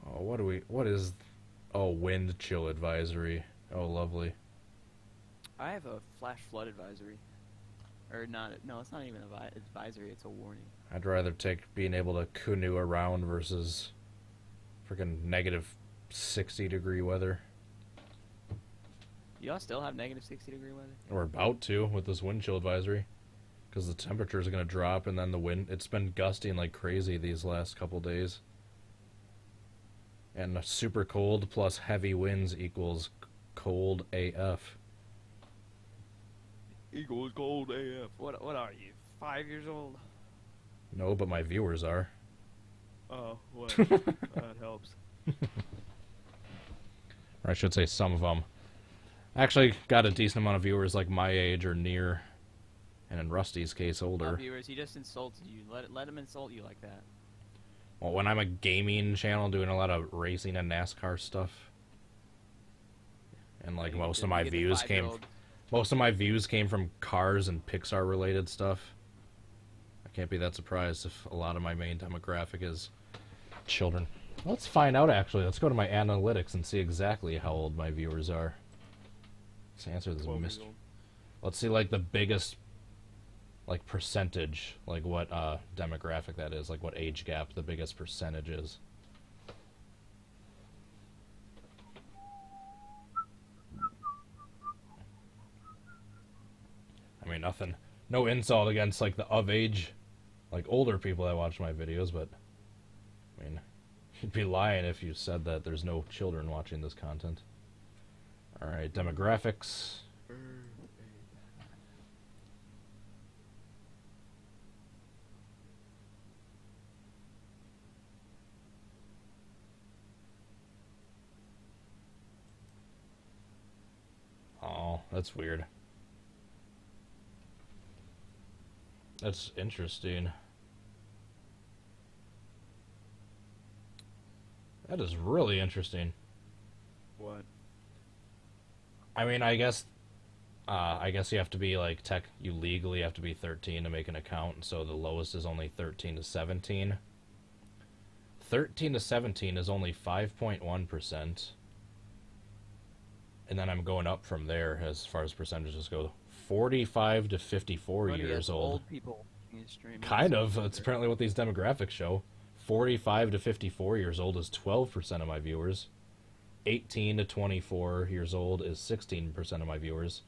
Oh, what is... Oh, wind chill advisory. Oh, lovely. I have a flash flood advisory. Or not, no, it's not even an advisory, it's a warning. I'd rather take being able to canoe around versus freaking negative 60-degree weather. Y'all still have negative 60-degree weather? We're about to with this wind chill advisory. Because the temperatures are going to drop and then the wind... It's been gusting like crazy these last couple days. And super cold plus heavy winds equals cold AF. Equals cold AF. What are you, 5 years old? No, but my viewers are. Oh, well, that helps. Or I should say some of them. Actually got a decent amount of viewers like my age or near. And in Rusty's case, older. Viewers, he just insulted you. Let him insult you like that. Well, when I'm a gaming channel doing a lot of racing and NASCAR stuff. And like most of my views came from cars and Pixar related stuff. I can't be that surprised if a lot of my main demographic is children. Let's find out actually. Let's go to my analytics and see exactly how old my viewers are. Let's answer this mystery. Let's see like the biggest like percentage, like what demographic that is, like what age gap the biggest percentage is. I mean, No insult against like the of age, like older people that watch my videos, but I mean, you'd be lying if you said that there's no children watching this content. All right, demographics. Oh, that's weird. That's interesting. That is really interesting. What? I mean, I guess you have to be like you legally have to be 13 to make an account, so the lowest is only 13 to 17. 13 to 17 is only 5.1%. And then I'm going up from there as far as percentages go. 45 to 54 years old. People stream. Kind of. That's apparently what these demographics show. 45 to 54 years old is 12% of my viewers. 18 to 24 years old is 16% of my viewers.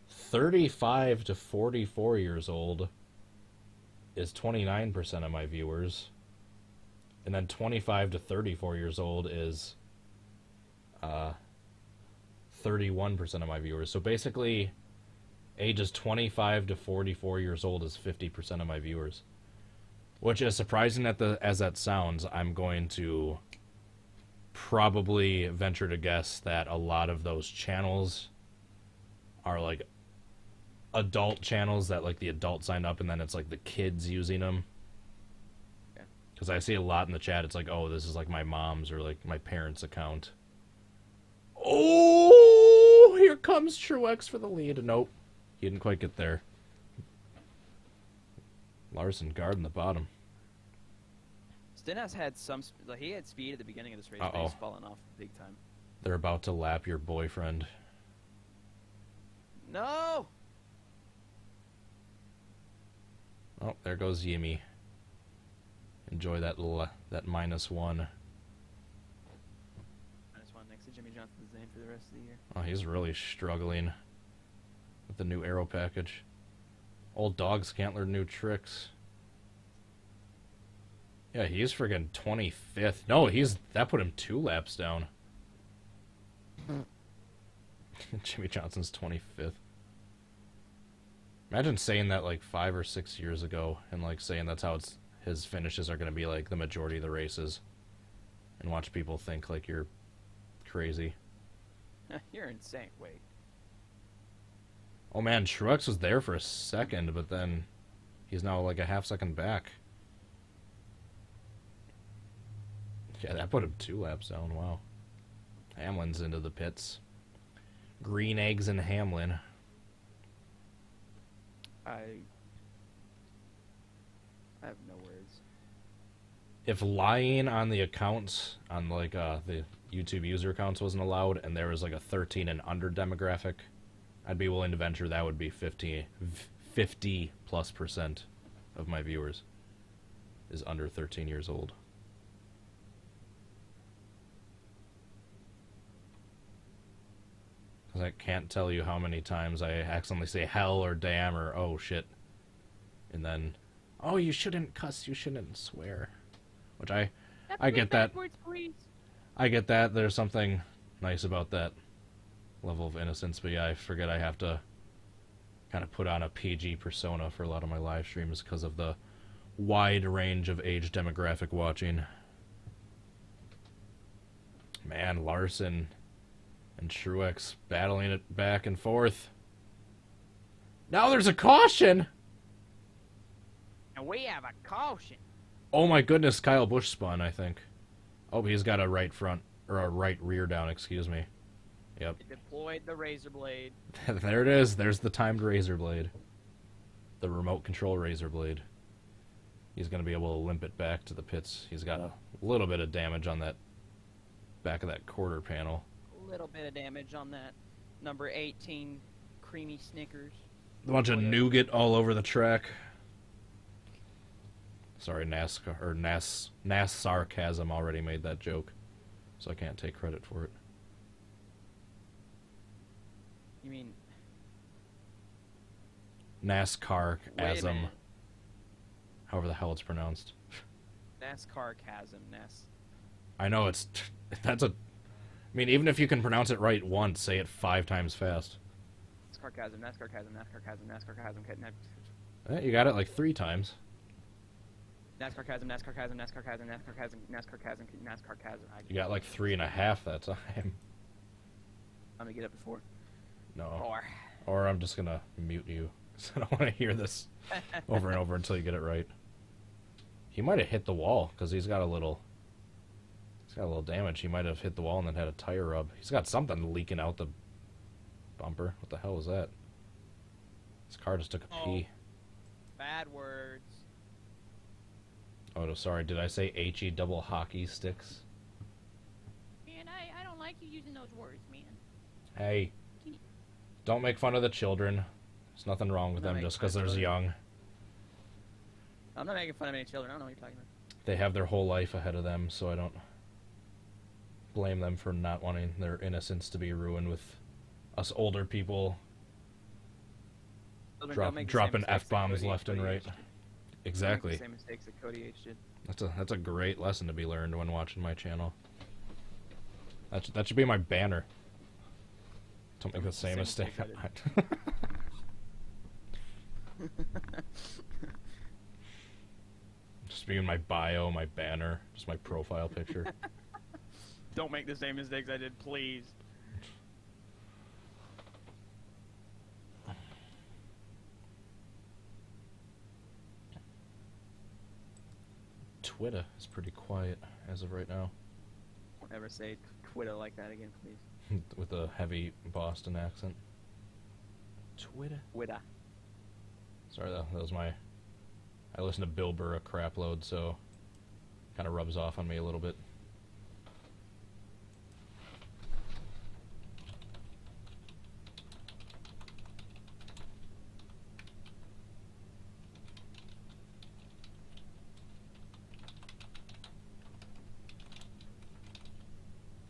35 to 44 years old is 29% of my viewers. And then 25 to 34 years old is 31% of my viewers. So basically, ages 25 to 44 years old is 50% of my viewers. Which is surprising as that sounds. I'm going to probably venture to guess that a lot of those channels are like adult channels that like the adults sign up and then it's like the kids using them. Because I see a lot in the chat, it's like, oh, this is like my mom's or like my parents' account. Oh, here comes Truex for the lead. Nope, he didn't quite get there. Larson guarding the bottom. Stenhouse had he had speed at the beginning of this race, but he's fallen off big time. They're about to lap your boyfriend. No! Oh, there goes Yimmy. Enjoy that little that -1. -1 next to Jimmy Johnson's name for the rest of the year. Oh, he's really struggling with the new aero package. Old dogs can't learn new tricks. Yeah, he's friggin' 25th. No, that put him 2 laps down. Jimmy Johnson's 25th. Imagine saying that like 5 or 6 years ago and like saying that's how his finishes are going to be like the majority of the races. And watch people think like you're crazy. You're insane. Wait. Oh man, Truex was there for a second, but then he's now like a half second back. Yeah, that put him 2 laps down. Wow. Hamlin's into the pits. Green eggs and Hamlin. I have no words. If lying on the accounts, on like the YouTube user accounts wasn't allowed, and there was like a 13 and under demographic, I'd be willing to venture that would be 50+% of my viewers is under 13 years old. Because I can't tell you how many times I accidentally say hell or damn or oh shit. And then, oh, you shouldn't cuss, you shouldn't swear. Which I get that. I get that. There's something nice about that level of innocence, but yeah, I forget I have to kind of put on a PG persona for a lot of my live streams because of the wide range of age demographic watching. Man, Larson and Truex battling it back and forth. Now there's a caution! And we have a caution. Oh my goodness, Kyle Busch spun, I think. Oh, he's got a right front, or a right rear down, excuse me. Yep. It deployed the razor blade. There it is. There's the timed razor blade. The remote control razor blade. He's going to be able to limp it back to the pits. He's got a little bit of damage on that back of that quarter panel. A little bit of damage on that number 18 creamy Snickers. A bunch of nougat all over the track. Sorry, Nascar or Nas sarcasm already made that joke, so I can't take credit for it. You mean NASCAR Wait a asm. minute. However the hell it's pronounced. NASCAR chasm. I know it's... That's a... I mean, even if you can pronounce it right once, say it 5 times fast. NASCAR chasm. NASCAR chasm. NASCAR chasm. NASCAR chasm. You got it like 3 times. NASCAR chasm. NASCAR chasm. NASCAR chasm. NASCAR chasm. NASCAR chasm. NASCAR chasm. You got like 3.5 that time. I'm gonna get up to 4. No. 4. Or I'm just gonna mute you. Because I don't want to hear this over and over until you get it right. He might have hit the wall, because he's got a little... He's got a little damage. He might have hit the wall and then had a tire rub. He's got something leaking out the bumper. What the hell was that? This car just took a pee. Bad words. Oh, no, sorry. Did I say HE double hockey sticks? Man, I don't like you using those words, man. Hey. Don't make fun of the children. There's nothing wrong with I'm not them just making because fun they're of young. I'm not making fun of any children. I don't know what you're talking about. They have their whole life ahead of them, so I don't blame them for not wanting their innocence to be ruined with us older people Children don't make the same dropping mistakes that F-bombs Cody left and H right. did. Exactly. Same mistakes that Cody H did. That's a great lesson to be learned when watching my channel. That should be my banner. Don't make the same mistake. Just be in my bio, my banner, just my profile picture. Don't make the same mistakes I did, please. Twitter is pretty quiet as of right now. Don't ever say Twitter like that again, please. With a heavy Boston accent. Twitter. Twitter. Sorry, that was my... I listen to Bill Burr a crap load, so... kind of rubs off on me a little bit.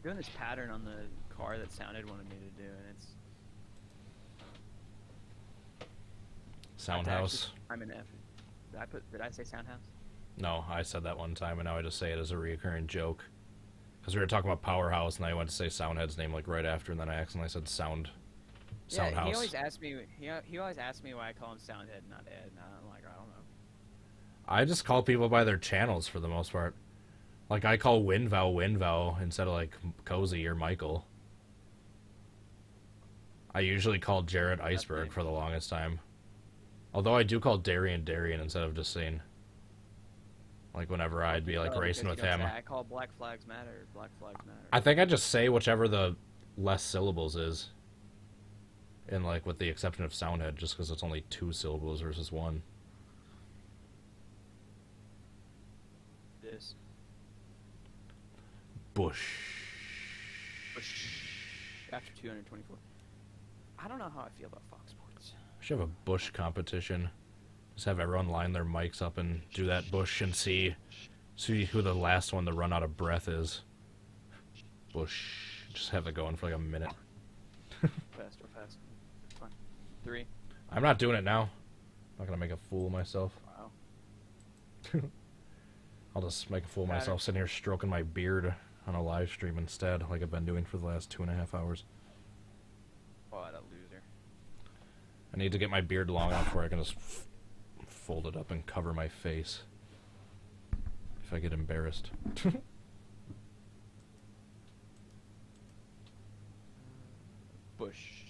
Doing this pattern on the car that Soundhead wanted me to do, and it's... Soundhouse. I'm an F. Did I say Soundhouse? No, I said that one time, and now I just say it as a reoccurring joke. Because we were talking about Powerhouse, and I went to say Soundhead's name like right after, and then I accidentally said Soundhouse. Yeah, he always asks me. He always asks me why I call him Soundhead, not Ed. And I'm like, I don't know. I just call people by their channels for the most part. Like, I call Winvow instead of, like, Cozy or Michael. I usually call Jared Iceberg for the longest time. Although I do call Darian instead of just saying... Like, whenever I'd be, like, racing with him. I call Black Flags Matter. Black Flags Matter. I think I just say whichever the less syllables is. And, like, with the exception of Soundhead, just because it's only 2 syllables versus 1. This. Bush. After 224. I don't know how I feel about Fox Sports. We should have a Bush competition. Just have everyone line their mics up and do that Bush and see who the last one to run out of breath is. Bush. Just have it going for like a minute. Fast. Come on. 3. I'm not doing it now. I'm not gonna make a fool of myself. Wow. I'll just make a fool of myself sitting here stroking my beard on a live stream instead, like I've been doing for the last 2.5 hours. What a loser. I need to get my beard long enough where I can just fold it up and cover my face if I get embarrassed. Bush.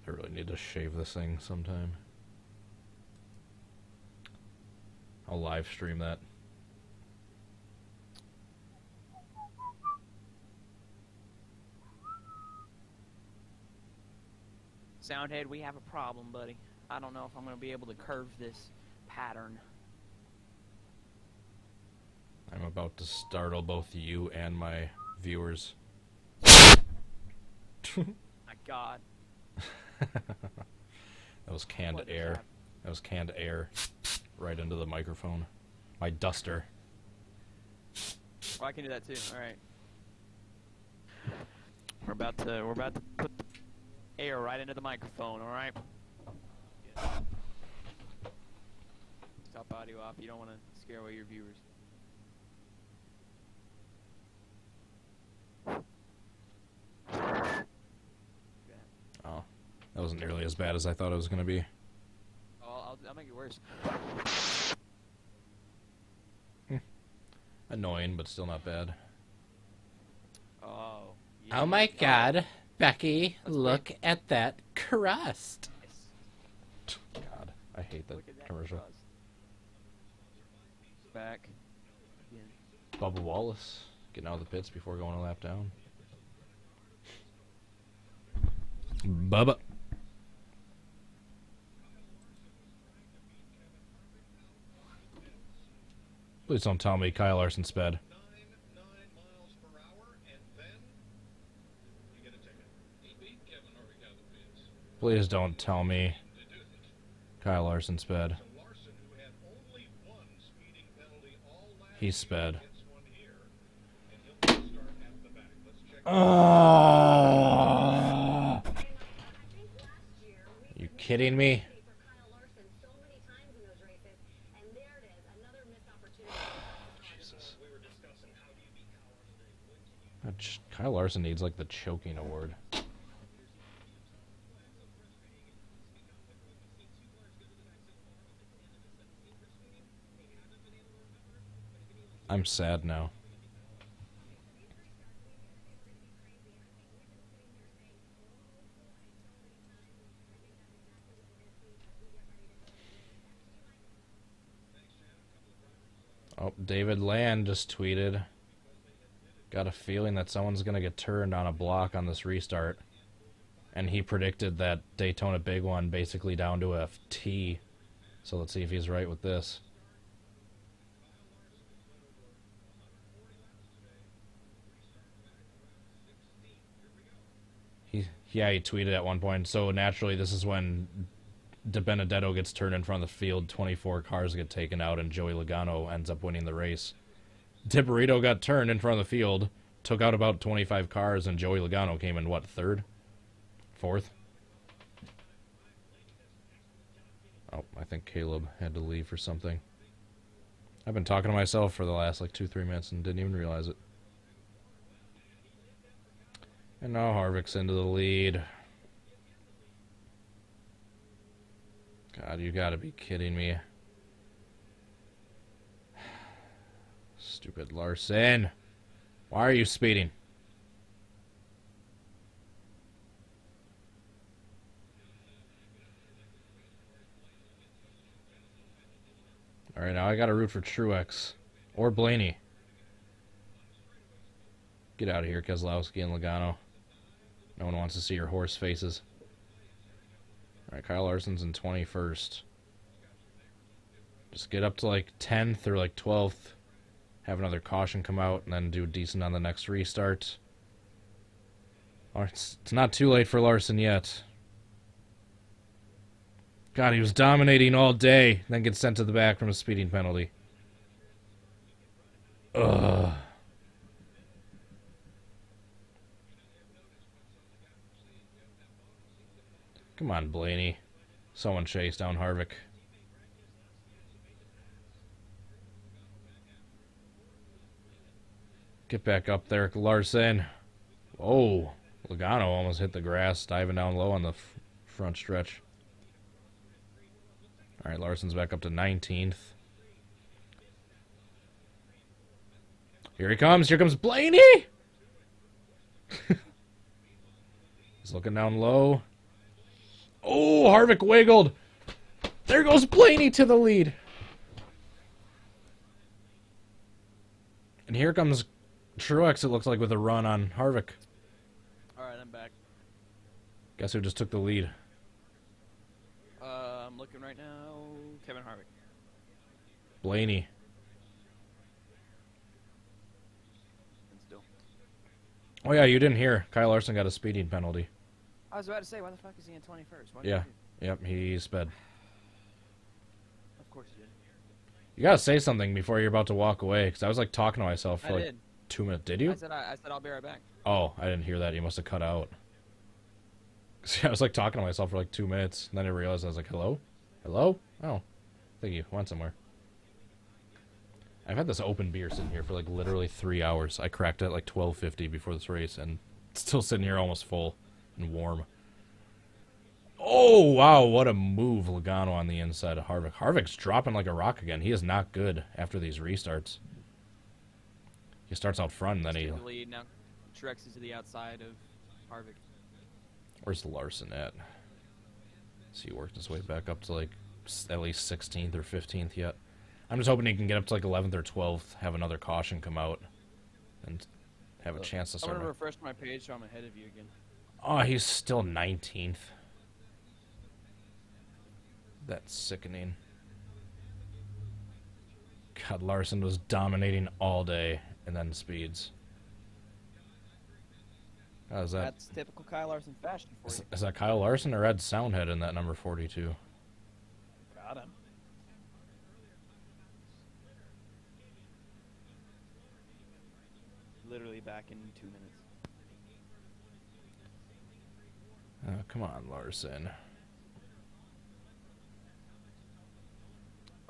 I really need to shave this thing sometime. I'll live stream that. Soundhead, we have a problem, buddy. I don't know if I'm going to be able to curve this pattern. I'm about to startle both you and my viewers. My God. That was canned What is air. that? That was canned air right into the microphone. My duster. Well, I can do that too. All right. We're about to put the air right into the microphone. All right. Top audio off. You don't want to scare away your viewers. Oh, that wasn't nearly as bad as I thought it was going to be. Oh, I'll make it worse. Annoying, but still not bad. Oh. Oh my god, Becky, look at that crust. God, I hate that Look at that commercial. crust. Back. Again. Bubba Wallace getting out of the pits before going a lap down. Bubba. Please don't tell me Kyle Larson sped. 9 miles per hour, and then you get a ticket. He beat Kevin Harvick out of the pits. Please don't tell me Kyle Larson sped. So Larson, who had only one speeding penalty all last He sped. gets one here, and he'll start at the back. Let's check. You kidding me? Jesus. Kyle Larson needs like the choking award. I'm sad now. Oh, David Land just tweeted. Got a feeling that someone's going to get turned on a block on this restart. And he predicted that Daytona Big One basically down to a T. So let's see if he's right with this. Yeah, he tweeted at one point. So naturally, this is when De Benedetto gets turned in front of the field. 24 cars get taken out, and Joey Logano ends up winning the race. De Burrito got turned in front of the field, took out about 25 cars, and Joey Logano came in, what, third? Fourth? Oh, I think Caleb had to leave for something. I've been talking to myself for the last, like, 2-3 minutes and didn't even realize it. And now Harvick's into the lead. God, you gotta be kidding me. Stupid Larson. Why are you speeding? Alright, now I gotta root for Truex. Or Blaney. Get out of here, Keselowski and Logano. No one wants to see your horse faces. Alright, Kyle Larson's in 21st. Just get up to like 10th or like 12th. Have another caution come out and then do decent on the next restart. It's not too late for Larson yet. God, he was dominating all day, then gets sent to the back from a speeding penalty. Ugh. Come on, Blaney. Someone chase down Harvick. Get back up there, Larson. Oh, Logano almost hit the grass, diving down low on the front stretch. All right, Larson's back up to 19th. Here he comes. Here comes Blaney. He's looking down low. Oh, Harvick wiggled. There goes Blaney to the lead. And here comes Truex, it looks like, with a run on Harvick. Alright, I'm back. Guess who just took the lead? I'm looking right now. Kevin Harvick. Blaney. And still. Oh, yeah, you didn't hear. Kyle Larson got a speeding penalty. I was about to say, why the fuck is he in 21st? Why Yeah. Yep, he sped. Of course he did. You gotta say something before you're about to walk away, because I was, like, talking to myself for, I like, did. 2 minutes. Did you? I said I'll be right back. Oh, I didn't hear that. You must have cut out. See, I was like talking to myself for like 2 minutes, and then I realized I was like, hello? Hello? Oh, I think you went somewhere. I've had this open beer sitting here for like literally 3 hours. I cracked it at like 12:50 before this race, and it's still sitting here almost full and warm. Oh, wow, what a move, Logano on the inside of Harvick. Harvick's dropping like a rock again. He is not good after these restarts. He starts out front, and then he... The lead now. Truex is to the outside of Harvick. Where's Larson at? Has he worked his way back up to like at least 16th or 15th yet? I'm just hoping he can get up to like 11th or 12th, have another caution come out, and have a chance to I'm start. gonna refresh my page so I'm ahead of you again. Oh, he's still 19th. That's sickening. God, Larson was dominating all day, and then speeds. How's that? That's typical Kyle Larson fashion for you. Is that Kyle Larson or Ed Soundhead in that number 42? Got him. Literally back in 2 minutes. Come on, Larson.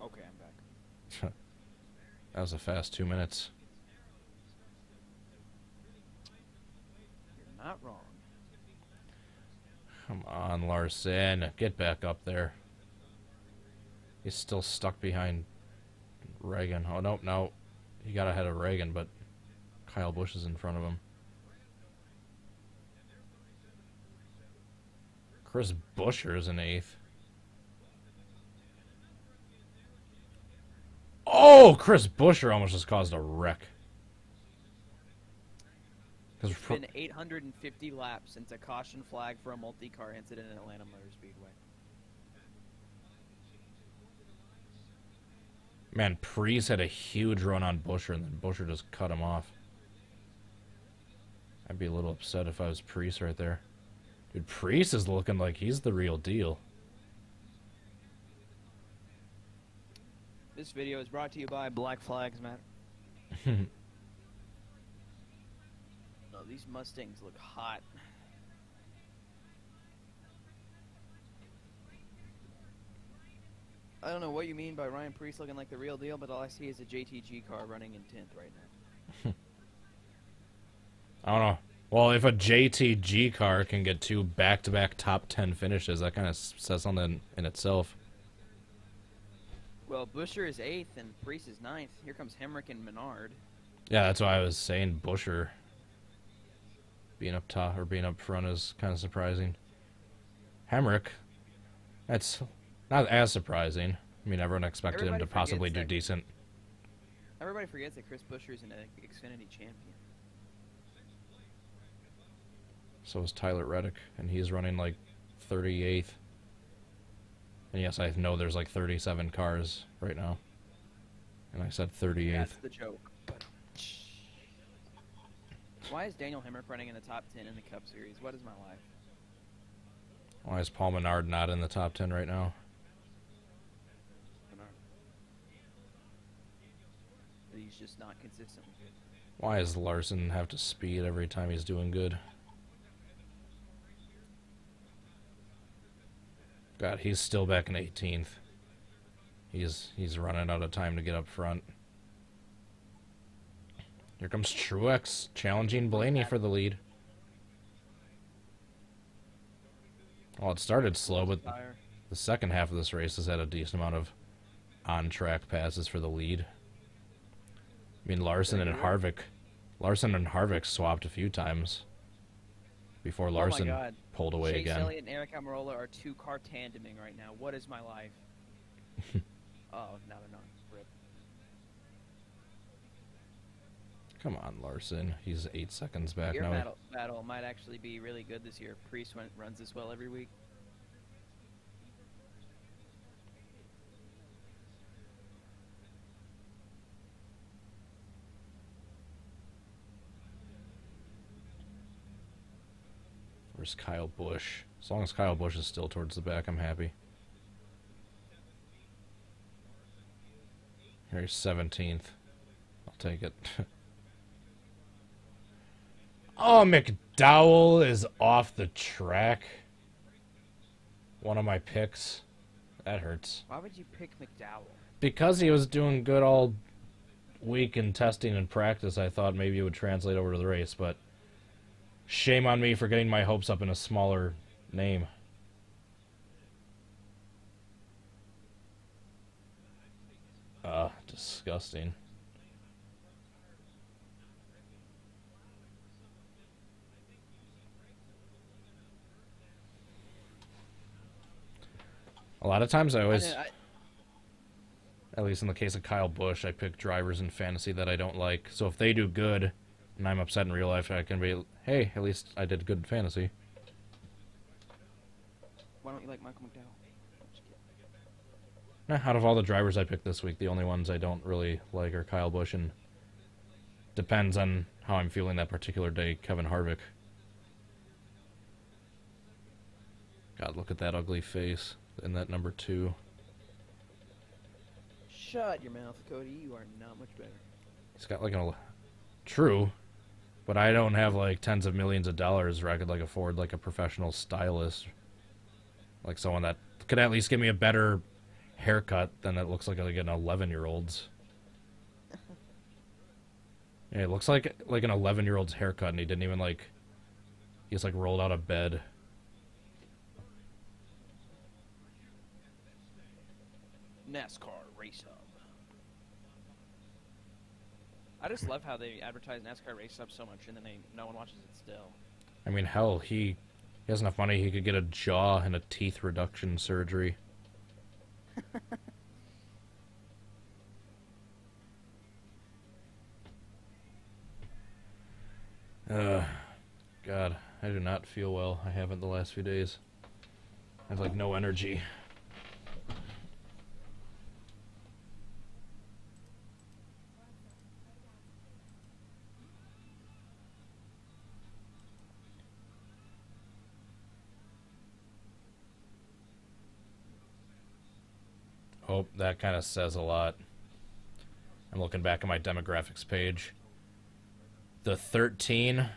Okay, I'm back. That was a fast 2 minutes. You're not wrong. Come on, Larson. Get back up there. He's still stuck behind Reagan. Oh, no, no. He got ahead of Reagan, but Kyle Busch is in front of him. Chris Buescher is in 8th. Oh, Chris Buescher almost just caused a wreck. It's been 850 laps since a caution flag for a multi-car incident in Atlanta Motor Speedway. Man, Preece had a huge run on Buescher, and then Buescher just cut him off. I'd be a little upset if I was Preece right there. Dude, Preece is looking like he's the real deal. This video is brought to you by Black Flags Matter. No, these Mustangs look hot. I don't know what you mean by Ryan Preece looking like the real deal, but all I see is a JTG car running in 10th right now. I don't know. Well, if a JTG car can get 2 back-to-back top 10 finishes, that kind of says something in itself. Well, Buescher is 8th and Preece is 9th. Here comes Hemrick and Menard. Yeah, that's why I was saying Buescher being up top or being up front is kind of surprising. Hemrick, that's not as surprising. I mean, everyone expected him to possibly do decent. Everybody forgets that Chris Buescher is an Xfinity champion. So is Tyler Reddick, and he's running like 38th. And yes, I know there's like 37 cars right now. And I said 38th. That's the joke. Why is Daniel Hemrick running in the top 10 in the Cup Series? What is my life? Why is Paul Menard not in the top 10 right now? He's just not consistent. Why does Larson have to speed every time he's doing good? God, he's still back in 18th. He's running out of time to get up front. Here comes Truex challenging Blaney for the lead. Well, it started slow, but the second half of this race has had a decent amount of on-track passes for the lead. I mean, Larson and Harvick swapped a few times before Larson pulled away Chase again. Elliott and Eric Almirola are 2-car tandeming right now. What is my life? Oh, now they're not. Rip. Come on, Larson. He's 8 seconds back Your now. battle might actually be really good this year. Preece runs this well every week. Where's Kyle Busch? As long as Kyle Busch is still towards the back, I'm happy. Here's 17th. I'll take it. Oh, McDowell is off the track. one of my picks. That hurts. Why would you pick McDowell? Because he was doing good all week in testing and practice, I thought maybe it would translate over to the race, but shame on me for getting my hopes up in a smaller name. Disgusting. A lot of times I always, at least in the case of Kyle Busch, I pick drivers in fantasy that I don't like. So if they do good and I'm upset in real life, I can be, hey, at least I did good in fantasy. Why don't you like Michael McDowell? Out of all the drivers I picked this week, the only ones I don't really like are Kyle Busch, and depends on how I'm feeling that particular day, Kevin Harvick. God, look at that ugly face in that number 2. Shut your mouth, Cody. You are not much better. He's got like true, but I don't have like tens of millions of dollars where I could like afford like a professional stylist, like someone that could at least give me a better haircut than it looks like an 11-year-old's. Yeah, it looks like an 11-year-old's haircut, and he didn't even like. He's like rolled out of bed. NASCAR Race Hub. I just love how they advertise NASCAR Race Hub so much, and then no one watches it still. I mean, hell, he has enough money. He could get a jaw and a teeth reduction surgery. God, I do not feel well. I haven't the last few days. I have like no energy. Oh, that kind of says a lot. I'm looking back at my demographics page. The 13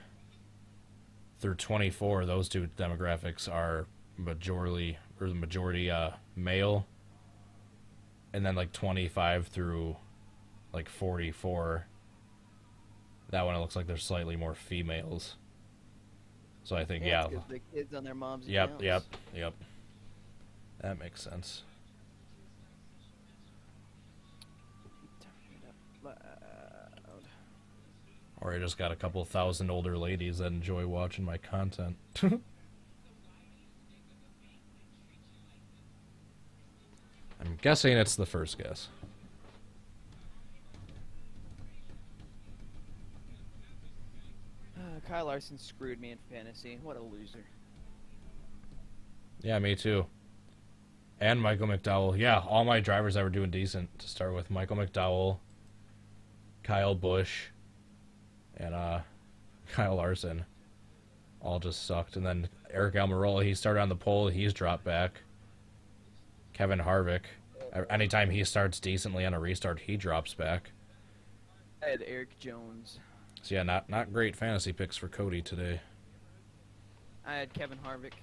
through 24, those two demographics are majority male. And then like 25 through like 44, that one it looks like there's slightly more females. So I think, yeah. It's 'cause the kids on their mom's Yep. accounts. That makes sense. Or I just got a couple thousand older ladies that enjoy watching my content. I'm guessing it's the first guess. Kyle Larson screwed me in fantasy. What a loser. Yeah, me too. And Michael McDowell. Yeah, all my drivers that were doing decent to start with. Michael McDowell, Kyle Busch, and Kyle Larson all just sucked. And then Eric Almirola, he started on the pole, he's dropped back. Kevin Harvick, anytime he starts decently on a restart, he drops back. I had Eric Jones. So yeah, not great fantasy picks for Cody today. I had Kevin Harvick,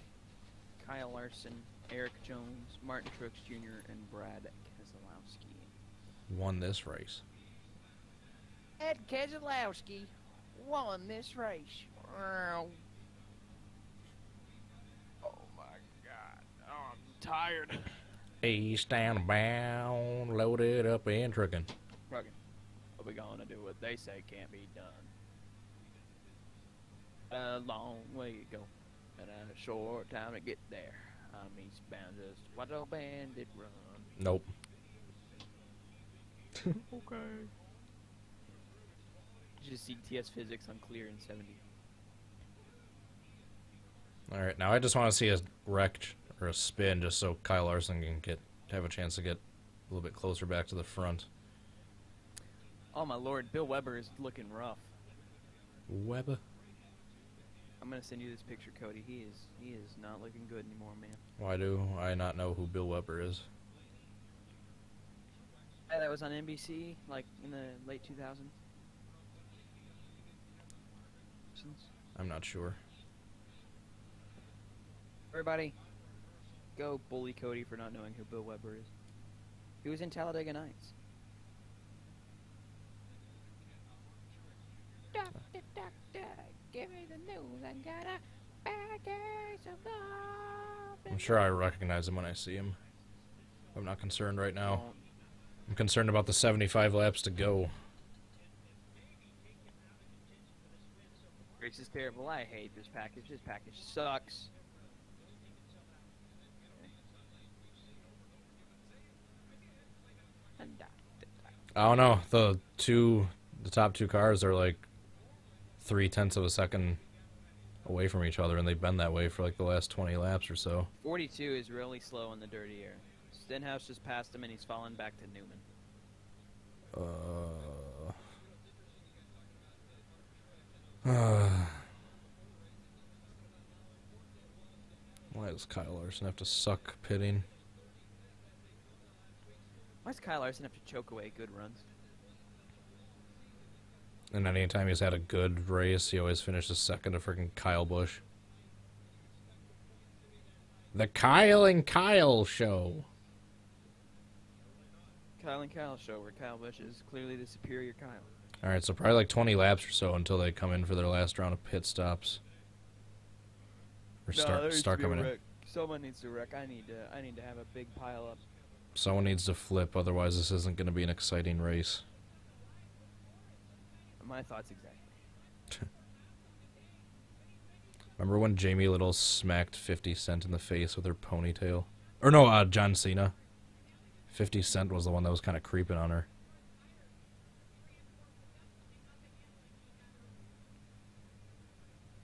Kyle Larson, Eric Jones, Martin Truex Jr., and Brad Keselowski. Won this race. Ed Keselowski won this race. Oh my God, oh, I'm tired. Eastbound bound, loaded up and trucking. What we gonna do? What they say can't be done. A long way to go, and a short time to get there. I'm eastbound, just watch a bandit run. Nope. Okay. Just see TS physics on clear in 70. Alright, now I just want to see a wreck or a spin just so Kyle Larson can have a chance to get a little bit closer back to the front. Oh my lord, Bill Weber is looking rough. Weber? I'm gonna send you this picture, Cody. He is not looking good anymore, man. Why do I not know who Bill Weber is? Yeah, that was on NBC, like in the late 2000s. I'm not sure. Everybody, Go bully Cody for not knowing who Bill Weber is. He was in Talladega Nights. Doctor, doctor, give me the news. I got a bad case of love. I'm sure I recognize him when I see him. I'm not concerned right now. I'm concerned about the 75 laps to go. Race is terrible. I hate this package. This package sucks. I don't know. The top two cars are like 0.3 of a second away from each other, and they've been that way for like the last 20 laps or so. 42 is really slow in the dirty air. Stenhouse just passed him, and he's fallen back to Newman. Why does Kyle Larson have to suck pitting? Why does Kyle Larson have to choke away good runs? And anytime he's had a good race, he always finishes second to freaking Kyle Busch. The Kyle and Kyle show. Kyle and Kyle show, where Kyle Busch is clearly the superior Kyle. Alright, so probably like 20 laps or so until they come in for their last round of pit stops. Or start coming in. Someone needs to wreck. I need to have a big pile up. Someone needs to flip, otherwise this isn't going to be an exciting race. My thoughts exactly. Remember when Jamie Little smacked 50 Cent in the face with her ponytail? Or no, John Cena. 50 Cent was the one that was kind of creeping on her.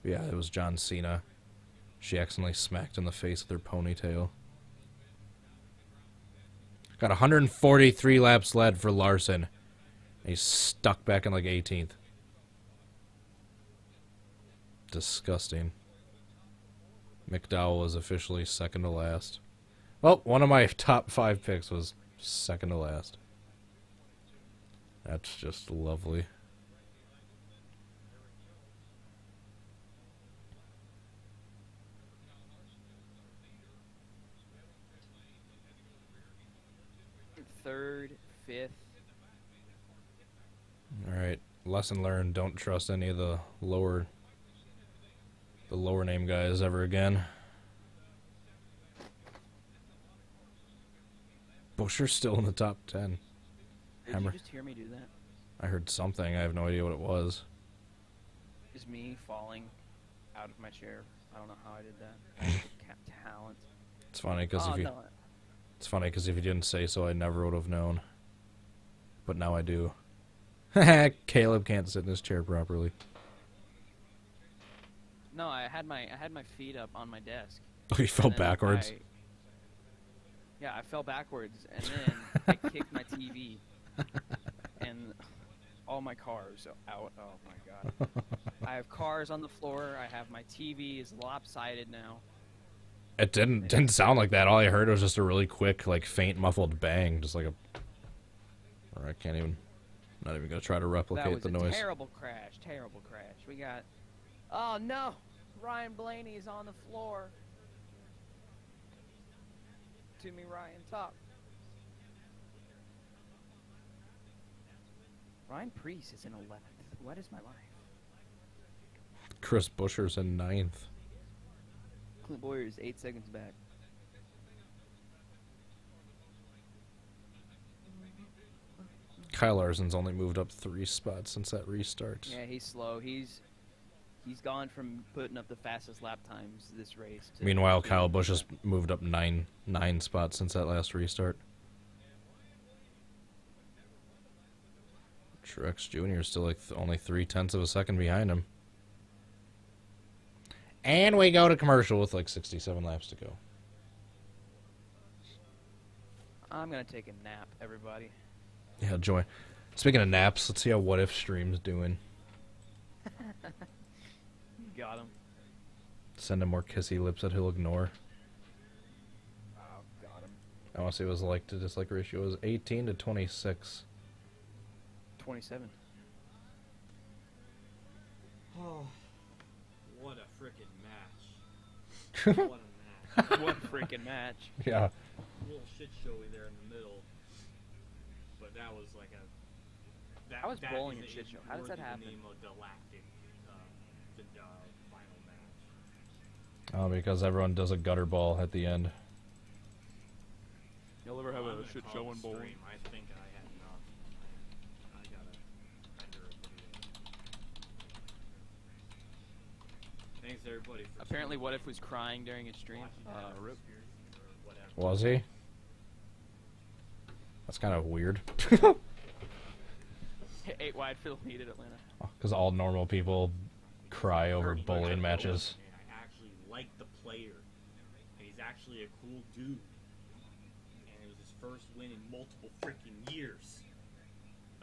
Yeah, it was John Cena. She accidentally smacked in the face with her ponytail. Got 143 laps led for Larson. He's stuck back in like 18th. Disgusting. McDowell was officially second to last. Well, one of my top 5 picks was second to last. That's just lovely. Third, fifth. Alright, lesson learned, don't trust any of the lower name guys ever again. Buscher's still in the top 10. Did you just hear me do that? I heard something, I have no idea what it was. Is me falling out of my chair. I don't know how I did that. Talent. It's funny because if you didn't say so, I never would have known. But now I do. Caleb can't sit in his chair properly. No, I had my feet up on my desk. Oh, you fell backwards? Yeah, I fell backwards, and then I kicked my TV. And all my cars are out. Oh, my God. I have cars on the floor. I have my TV is lopsided now. It didn't sound like that. All I heard was just a really quick, like, faint, muffled bang. Just like a... Or I can't even... Not even going to try to replicate the noise. That was a terrible crash. Terrible crash. We got... Oh, no! Ryan Blaney is on the floor. To me, Ryan, top. Ryan Preece is in 11th. What is my life? Chris Buescher's in 9th. Clint Boyer is 8 seconds back. Kyle Larson's only moved up 3 spots since that restart. Yeah, he's slow. He's gone from putting up the fastest lap times this race. To Meanwhile, Kyle Busch has moved up 9 spots since that last restart. Truex Jr. is still like only 0.3 of a second behind him. And we go to commercial with like 67 laps to go. I'm going to take a nap, everybody. Yeah, join. Speaking of naps, let's see how What If Stream's doing. Got him. Send him more kissy lips that he'll ignore. Oh, got him. I want to see what his like to dislike ratio is. 18 to 26. 27. Oh, what a frickin' match. What a match. What a freaking match. Yeah. A little shit showy there in the middle, but that was like a. How is that bowling is a a shit show? How does that worthy happen? name of galactic final match. Oh, because everyone does a gutter ball at the end. You'll ever have I'm a gonna shit call show it in bowling? stream. I think I had enough. I gotta render a video. Thanks everybody for Apparently, tuning What in, If was crying during his stream. watching that Rip. experience or whatever. Was he? That's kind of weird. 8 wide for the lead at Atlanta. Because all normal people cry over bowling matches. And I actually like the player. And he's actually a cool dude. And it was his first win in multiple freaking years.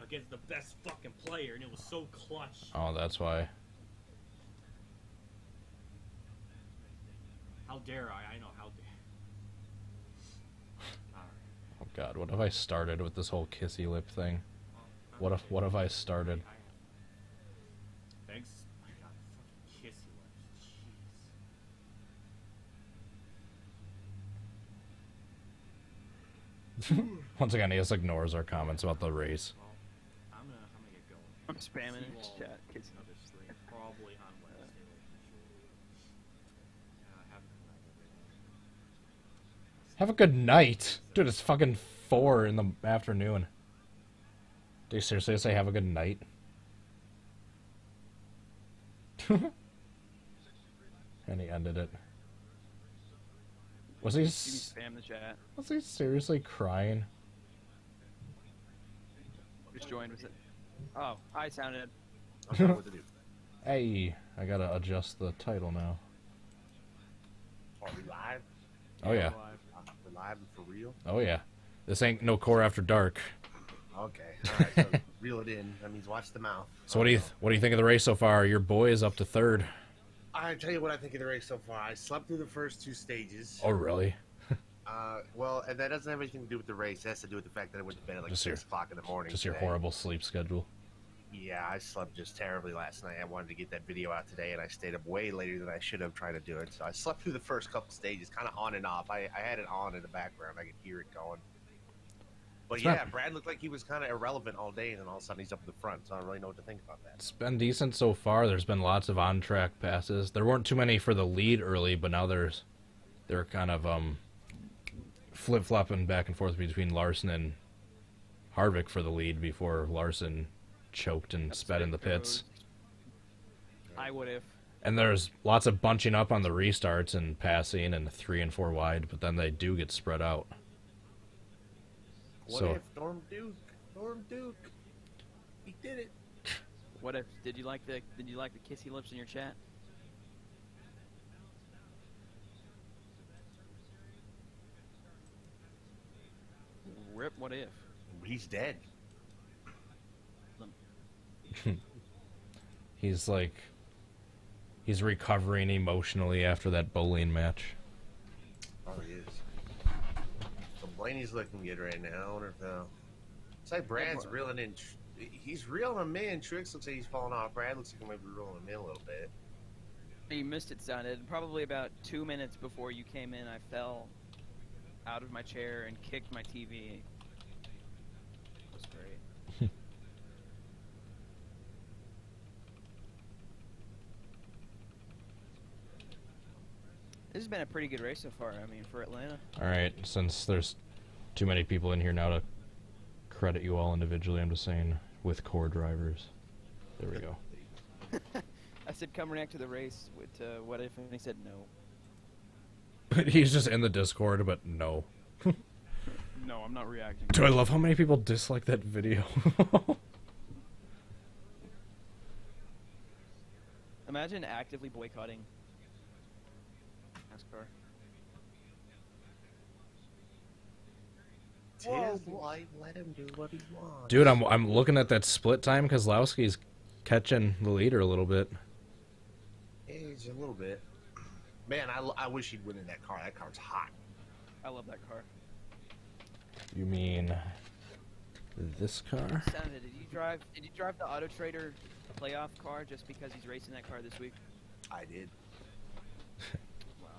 Against the best fucking player, and it was so clutch. Oh, that's why. How dare I? I know, how dare. Alright. Oh God, what have I started with this whole kissy lip thing? What have I started? Thanks. I got fucking kissy lips. Jeez. Once again, he just ignores our comments about the race. Well, I'm gonna get going. I'm spamming See in you his all chat. Kids. Another stream, probably on Wednesday. Have a good night. Dude, it's fucking 4 in the afternoon. Do you seriously say have a good night? And he ended it. Was he You can spam the chat. was he seriously crying? Just joined with it. Oh, I sounded. I don't know what to do. Hey, I gotta adjust the title now. Are we live? Oh yeah. We're live and for real? Oh yeah. This ain't no core after dark. Okay. Alright, so reel it in. That means watch the mouth. So what do you think of the race so far? Your boy is up to 3rd. I tell you what I think of the race so far. I slept through the first 2 stages. Oh really? Well, and that doesn't have anything to do with the race. It has to do with the fact that I went to bed at like Just 6 o'clock in the morning. Just your today. horrible sleep schedule. Yeah, I slept just terribly last night. I wanted to get that video out today, and I stayed up way later than I should have trying to do it. So I slept through the first couple stages, kind of on and off. I had it on in the background. I could hear it going. But It's yeah, not- Brad looked like he was kind of irrelevant all day, and then all of a sudden he's up in the front. So I don't really know what to think about that. It's been decent so far. There's been lots of on-track passes. There weren't too many for the lead early, but now they're kind of flip-flopping back and forth between Larson and Harvick for the lead before Larson choked and sped in the pits. I would if. And there's lots of bunching up on the restarts and passing and 3 and 4 wide, but then they do get spread out. What So- if Norm Duke? Norm Duke. He did it. What if? Did you like the kissy lips in your chat? Rip. What if? He's dead. He's recovering emotionally after that bowling match. Oh, he is. So Blaney's looking good right now. I wonder if it's like Brad's reeling in. He's reeling him in. Trix looks like he's falling off. Brad looks like he might be reeling him in a little bit. You missed it, sounded probably about 2 minutes before you came in. I fell out of my chair and kicked my TV. It was great. This has been a pretty good race so far. I mean, for Atlanta. All right, since there's too many people in here now to credit you all individually, I'm just saying with core drivers. There we go. I said, come react to the race with What If, and he said no. He's just in the Discord, but no. No, I'm not reacting. Do I love how many people dislike that video? Imagine actively boycotting NASCAR. Tis life, let him do what he wants. Dude, I'm looking at that split time. Kozlowski's catching the leader a little bit. It's a little bit. Man, I wish he'd win in that car. That car's hot. I love that car. You mean this car? Sounded. Did you drive the Auto Trader playoff car just because he's racing that car this week? I did. Wow.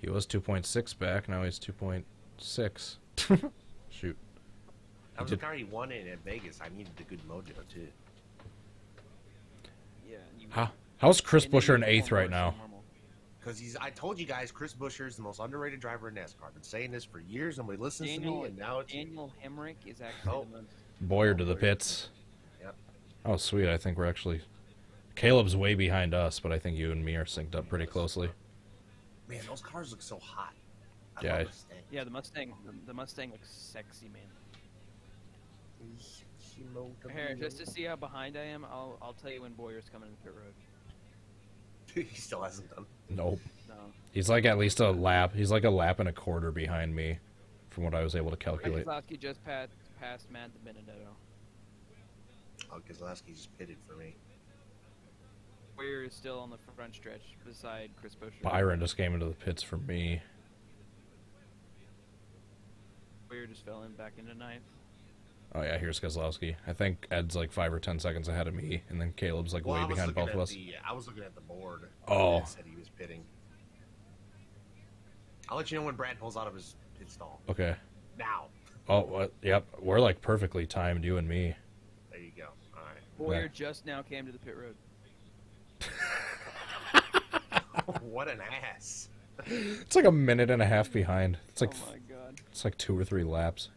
He was 2.6 back. Now he's 2.6. Shoot. I was the car he won in at Vegas. I needed the good mojo too. Yeah. How's Chris and then Buescher in you 8th perform right worse now? than normal. Because I told you guys, Chris Buescher is the most underrated driver in NASCAR. I've been saying this for years. Nobody listens to me, and now it's Daniel Hemrick is actually Oh. the most. Boyer to the pits. Yep. Oh, sweet. I think we're actually... Caleb's way behind us, but I think you and me are synced up pretty closely. Man, those cars look so hot. I Yeah, love Mustang. Yeah, the Mustang looks sexy, man. Here, just to see how behind I am, I'll tell you when Boyer's coming to the pit road. He still hasn't done. Nope. No. He's like at least a lap. He's like a lap and a quarter behind me, from what I was able to calculate. Keselowski just passed Matt Benedetto. Oh, Keselowski just pitted for me. Boyer is still on the front stretch beside Chris Buescher. Byron just came into the pits for me. Boyer just fell in back into ninth. Oh yeah, here's Keselowski. I think Ed's like 5 or 10 seconds ahead of me, and then Caleb's like way behind both of us. I was looking at the board. Oh. It said he was pitting. I'll let you know when Brad pulls out of his pit stall. Okay. Now. Oh, yep. We're like perfectly timed, you and me. There you go. All right. Boyer Yeah. just now came to the pit road. What an ass. It's like a minute and a half behind. It's like Oh my god. it's like 2 or 3 laps.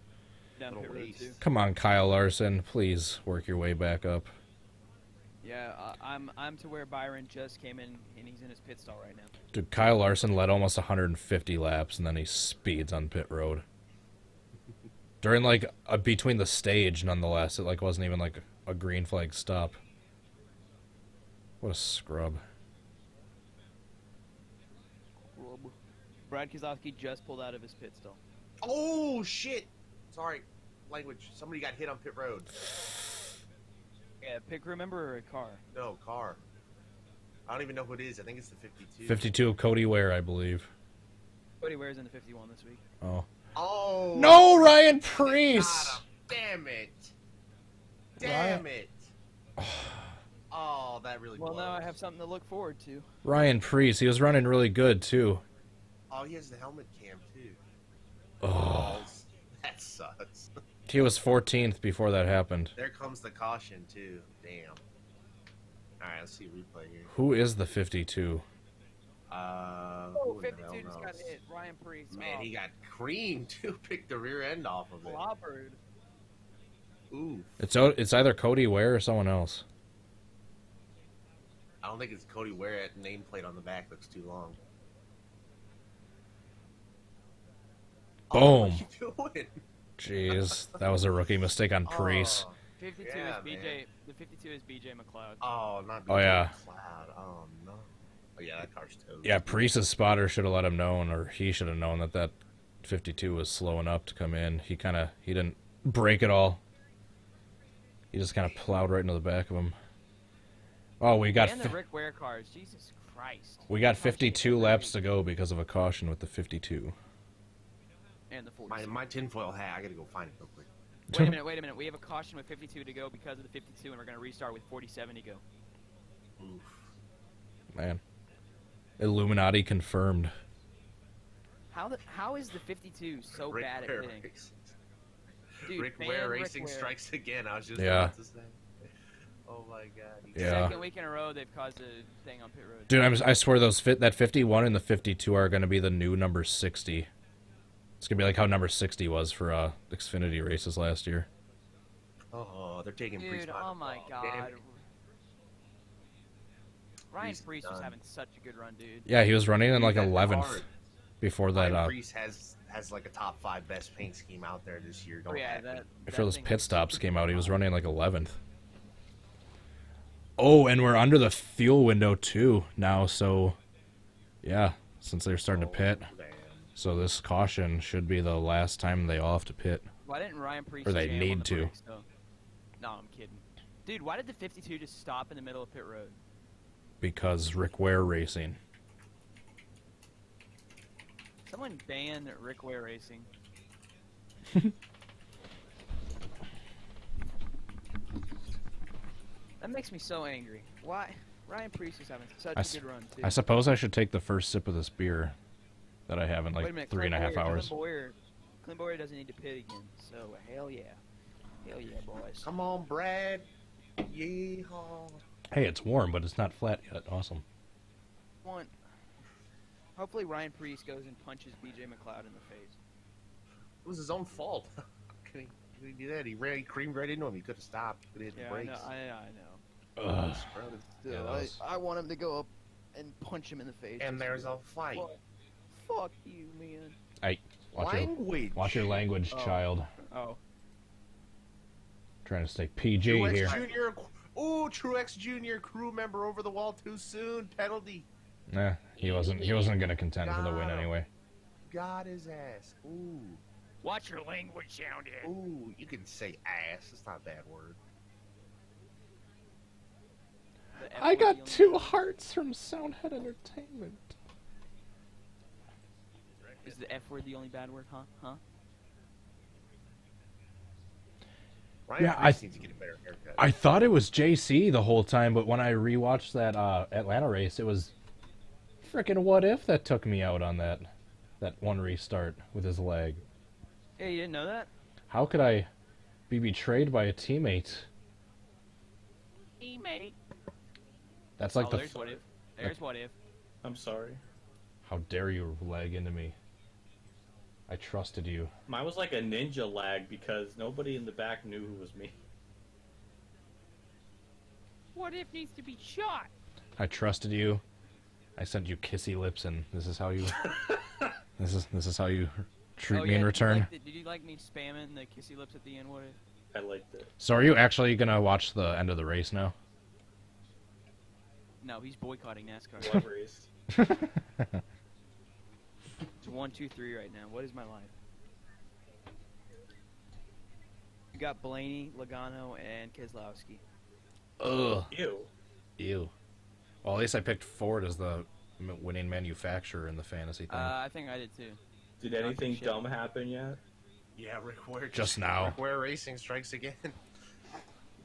Down Little pit road race. too. Come on, Kyle Larson, please work your way back up. Yeah, I'm to where Byron just came in and he's in his pit stall right now. Dude, Kyle Larson led almost 150 laps, and then he speeds on pit road. During like between the stage, nonetheless, it like wasn't even like a green flag stop. What a scrub. Brad Keselowski just pulled out of his pit stall. Oh, shit. Sorry. Language. Somebody got hit on pit road. Yeah, pit crew member or a car? No, car. I don't even know who it is. I think it's the 52. 52, Cody Ware, I believe. Cody Ware's in the 51 this week. Oh. Oh. No, Ryan Preece! Got him. Damn it. Damn it. Oh, that really Well, blows. now I have something to look forward to. Ryan Preece, he was running really good, too. Oh, he has the helmet cam, too. Oh. That sucks. He was 14th before that happened. There comes the caution, too. Damn. Alright, let's see replay here. Who is the 52? Who in the hell 52 just got knows? hit. Ryan Preece. Man, he got creamed, too. Picked the rear end off of it. clobbered. Ooh. It's either Cody Ware or someone else. I don't think it's Cody Ware. That nameplate on the back looks too long. Boom. Oh, what are you doing? Jeez, that was a rookie mistake on Preece. Oh, 52 Yeah, is BJ. man. The 52 is BJ McLeod. not Oh, yeah. Cloud. Oh, no. Oh, yeah, that car's toast. Yeah, Preece's spotter should have let him know, or he should have known that 52 was slowing up to come in. He didn't brake at all. He just kind of plowed right into the back of him. Oh, we got And the Rick Ware cars. Jesus Christ. we got 52 laps to go because of a caution with the 52. And the 46. My tinfoil hat. I gotta go find it real quick. Wait a minute. We have a caution with 52 to go because of the 52, and we're going to restart with 47 to go. Oof. Man, Illuminati confirmed. How is the 52 so Rick bad at Ware hitting? Racing. Dude, Rick ban Ware Rick Racing Ware. strikes again. I was just Yeah. about to say. Oh my god. Yeah. Second week in a row, they've caused a thing on pit road. Dude, I swear that 51 and the 52 are going to be the new number 60. It's going to be like how number 60 was for Xfinity races last year. Oh, they're taking Preece Dude, by the oh my ball. Damn god. it. Ryan Preece Preece was done. having such a good run, dude. Yeah, he was running in like That 11th hard. before that. Ryan Preece has like a top 5 best paint scheme out there this year. Don't Oh, yeah, at me. Before those thing pit was stops super came out, he was fun. running like 11th. Oh, and we're under the fuel window too now, so yeah, since they're starting to pit. Oh, damn. So this caution should be the last time they all have to pit. Why didn't Ryan Preece Or they jam on need the to. brakes, though? No, I'm kidding. Dude, why did the 52 just stop in the middle of pit road? Because Rick Ware Racing. Someone ban Rick Ware Racing. That makes me so angry. Why? Ryan Preece is having such I a good run, too. I suppose I should take the first sip of this beer. that I have in Wait a like minute, 3.5 hours. Clint Boyer doesn't need to pit again, so hell yeah. Hell yeah, boys. Come on, Brad. Yeehaw. Hey, it's warm, but it's not flat yet. Awesome. One. Hopefully Ryan Preece goes and punches BJ McLeod in the face. It was his own fault. Can he do that? He creamed right into him. He could have stopped. He could have hit the brakes. I know. Ugh. Still, Yeah, that was- I want him to go up and punch him in the face. And just there's to a fight. fuck you, man. Hey, Language. watch your language, Oh. child. Oh. Trying to stay PG Truex here. Jr. Ooh, Truex Jr. crew member over the wall too soon. Penalty. Nah, he wasn't gonna contend for the win Got him. anyway. Got his ass. Ooh. Watch your language, sound it. Ooh, you can say ass. It's not a bad word. The F I word, got the only- 2 hearts from Soundhead Entertainment. Is the F word the only bad word, huh? Huh? Ryan Yeah, Preece needs to get a better haircut. I thought it was JC the whole time, but when I rewatched that Atlanta race, it was frickin' What If that took me out on that one restart with his leg. Hey, you didn't know that? How could I be betrayed by a teammate? Teammate. That's like Oh, the. there's what if. There's what if. I'm sorry. How dare you lag into me? I trusted you. Mine was like a ninja lag because nobody in the back knew who was me. What if needs to be shot? I trusted you. I sent you kissy lips, and this is how you. this is how you treat Oh, me yeah, in return. Did you like me spamming the kissy lips at the end? What if? I liked it. So, are you actually gonna watch the end of the race now? No, he's boycotting NASCAR. What race? It's 1, 2, 3 right now. What is my life? You got Blaney, Logano, and Keselowski. Ugh. Ew. Ew. Well, at least I picked Ford as the winning manufacturer in the fantasy thing. I think I did too. Did anything shit. dumb happen yet? Yeah, Rick Ware Just now. Rick Ware Racing strikes again.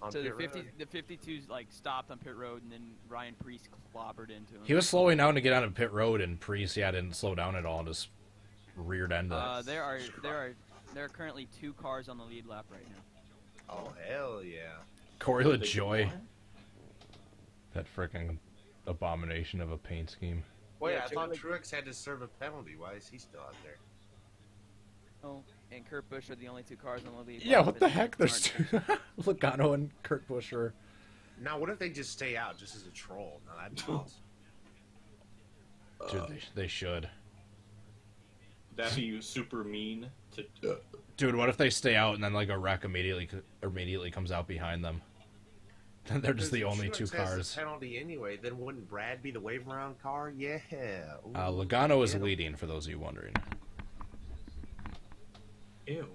On So the pit road. 52s like stopped on pit road, and then Ryan Preece clobbered into him. He was slowing down to get on a pit road, and Priest, didn't slow down at all and just reared end it. There are currently 2 cars on the lead lap right now. Oh hell yeah! Corey Did they LaJoy, win? that frickin' abomination of a paint scheme. Wait, Yeah, I thought Joey- Truex had to serve a penalty. Why is he still out there? Oh, and Kurt Busch are the only 2 cars on the lead. Yeah, lap. what the It's- heck? There's two. Logano and Kurt Busch are. Now, what if they just stay out just as a troll? Now that'd be awesome. Dude, they should. That'd be super mean to. Dude, what if they stay out and then like a wreck immediately comes out behind them? Then they're just the Because only Truex 2 has the cars. penalty anyway. Then wouldn't Brad be the wave around car? Yeah. Ooh, Logano is get him. leading, for those of you wondering. Ew.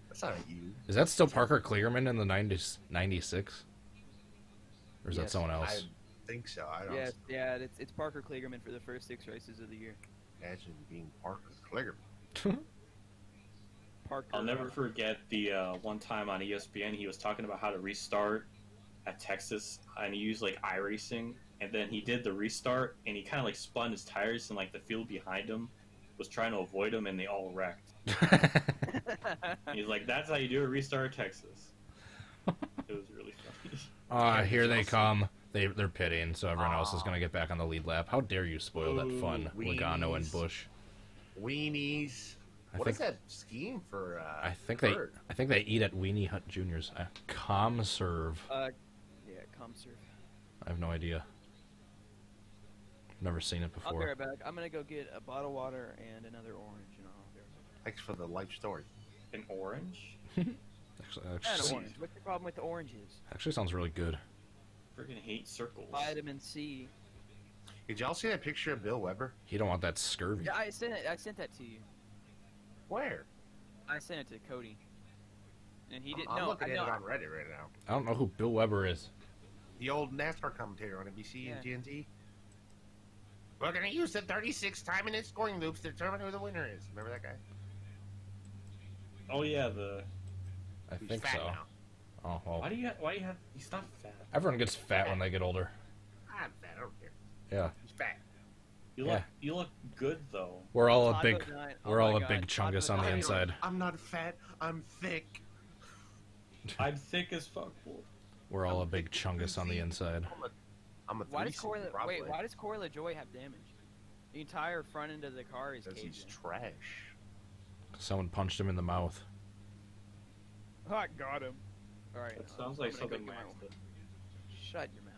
That's not you. Is that still Parker Kligerman in the 96? Or is that Yes, someone else? I think so. I don't Yeah, it's Parker Kligerman for the first 6 races of the year. imagine being Parker Kligerman. Parker. I'll never forget the one time on ESPN he was talking about how to restart at Texas, and he used like iRacing, and then he did the restart, and he kind of like spun his tires, and like the field behind him was trying to avoid him, and they all wrecked. He's like, "That's how you do a restart at Texas." It was really funny. Here they come. They're pitting, so everyone else is going to get back on the lead lap. How dare you spoil that fun, Ooh, Logano and weenies. Busch? Weenies. I What think is that scheme for? I think Kurt? they eat at Weenie Hut Junior's. ComServe. Yeah, ComServe. I have no idea. Never seen it I'll be before. right back. I'm gonna go get a bottle of water and another orange, and I'll be right back. Thanks for the life story. An orange? Actually, And actually, orange. What's the problem with the oranges? actually sounds really good. Freaking hate circles. Vitamin C. Did y'all see that picture of Bill Weber? You don't want that scurvy. Yeah, I sent it. I sent that to you. Where? I sent it to Cody. And he didn't I'm know. looking I at know. it on Reddit right now. I don't know who Bill Weber is. The old NASCAR commentator on NBC Yeah. and TNT. We're gonna use the 36 time-minute scoring loops to determine who the winner is. Remember that guy? Oh yeah, the. I He's think fat so. now. Oh well. Why do you have? He's not fat. Everyone gets fat when they get older. I'm fat. I don't care. Yeah. He's fat. You look good though. We're all a Taco big, Nine- we're oh all my a God, big chungus Taco on the Nine. inside. I'm not fat. I'm thick. I'm thick as fuck, boy. We're all a big chungus on the inside. I'm a Why does three-seat, Corey? probably. Wait, why does Corey LaJoy have damage? The entire front end of the car is Because he's caved trash. Someone punched him in the mouth. in. I got him. All right. That sounds like I'm gonna something go Max get did. Shut your mouth.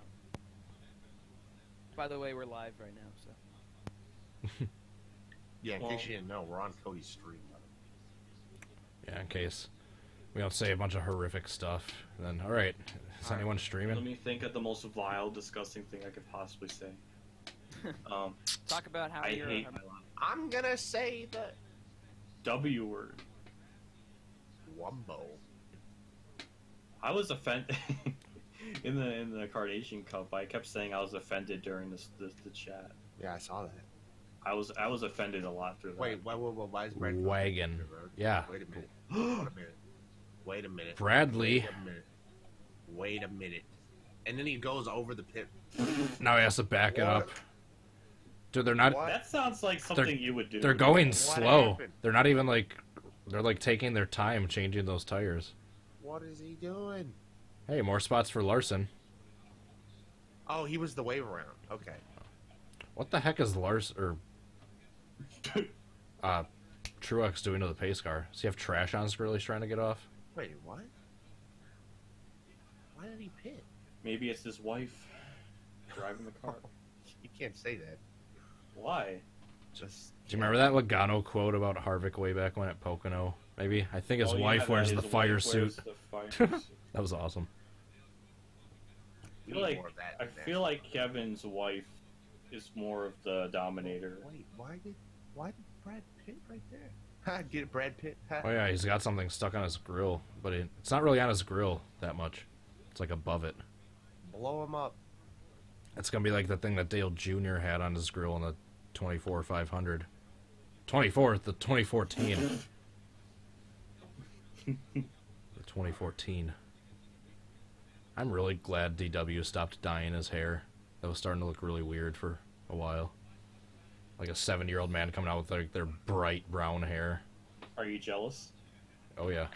By the way, we're live right now, so. Yeah, in Well- case you didn't know, we're on Cody's stream. Yeah, in case we don't say a bunch of horrific stuff. Then, all right, is anyone Let streaming? me think of the most vile, disgusting thing I could possibly say. Talk about how I you're. hate my life. I'm gonna say the W word. Wumbo. I was offended in the Carnation Cup. I kept saying I was offended during the chat. Yeah, I saw that. I was offended a lot through that. Wait, why is Brad Wagon. Yeah. Wait a minute. Wait a minute. Wait a minute. Bradley. Wait a minute. Wait a minute. And then he goes over the pit. Now he has to back it up. Dude, they're not. What? That sounds like something you would do. They're going What slow. happened? They're not even like. They're like taking their time changing those tires. What is he doing? Hey, more spots for Larson. Oh, he was the wave around. Okay. What the heck is Lars or Truex doing to the pace car? Does he have trash on his grill he's trying to get off? Wait, what? Why did he pit? Maybe it's his wife driving the car. You can't say that. Why? Just. Do you remember that Logano quote about Harvick way back when at Pocono? Maybe? I think his Oh, yeah, wife that wears his the fire wife suit. wears the fire suit. That was awesome. We I feel need like more of that I in feel NASCAR. like Kevin's wife is more of the dominator. Wait, why did Brad Pitt right there? Ha, get it, Brad Pitt. Ha. Oh yeah, he's got something stuck on his grill, but it's not really on his grill that much. It's like above it. Blow him up. It's gonna be like the thing that Dale Jr. had on his grill in the 24 500. 24, the 2014. The 2014. I'm really glad DW stopped dyeing his hair. That was starting to look really weird for a while. Like a 7-year-old man coming out with like their bright brown hair. Are you jealous? Oh yeah,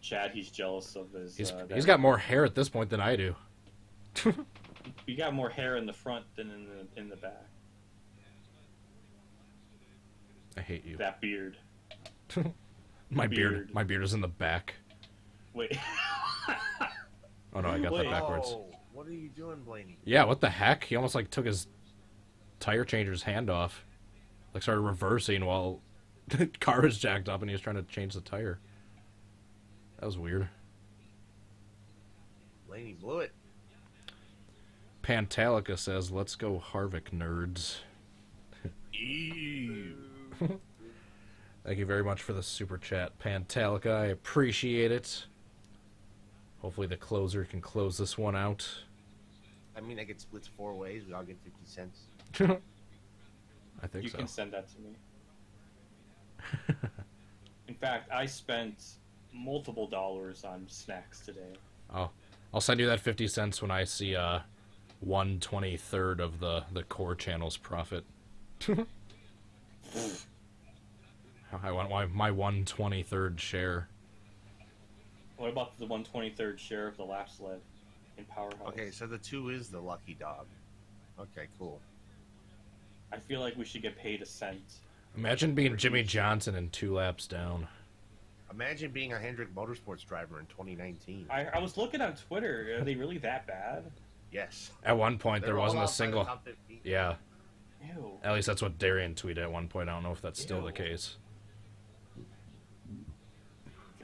Chad. He's jealous of his. he's got more hair at this point than I do. You got more hair in the front than in the back. I hate you. That beard. My beard. beard. My beard is in the back. Wait. Oh no, I got Wait. that backwards. Oh, what are you doing, Blaney? Yeah, what the heck? He almost like took his tire changer's hand off. Like started reversing while the car was jacked up and he was trying to change the tire. That was weird. Blaney blew it. Pantalica says, "Let's go Harvick nerds." Ew. Thank you very much for the super chat, Pantalica. I appreciate it. Hopefully the closer can close this one out. I mean, I get splits 4 ways. We all get 50 cents. I think You so. can send that to me. In fact, I spent multiple dollars on snacks today. I'll send you that 50 cents when I see 1/23 of the core channel's profit. I want my 1/23 share. What about the 1/23 share of the lap sled in Powerhouse? Okay, so the 2 is the lucky dog. Okay, cool. I feel like we should get paid a cent. Imagine being Jimmy Johnson and 2 laps down. Imagine being a Hendrick Motorsports driver in 2019. I was looking on Twitter. Are they really that bad? Yes. At one point, They're there all wasn't a outside the single. top 15. Yeah, Ew. at least that's what Darian tweeted at one point. I don't know if that's still the Ew. case.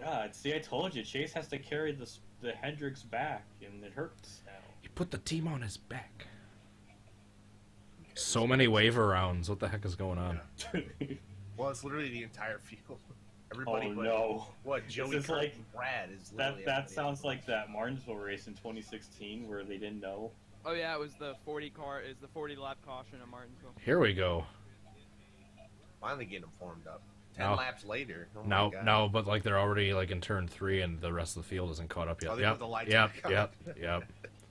God, see, I told you, Chase has to carry the Hendricks back, and it hurts now. He put the team on his back. So many waiver rounds. What the heck is going on? Well, it's literally the entire field. Everybody Oh but no. what Joey is Kurt like- and Brad is That literally that everybody sounds else. like that Martinsville race in 2016 where they didn't know. Oh yeah, it was the 40 car. Is the 40 lap caution in Martinsville? Here we go. Finally getting them formed up. 10 No. laps later. Oh my No, God. no, but like they're already like in turn 3 and the rest of the field isn't caught up yet. Oh, they Yep, put the lights yep, back on. yep, yep.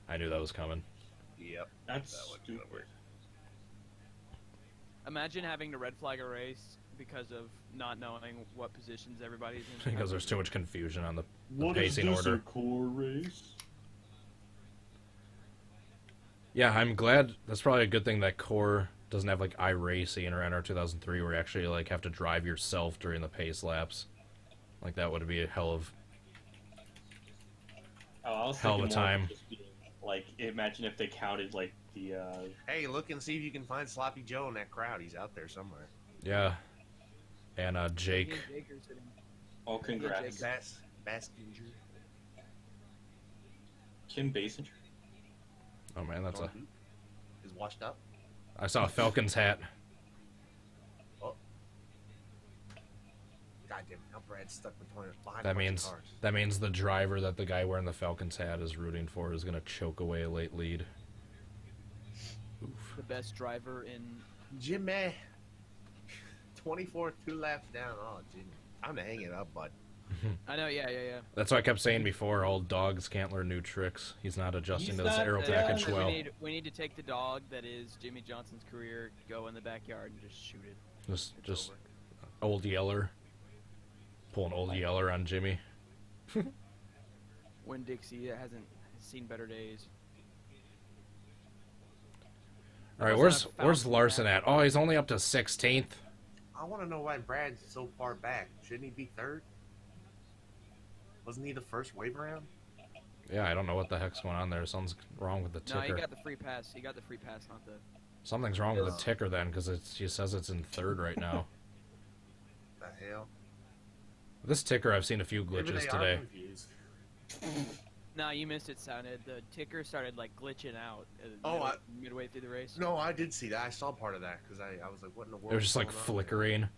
I knew that was coming. Yep. That's That would stupid. work. Imagine having to red flag a race because of not knowing what positions everybody's in. Because there's too much confusion on the What is pacing this, order. a core race? Yeah, I'm glad. That's probably a good thing that Core doesn't have like iRacing or NR 2003, where you actually like have to drive yourself during the pace laps. Like that would be a hell of Oh, I was Hell of a thinking more time. just being, like, imagine if they counted like the Hey, look and see if you can find Sloppy Joe in that crowd. He's out there somewhere. yeah. And Jake. Me and Jake are sitting- oh, congrats, Jake. Baskinger. Kim Basinger. Oh man, that's a. Is washed up. I saw a Falcons hat. Oh. God damn it! Now Brad's stuck behind a That bunch of means cars. the driver that the guy wearing the Falcons hat is rooting for is gonna choke away a late lead. Oof. the best driver in. Jimmy. 24, 2 laps down. Oh, Jimmy. Time to hang it up, bud. I know, yeah. That's what I kept saying before. Old dogs can't learn new tricks. He's not adjusting He's to this not- aero yeah, package we well. need to take the dog that is Jimmy Johnson's career, go in the backyard and just shoot it. Just over. old Yeller. Pulling old Yeller on Jimmy. When Dixie hasn't seen better days. All right, Wasn't a where's foul Larson back. at? Oh, he's only up to 16th. I want to know why Brad's so far back. Shouldn't he be third? Wasn't he the first wave round? Yeah, I don't know what the heck's going on there. Something's wrong with the No, he ticker. got the free pass. He got the free pass, not the. Something's wrong with the ticker then, because she says it's in third right now. The hell? This ticker, I've seen a few Maybe glitches they are today. confused. No, you missed it. Sounded the ticker started like glitching out. Oh, midway through the race. No, I did see that. I saw part of that because I was like, what in the world? It was just is like going on? flickering.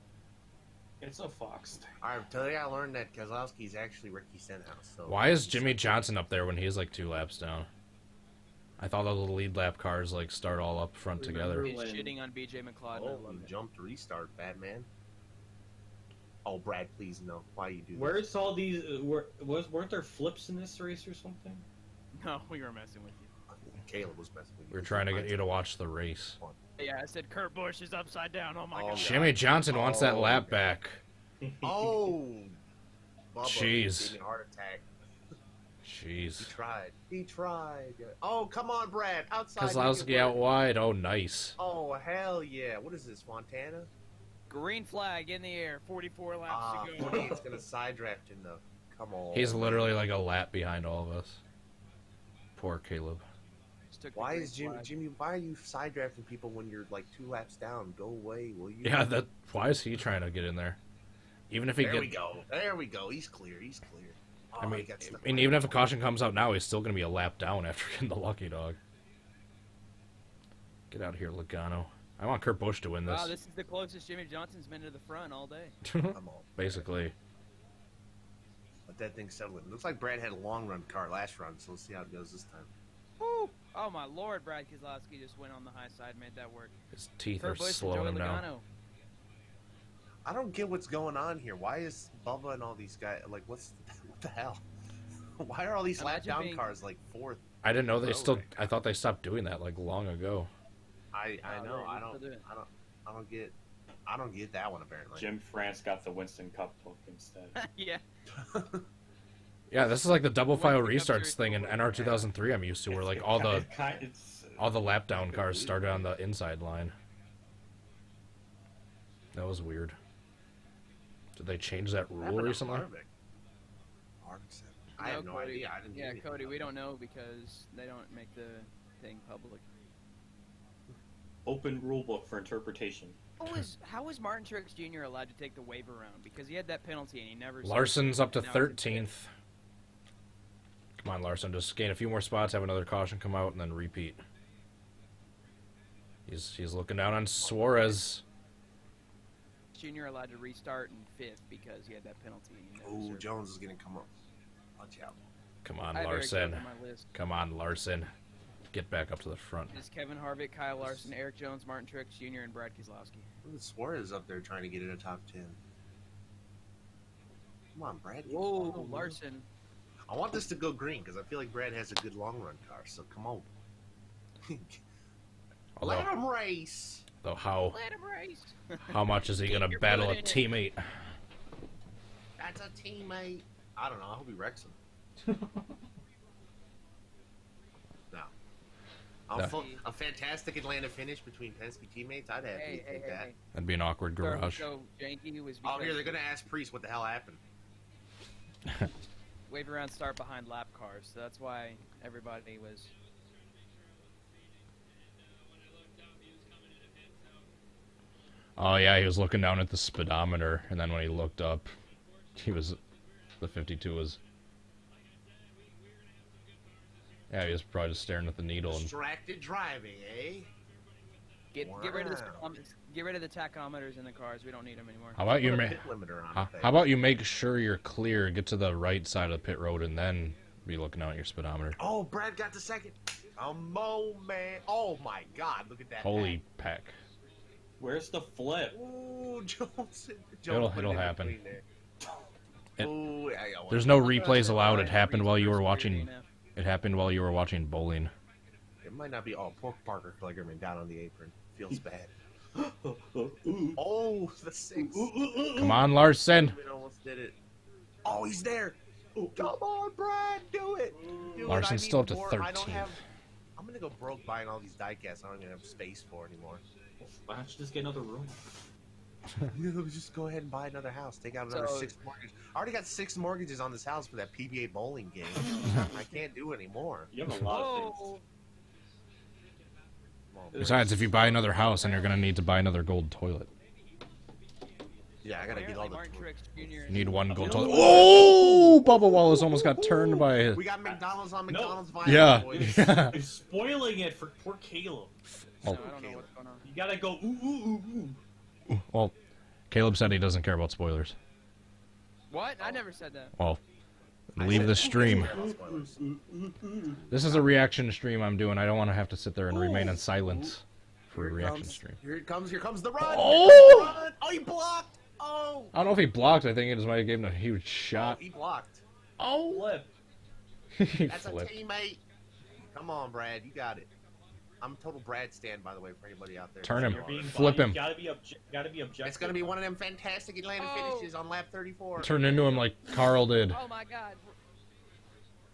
It's a Fox thing. I tell you, I learned that Kozlowski's actually Ricky Stenhouse. So Why is Jimmy Johnson up there when he's like 2 laps down? I thought all the lead lap cars like start all up front together. He's When- shitting on BJ McLeod. and I Oh, love you it. jumped restart, Batman. Oh, Brad, please no. Why you do this? Where's all these? Weren't there flips in this race or something? No, we were messing with you. Caleb was messing with you. We were trying to get you to watch the race. Yeah, I said Kurt Busch is upside down. Oh my Oh, god. Jimmy Johnson wants that Oh, lap God. back. Oh, Bubba Jeez. gave me a heart attack. He Jeez. tried. He tried. Oh, come on, Brad. Outside. Kozlowski out wide. Oh, nice. Oh, hell yeah. What is this, Montana? Green flag in the air. 44 laps Ah, to go. 48's going to side draft in the... Come on. He's literally like a lap behind all of us. Poor Caleb. Just took the Why green is Jimmy... flag. Jimmy, why are you side drafting people when you're like 2 laps down? Go away, will you? Yeah, that. Why is he trying to get in there? Even if he There we get, go. There we go. He's clear. He's clear. Oh, I mean, he got stuck and right even if a in the caution comes out now, he's still going to be a lap down after getting the lucky dog. Get out of here, Logano. I want Kurt Busch to win this. Wow, this is the closest Jimmy Johnson's been to the front all day. Come on. Basically. Let that thing settle in. Looks like Brad had a long run car last run, so let's see how it goes this time. Woo! Oh my lord, Brad Keselowski just went on the high side, made that work. His teeth are Kurt Busch and slowing Joey him down. Logano. I don't get what's going on here. Why is Bubba and all these guys like? What the hell? Why are all these lap Imagine down being- cars like fourth? I didn't know they Row still. right I thought they stopped doing that like long ago. I know. right, I let's don't. do it. I don't get that one apparently. Jim France got the Winston Cup book instead. Yeah. Yeah, this is like the double file What's the Cup restarts Series thing in forward? NR 2003 I'm used to, where like all the lap down cars started on the inside line. That was weird. Did they change that What rule happened to recently? Harvick? I have no Cody. idea. I didn't. Yeah, hear anything Cody, about we that. don't know because they don't make the thing public. Open rule book for interpretation. How is Martin Truex Jr. allowed to take the wave around? Because he had that penalty and he never. Larson's up to Now it's a 13th. Come on, Larson. Just gain a few more spots, have another caution come out, and then repeat. He's looking down on Suarez. Jr. allowed to restart in fifth because he had that penalty. And he never Oh, served. Jones is gonna come up. Watch out. Come on, I have Eric Larson. Jones on my list. Come on, Larson. Get back up to the front. It's Kevin Harvick, Kyle Larson, Eric Jones, Martin Truex Jr., and Brad Keselowski. Look at Suarez up there trying to get in a top 10. Come on, Brad. Whoa, Come on, Larson. I want this to go green because I feel like Brad has a good long run car. So come on. Although, Let him race. Though how Let him race. much is he gonna Your battle foot a in it. teammate? That's a teammate. I don't know. I hope he wrecks him. No. A fantastic Atlanta finish between Penske teammates. I'd have Hey, to hey, take hey, that. hey. That'd be an awkward Sorry, garage. so janky was Oh, because here they're gonna ask Priest what the hell happened. wave around start behind lap cars, so that's why everybody was. Oh yeah, he was looking down at the speedometer, and then when he looked up, the 52 was. Yeah, he was probably just staring at the needle. And Distracted driving, eh? Get rid of the Wow. get rid of the tachometers in the cars. We don't need them anymore. how about you Put a make? pit limiter on it, How about you make sure you're clear, get to the right side of the pit road, and then be looking out at your speedometer. Oh, Brad got the second. Come on, man. Oh my God, look at that. Holy peck! Where's the flip? Ooh, Jones. It'll put it in happen. between there. It- Ooh, yeah, yeah, There's no I'll throw replays that allowed. line It happened for while you first were period watching. DNF. It happened while you were watching bowling. It might not be. Oh, poor Parker Kligerman down on the apron. Feels bad. Oh, the 6. Come on, Larson. We almost did it. Oh, he's there. Come on, Brad, do it. Do Larson's it. I still need up to more. I don't 13th. have. I'm gonna go broke buying all these diecasts. I don't even have space for anymore. Why don't you just get another room? Just go ahead and buy another house. Take out another So- 6 mortgages. I already got 6 mortgages on this house for that PBA bowling game. I can't do anymore. You have a lot of things. Oh, Come on, Besides, if you buy another house, and you're gonna need to buy another gold toilet. yeah, I gotta get all apparently Martin the. Truex Jr. You need one gold No. toilet. Oh! Bubba Wallace almost got turned by. We got McDonald's on McDonald's Vinyl, Yeah. boys. Yeah. You're spoiling it for poor Caleb. No, Oh. I don't know what's going on. You gotta go ooh ooh ooh ooh. Well, Caleb said he doesn't care about spoilers. What? I never said that. Well, leave the stream. Spoilers. This is a reaction stream I'm doing. I don't want to have to sit there and remain in silence for a Here it reaction comes. stream. Here it comes. Here comes the run. Oh! Run. Oh, he blocked. Oh. I don't know if he blocked. I think it just might have given him a huge shot. He blocked. Oh! Flip. He That's flipped. a teammate. Come on, Brad. You got it. I'm a total Brad stan, by the way, for anybody out there. Turn him. You're being Flip him. You gotta be objective. It's gonna be one of them fantastic Atlanta Oh. finishes on lap 34. Turn into him like Carl did. Oh my God.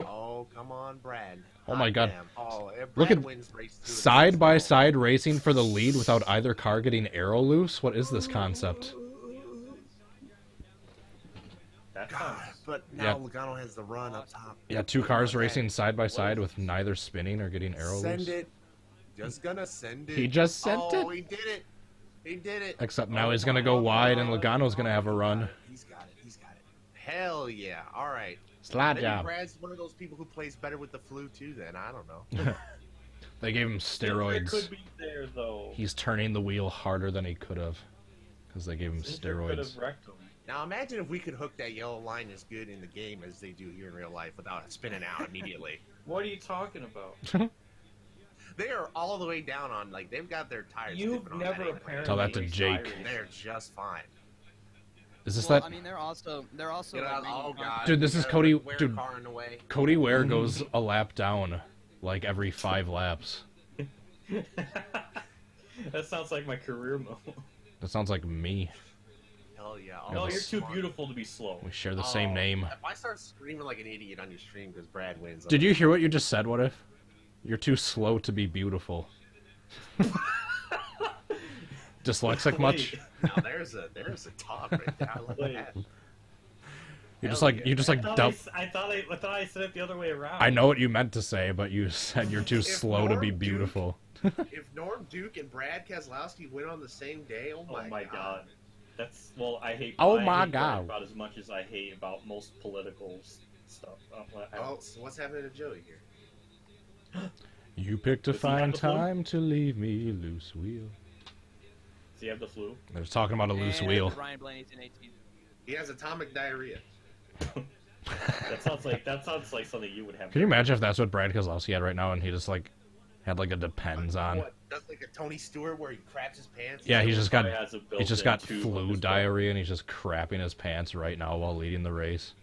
Oh, come on, Brad. Oh my Hot God. damn. Oh, Brad Look at wins race 2 Side by side racing for the lead without either car getting arrow loose? What is this concept? That God, sounds. but Yeah. now Logano has the run up top. Yeah, two cars racing side by side with neither spinning or getting arrow Send loose. it. Just gonna send it. He just sent Oh, it. he did it. He did it. Except now he's gonna go wide and Logano's gonna have a run. He's got it. He's got it. Hell yeah. All right. Slide Maybe job. Brad's one of those people who plays better with the flu too. Then I don't know. They gave him It steroids. could be there though. He's turning the wheel harder than he could have. Because they gave him Cinder could steroids. have wrecked him. Now imagine if we could hook that yellow line as good in the game as they do here in real life without it spinning out immediately. What are you talking about? They are all the way down on like they've got their tires. You've dipping on never that anyway. apparently. Tell that to raced Jake. iRacing. They're just fine. Is this Well, that? I mean, they're also You know, like, oh making god, Dude, this you is gotta Cody- wear a dude. car in the way. Cody Ware goes a lap down like every 5 laps. That sounds like my career mode. That sounds like me. Hell yeah. No, all you're those too smart- beautiful to be slow. We share the same name. If I start screaming like an idiot on your stream because Brad wins, Did you hear what you just said, What If? You're too slow to be beautiful. Dyslexic much? Now there's a talk right there. I like Wait. that. You just Hell like yeah. you just like dump. I thought I said it the other way around. I know what you meant to say, but you said you're too slow to be Norm Duke- beautiful. If Norm Duke and Brad Keselowski win on the same day, oh Oh my, my god. That's I hate. Oh I my hate God. Brad about as much as I hate about most political stuff. Oh, so what's happening to Joey here? You picked a Does he have fine the flu? time to leave me loose wheel. Does he have the flu? They're talking about a loose wheel. Ryan Blaney's in 18. He has atomic diarrhea. That sounds like something you would have. Can you imagine if that's what Brad Keselowski had right now and he just like had like a depends on? What? That's like a Tony Stewart where he craps his pants. Yeah, he's just got Probably has a he's just built-in got tube on flu his butt. diarrhea and he's just crapping his pants right now while leading the race.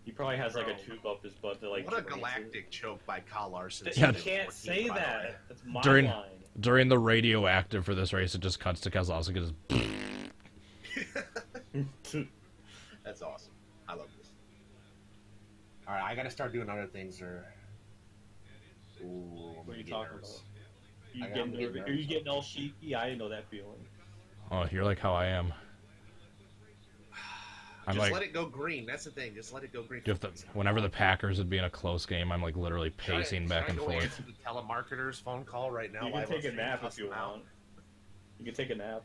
He probably has like a Bro. tube up his butt that like. What a drains it. galactic choke by Kyle Larson. You Yeah. can't say that. That's my During- line. During the radioactive for this race, it just cuts to Keselowski. Just That's awesome. I love this. All right, I gotta start doing other things. Or ooh, What are you talking about? Are you getting all sheepy? I didn't know that feeling. oh, you're like how I am. I'm Just like, let it go green. That's the thing. Just let it go green. you have to, whenever the Packers would be in a close game, I'm like literally pacing back and Should I go forth. answer the telemarketer's phone call right now? You while can take a I'm nap if cussing you them out? want. You can take a nap.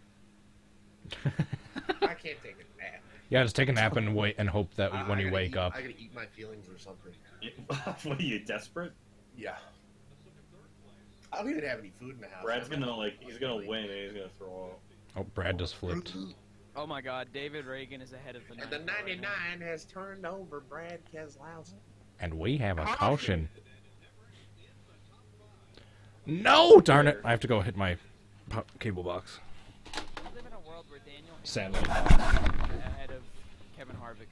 I can't take a nap. Yeah, just take a nap and wait and hope that when I you gotta wake eat, up. I gotta eat my feelings or something. What are you, desperate? Yeah. I don't even have any food in the house. Brad's gonna he's gonna win and he's gonna throw up. Oh, Brad just flipped. Oh my God, David Reagan is ahead of the. And the 94 right 99 now. has turned over Brad Keselowski. And we have a caution. No, darn it! I have to go hit my cable box. We live in a world where Daniel Sadly. is ahead of Kevin Harvick.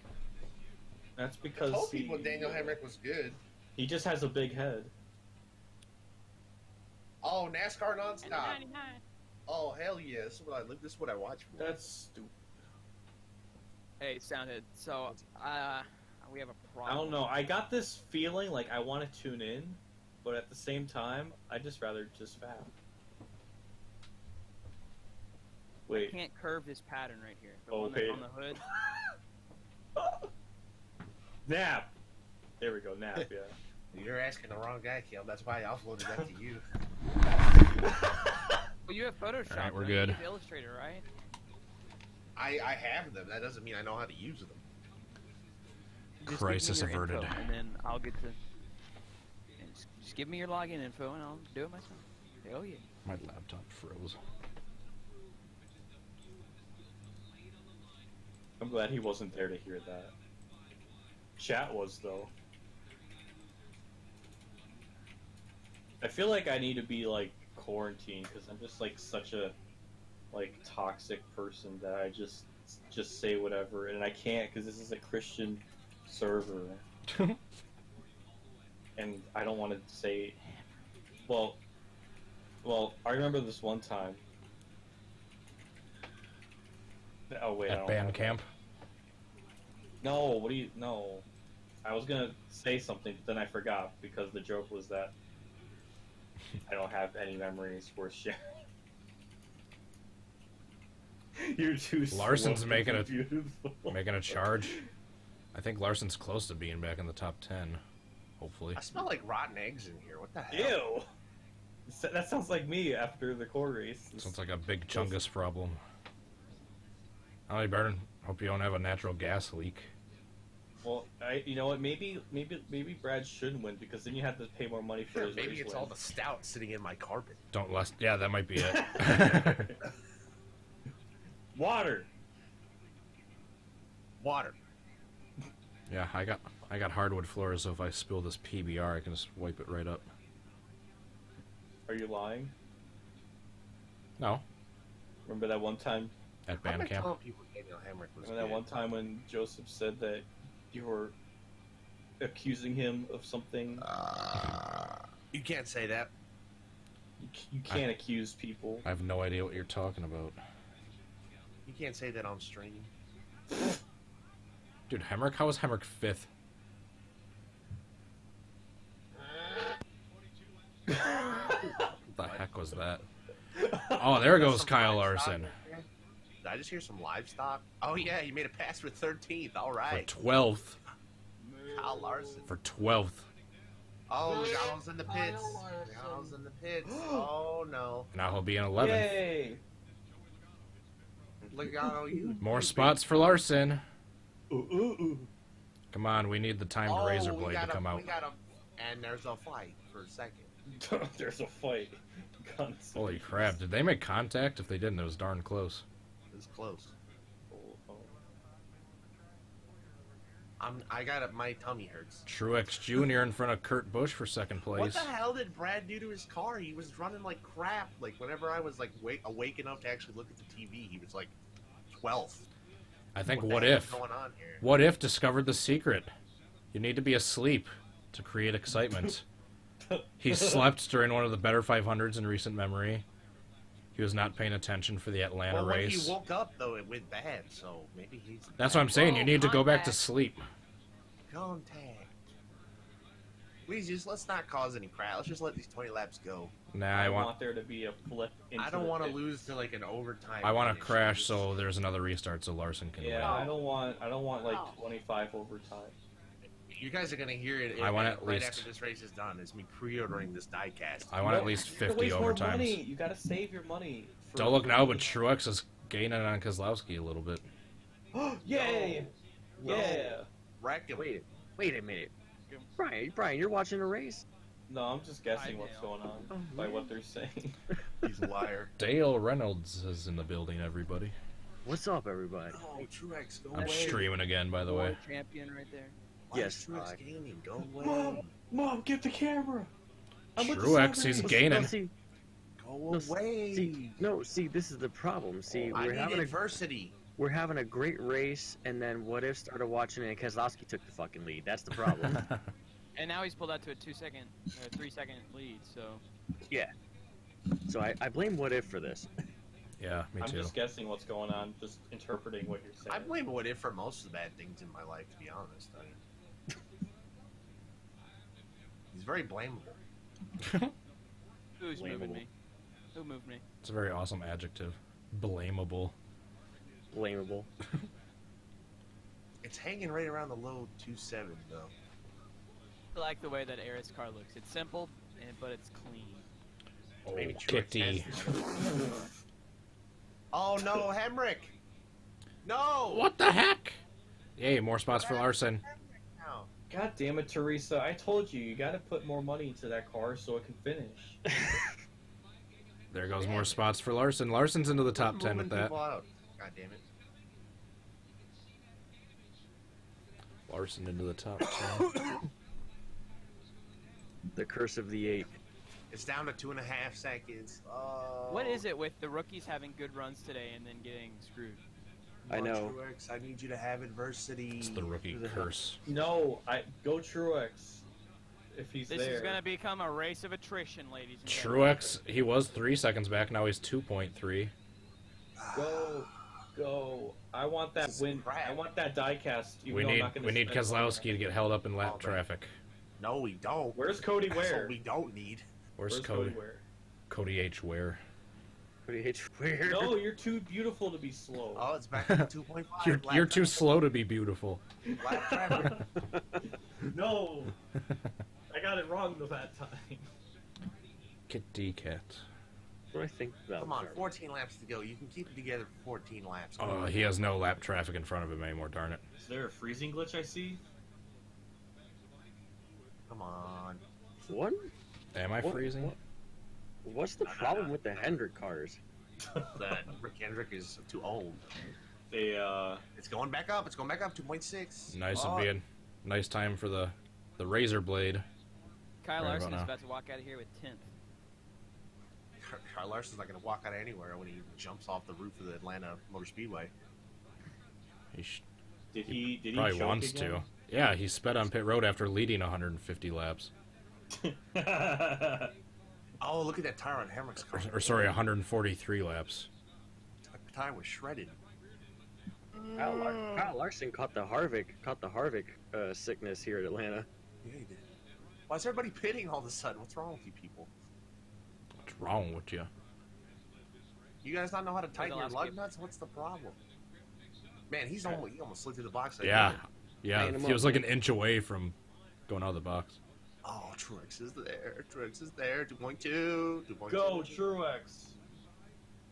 That's I because told people Daniel Hemrick was good. he just has a big head. Oh, NASCAR And the nonstop. 99. Oh, hell yeah. This is what I live. This is what I watch for. That's stupid. Hey, Soundhead. So, we have a I problem. don't know. I got this feeling like I want to tune in, but at the same time, I just rather just fap. I Wait. can't curve this pattern right here. The Oh, one that's okay. on the hood. Nap. There we go. Nap. Yeah. You're asking the wrong guy, Kel. That's why I offloaded that to you. Well, you have Photoshop. Alright, we're don't you? good. You have Illustrator, right? I have them. That doesn't mean I know how to use them. Just Crisis give me your averted. info, and then I'll get to. And just give me your login info, and I'll do it myself. Hell yeah. My laptop froze. I'm glad he wasn't there to hear that. Chat was though. I feel like I need to be like quarantined because I'm just like such a like toxic person that I just say whatever, and I can't because this is a Christian server, and I don't want to say. Well, I remember this one time. Oh wait, I At don't band have camp. No, what do you? No, I was gonna say something, but then I forgot because the joke was that I don't have any memories worth sharing. You're too. Larson's slow making and a- beautiful. Making a charge. I think Larson's close to being back in the top 10. Hopefully. I smell like rotten eggs in here. What the hell? Ew. That sounds like me after the core race. Sounds like a big chungus problem. Ollie Burton, hope you don't have a natural gas leak. Well, you know what? Maybe Brad shouldn't win because then you have to pay more money for his Maybe race it's win. all the stout sitting in my carpet. Don't less. Yeah, that might be it. Water. Water. Yeah, I got hardwood floors, so if I spill this PBR, I can just wipe it right up. Are you lying? No, Remember that one time? at Why am I band camp. telling people Daniel Hemrick was Remember that good? one time when Joseph said that you were accusing him of something? You can't say that. You can't accuse people. I have no idea what you're talking about. You can't say that on stream. Dude, Hemrick, how was Hemrick 5th? What the heck was that? Oh, there goes Some Kyle livestock Larson. in there? Did I just hear some livestock? Oh yeah, he made a pass for 13th. All For right, 12th. Kyle Larson. For 12th. Oh, Logano's in the pits. Logano's in the pits. Oh no, Now he'll be in 11th. Yay! Logano, you. More spots for Larson. Ooh. Come on, we need the timed Oh, razor we blade got to him, come out. We got him. And there's a fight for a second. There's a fight. Guns. Holy crap, did they make contact? If they didn't, it was darn close. It's close. Oh. I got it. My tummy hurts. Truex Jr. in front of Kurt Busch for second What place. the hell did Brad do to his car? He was running like crap. Like whenever I was like awake enough to actually look at the TV, he was like 12th. I think the What hell is If? going on here? What If discovered the secret? You need to be asleep to create excitement. He slept during one of the better 500s in recent memory. He was not paying attention for the Atlanta Well, when race. he woke up, though, it went bad, so maybe he's... That's what I'm saying. You need to go back to contact. sleep. Contact. Please, let's not cause any crowd. Let's just let these 20 laps go. Nah, I I want want there to be a flip. Into I don't the want to pit. lose to, like, an overtime I want to finish. crash so there's another restart so Larson can Yeah, win. I don't want like 25 overtime. You guys are going to hear it I want right at least- after this race is done. It's me pre-ordering this diecast. I want at least You gotta 50 waste more overtimes. money. You gotta save your money. For Don't look now, but Truex is gaining on Kozlowski a little bit. Yay! No. Yeah. Rack him. Wait a minute. Brian, you're watching the race? No, I'm just guessing Hi, what's Dale. going on by what they're saying. He's a liar. Dale Reynolds is in the building, everybody. What's up, everybody? Oh, Truex, go I'm away. streaming again, by the way. World champion right there. Why Yes, is Truex I- gaming? Go away. Mom, get the camera. I'm with the Truex, he's celebrities. gaining. No, see, Go away. see, this is the problem. See, I we're need having adversity. we're having a great race, and then What If started watching it, and Keselowski took the fucking lead. That's the problem. And now he's pulled out to a 3-second lead. So So I blame What If for this. Yeah, me I'm too. just guessing what's going on, just interpreting what you're saying. I blame What If for most of the bad things in my life, to be honest. He's very blamable. who's moving Blamable. me? Who moved me? It's a very awesome adjective. Blamable. Blamable. It's hanging right around the low 2.7, though. I like the way that Aris car looks. It's simple, but it's clean. Oh, Maybe Truex Kitty. has this. Oh no, Hemrick! No! What the heck? Yay, more spots for Larson. No. God damn it, Teresa! I told you, you gotta put more money into that car so it can finish. There goes more spots for Larson. Larson's into the top 10 with Moving that. people out. God damn it. Larson into the top 10. The curse of the 8. It's down to 2.5 seconds. Oh. What is it with the rookies having good runs today and then getting screwed? I know. Truex, I need you to have adversity. It's the rookie curse. No, go Truex. If he's This there. is gonna become a race of attrition, ladies and gentlemen. Truex, he was 3 seconds back. Now he's 2.3. Go. I want that This is win. crap. I want that diecast. even We though I'm need not gonna we need spend money on Keselowski to it. get held up in lap Oh, traffic. No, we don't. Where's Cody That's Ware? what we don't need. Where's Cody? Ware? Cody H. Ware. Pretty H. Weird. No, you're too beautiful to be slow. Oh, it's back to 2.5. You're too slow to be beautiful. Lap traffic. No, I got it wrong that time. Kitty cat. What do I think about Come on, Harvick? 14 laps to go. You can keep it together for 14 laps. Oh, he has no lap traffic in front of him anymore, darn it. Is there a freezing glitch I see? Come on. What? Am I What- freezing? what- What's the problem with the Hendrick cars? That Rick Hendrick is too old. They It's going back up. It's going back up 2.6. Nice Oh, of being. Nice time for the razor blade. Kyle Right Larson about is now. about to walk out of here with 10th. Kyle Larson's not going to walk out of anywhere when he jumps off the roof of the Atlanta Motor Speedway. did he Probably choke wants again? to. Yeah, he sped on pit road after leading 150 laps. Oh, look at that tire on Hemrick's car. Or sorry, 143 laps. That tire was shredded. Kyle Larson caught the Harvick sickness here at Atlanta. Yeah, he did. Why is everybody pitting all of a sudden? What's wrong with you people? What's wrong with you? You guys not know how to tighten your last lug skip. nuts? What's the problem? Man, he almost slid through the box. Yeah, Line him he up. was like an inch away from going out of the box. Oh, Truex is there. Truex is there. 2.2. 2.2. Go Truex.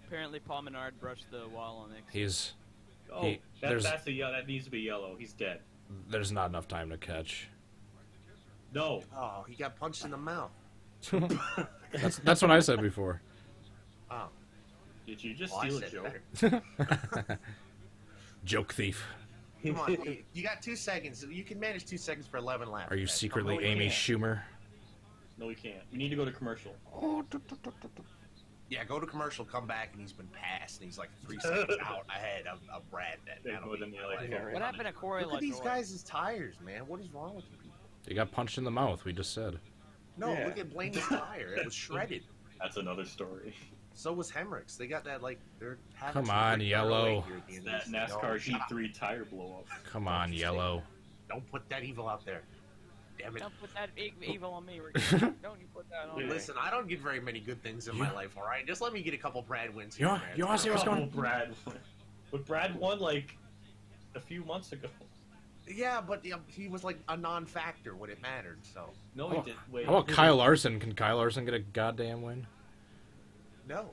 Apparently, Paul Menard brushed the wall on X. He's Oh, He- there's- that needs to be yellow. He's dead. there's not enough time to catch. No. Oh, he got punched in the mouth. That's what I said before. Oh. Did you just Well, I steal a said joke? Joke thief. Come on, you got 2 seconds. You can manage 2 seconds for 11 laps. Are you man. secretly we Amy can't. Schumer? No, we can't. We need to go to commercial. Yeah, go to commercial, come back, and he's been passed, and he's like 3 seconds out ahead of Brad. That'll More be than the other like- car. What happened to Corey Look at these LaJoy? guys' tires, man. What is wrong with you people? He got punched in the mouth. We just said. No, Yeah. look at Blaney's tire. It was shredded. That's another story. So was Hemrick's. They got that, like, they're having Come some on, great Yellow. here at the end of That this thing. NASCAR Oh, shut up. Heat 3 tire blow up. Come on, Yellow. Don't put that evil out there. Damn it. Don't put that evil on me, Ricky. Don't you put that on me. Listen, I don't get very many good things in my life, alright? Just let me get a couple Brad wins You here. want- Brad. you wanna see what's going on? Brad. But Brad won like a few months ago. Yeah, but he was like a non-factor when it mattered, so. No, he didn't. Wait. How about Kyle Larson? Can Kyle Larson get a goddamn win? No.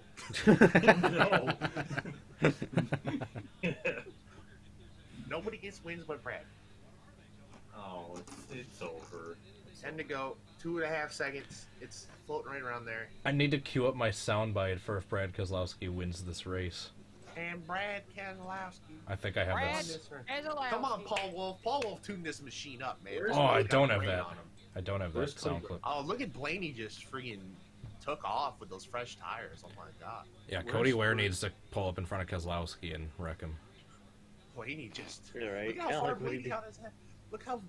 No. Nobody gets wins but Brad. Oh, it's over. 10 to go, 2.5 seconds. It's floating right around there. I need to queue up my soundbite for if Brad Keselowski wins this race. And Brad Keselowski. I think I have Brad that. Come on, Paul Wolf. Paul Wolf tuned this machine up, man. Oh, I He's got don't a have brain that. on him. I don't have that Where's sound Cleveland? clip. Oh, look at Blaney just freaking took off with those fresh tires. Oh my god. Yeah, Where's Cody Ware Cleveland? needs to pull up in front of Keselowski and wreck him. Blaney just. Yeah, right. Look how Yeah, far like what he Blaney did. got his head. Look how.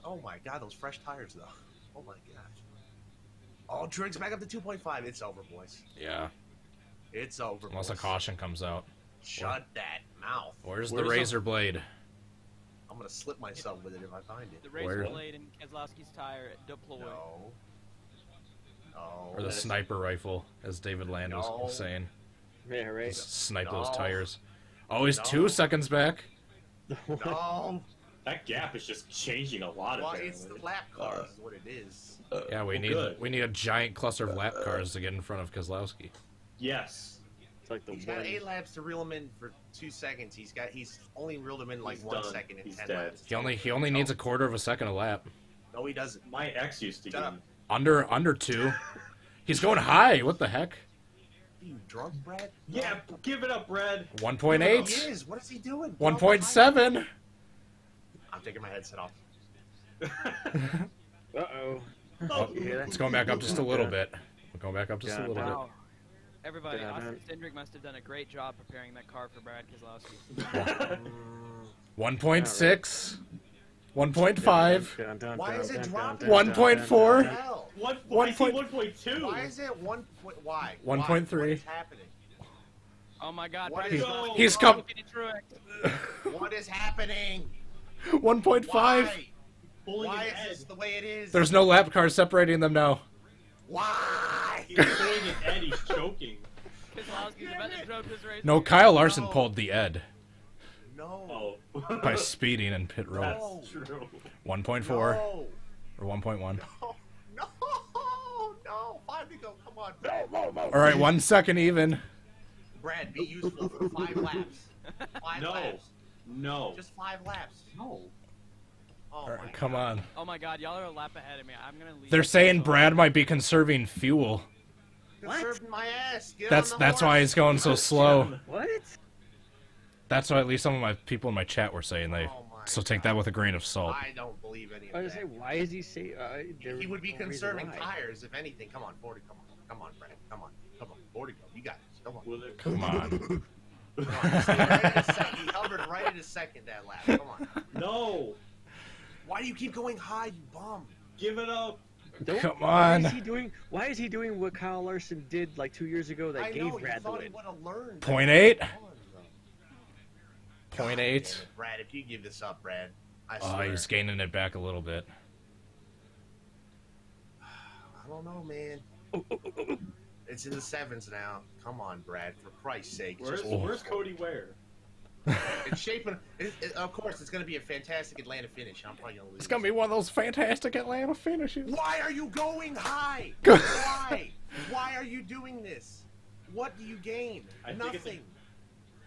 Oh my god, those fresh tires though. Oh my gosh. Oh, Driggs back up to 2.5. It's over, boys. Yeah, It's over. unless a boys. caution comes out. Shut that mouth. Where's the Where's the- razor blade? I'm gonna slip myself with it if I find it. The Where- razor blade and Keselowski's tire deployed. No. No. Or the sniper rifle, as David Land No. was saying. Yeah, right. Just snipe those No. tires. Oh, he's No. 2 seconds back. No. That gap is just changing a lot. Well, Apparently. it's the lap cars is what it is. Yeah, we good. need a giant cluster of lap cars to get in front of Keselowski. Yes. It's like the He's got one. 8 laps to reel him in for 2 seconds. He's only reeled him in like He's 1 done. second in He's 10 dead. laps. He only needs a quarter of a second a lap. No, he doesn't. My ex used to Shut get up. Under 2. He's going high. What the heck? Are you drunk, Brad? Yeah, give it up, Brad. 1.8. He is. What is he doing? 1.7. I'm taking my headset off. Uh-oh. Oh, You hear that? it's going back up just a little bit. We're going back up just a little bit. Wow. Everybody, Yeah, Austin man. Cindric must have done a great job preparing that car for Brad Keselowski. 1.6. 1.5. Dun, dun, Why dun, is it dun, dun, dropping? dun, dun, 1.4. dun, dun. Hell. I see 1.2. Why is it 1? Why? 1.3. What is happening? Oh my God, What Brad is- Keselowski. He's come- What is happening? 1.5. Why? Pulling Why his is head. this the way it is? There's no lap cars separating them now. Why? He's pulling his head. He's choking. Keselowski's about to drop this race. No, Kyle Larson No. pulled the Ed No. Oh. by speeding in pit road. No. That's true. 1.4 No. or 1.1. No. No. 5 to go. Come on. No. All right, 1 second even. Brad, be useful for 5 laps. 5 No. laps. No. Just 5 laps. No. Oh All my right, come God. on. Oh my God, y'all are a lap ahead of me. I'm gonna leave. They're saying Brad might be conserving fuel. Conserved my ass. Get That's on the that's horse. why he's going so slow. What? That's what at least some of my people in my chat were saying. They Oh my so take that with a grain of salt. I don't believe any of I was that. gonna say, why is he say? He would be no reason conserving why. tires, if anything. Come on, 40. Come on, Brad. Come on. 40 go. You got this. Come on. Will it? Come on. Come on. He stayed right at a second. He hovered right at a second that lap. Come on. No. Why do you keep going high, you bum? Give it up. Don't- Come Why on. is he doing? Why is he doing what Kyle Larson did like 2 years ago that I gave know, you Brad the thought he win? would have learned. 0.8. Come on, bro. 0.8. God damn it, Brad, if you give this up, Brad, I Oh, swear. he's gaining it back a little bit. I don't know, man. It's in the 7s now. Come on, Brad, for Christ's sake. Where's, just- where's Cody Ware? It's shaping. Of course, it's going to be a fantastic Atlanta finish. I'm probably going to lose. It's gonna be one of those fantastic Atlanta finishes. Why are you going high? Good. Why? Why are you doing this? What do you gain? I think it's a- Nothing.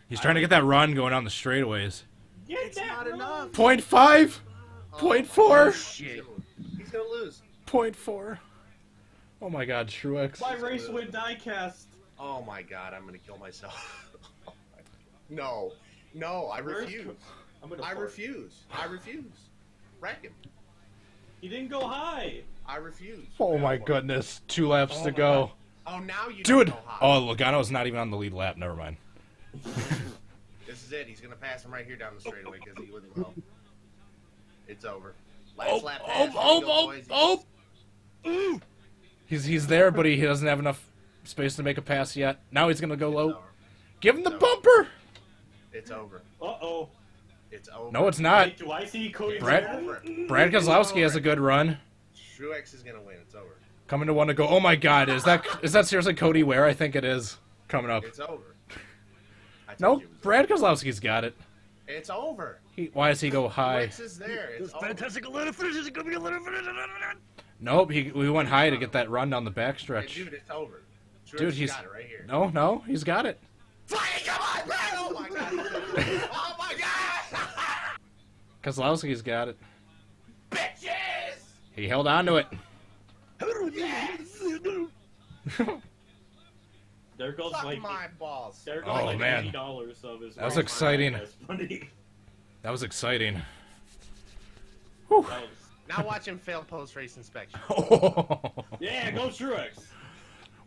He's trying to get that run going on the straightaways. Get It's not enough. 0.5. Oh, 0.4. Shit. He's going to lose. 0.4. Oh my God, Truex. My race win diecast. Oh my God, I'm going to kill myself. No. No, I Where's refuse. Co- I'm gonna I fart. refuse. I refuse. Wreck him. He didn't go high. I refuse. Oh my goodness, 2 laps Oh to my go. Oh, now you Dude! don't know how. Oh, Logano's not even on the lead lap. Never mind. This is it. He's going to pass him right here down the straightaway because he wouldn't help. It's over. Oh, Last lap oh, pass. oh, Here we go, oh, boys. oh. He's there, but he doesn't have enough space to make a pass yet. Now he's gonna go It's low. over. Give him the It's over. bumper. It's over. Uh-oh. It's over. No, it's not. Wait, do I see Cody? Brad- Over. Brad Keselowski has a good run. Truex is gonna win. It's over. Coming to one to go. Oh my God, is that seriously Cody Ware? I think it is. Coming up. It's over. I told No, you it was Brad Keselowski's got it. over. It's over. Why does he go high? Truex is there. It's over. Fantastic Atlanta finish. It's gonna be Atlanta finish. Nope, we went high to get that run down the Hey, backstretch. dude, it's over. Truex Dude, he's got it right here. no, he's got it. Flying, come on, Brad! Oh my god! Oh my god! Keselowski's got it. Bitches! He held on to it. There goes Suck like my balls. there goes Oh, like man. $80 of his. That was race exciting. podcast money. That was exciting. That was- Now watch him fail post-race inspection. Yeah, go Truex.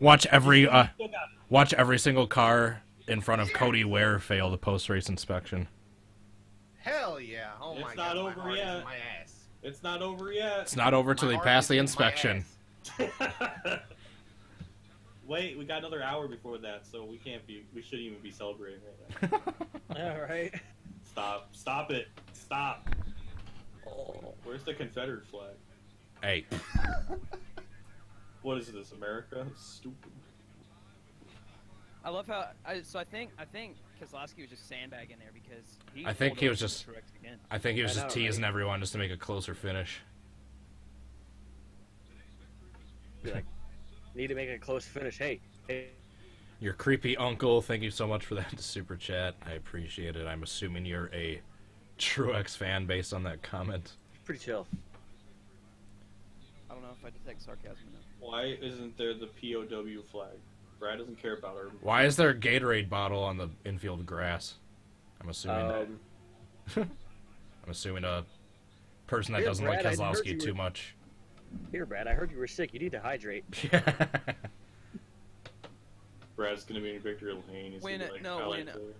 Watch every Still got it. watch every single car in front of Cody Ware fail the post-race inspection. Hell yeah! Oh It's my not god, over my heart is yet. in my ass. It's not over yet. It's not over till My he heart pass is the in my inspection. ass. Wait, we got another hour before that, so we can't be. We shouldn't even be celebrating right now. All right. Stop it! Stop! Where's the Confederate flag? Hey, What is this, America? Stupid. I love how. So I think Keselowski was just sandbagging there because he. I think pulled he over was from just- Truex again. I think he was I just know, teasing right? everyone just to make a closer finish. Be like, need to make a close finish. Hey. Your creepy uncle, thank you so much for that super chat. I appreciate it. I'm assuming you're a Truex fan based on that comment. Pretty chill. I don't know if I detect sarcasm enough. Why isn't there the POW flag? Brad doesn't care about our. Why is there a Gatorade bottle on the infield grass? I'm assuming I'm assuming a person that Here, doesn't like Brad, I heard Keselowski you too were- much. Here, Brad. I heard you were sick. You need to hydrate. Brad's gonna be in victory lane. He's When- gonna be like, no, I when- like the-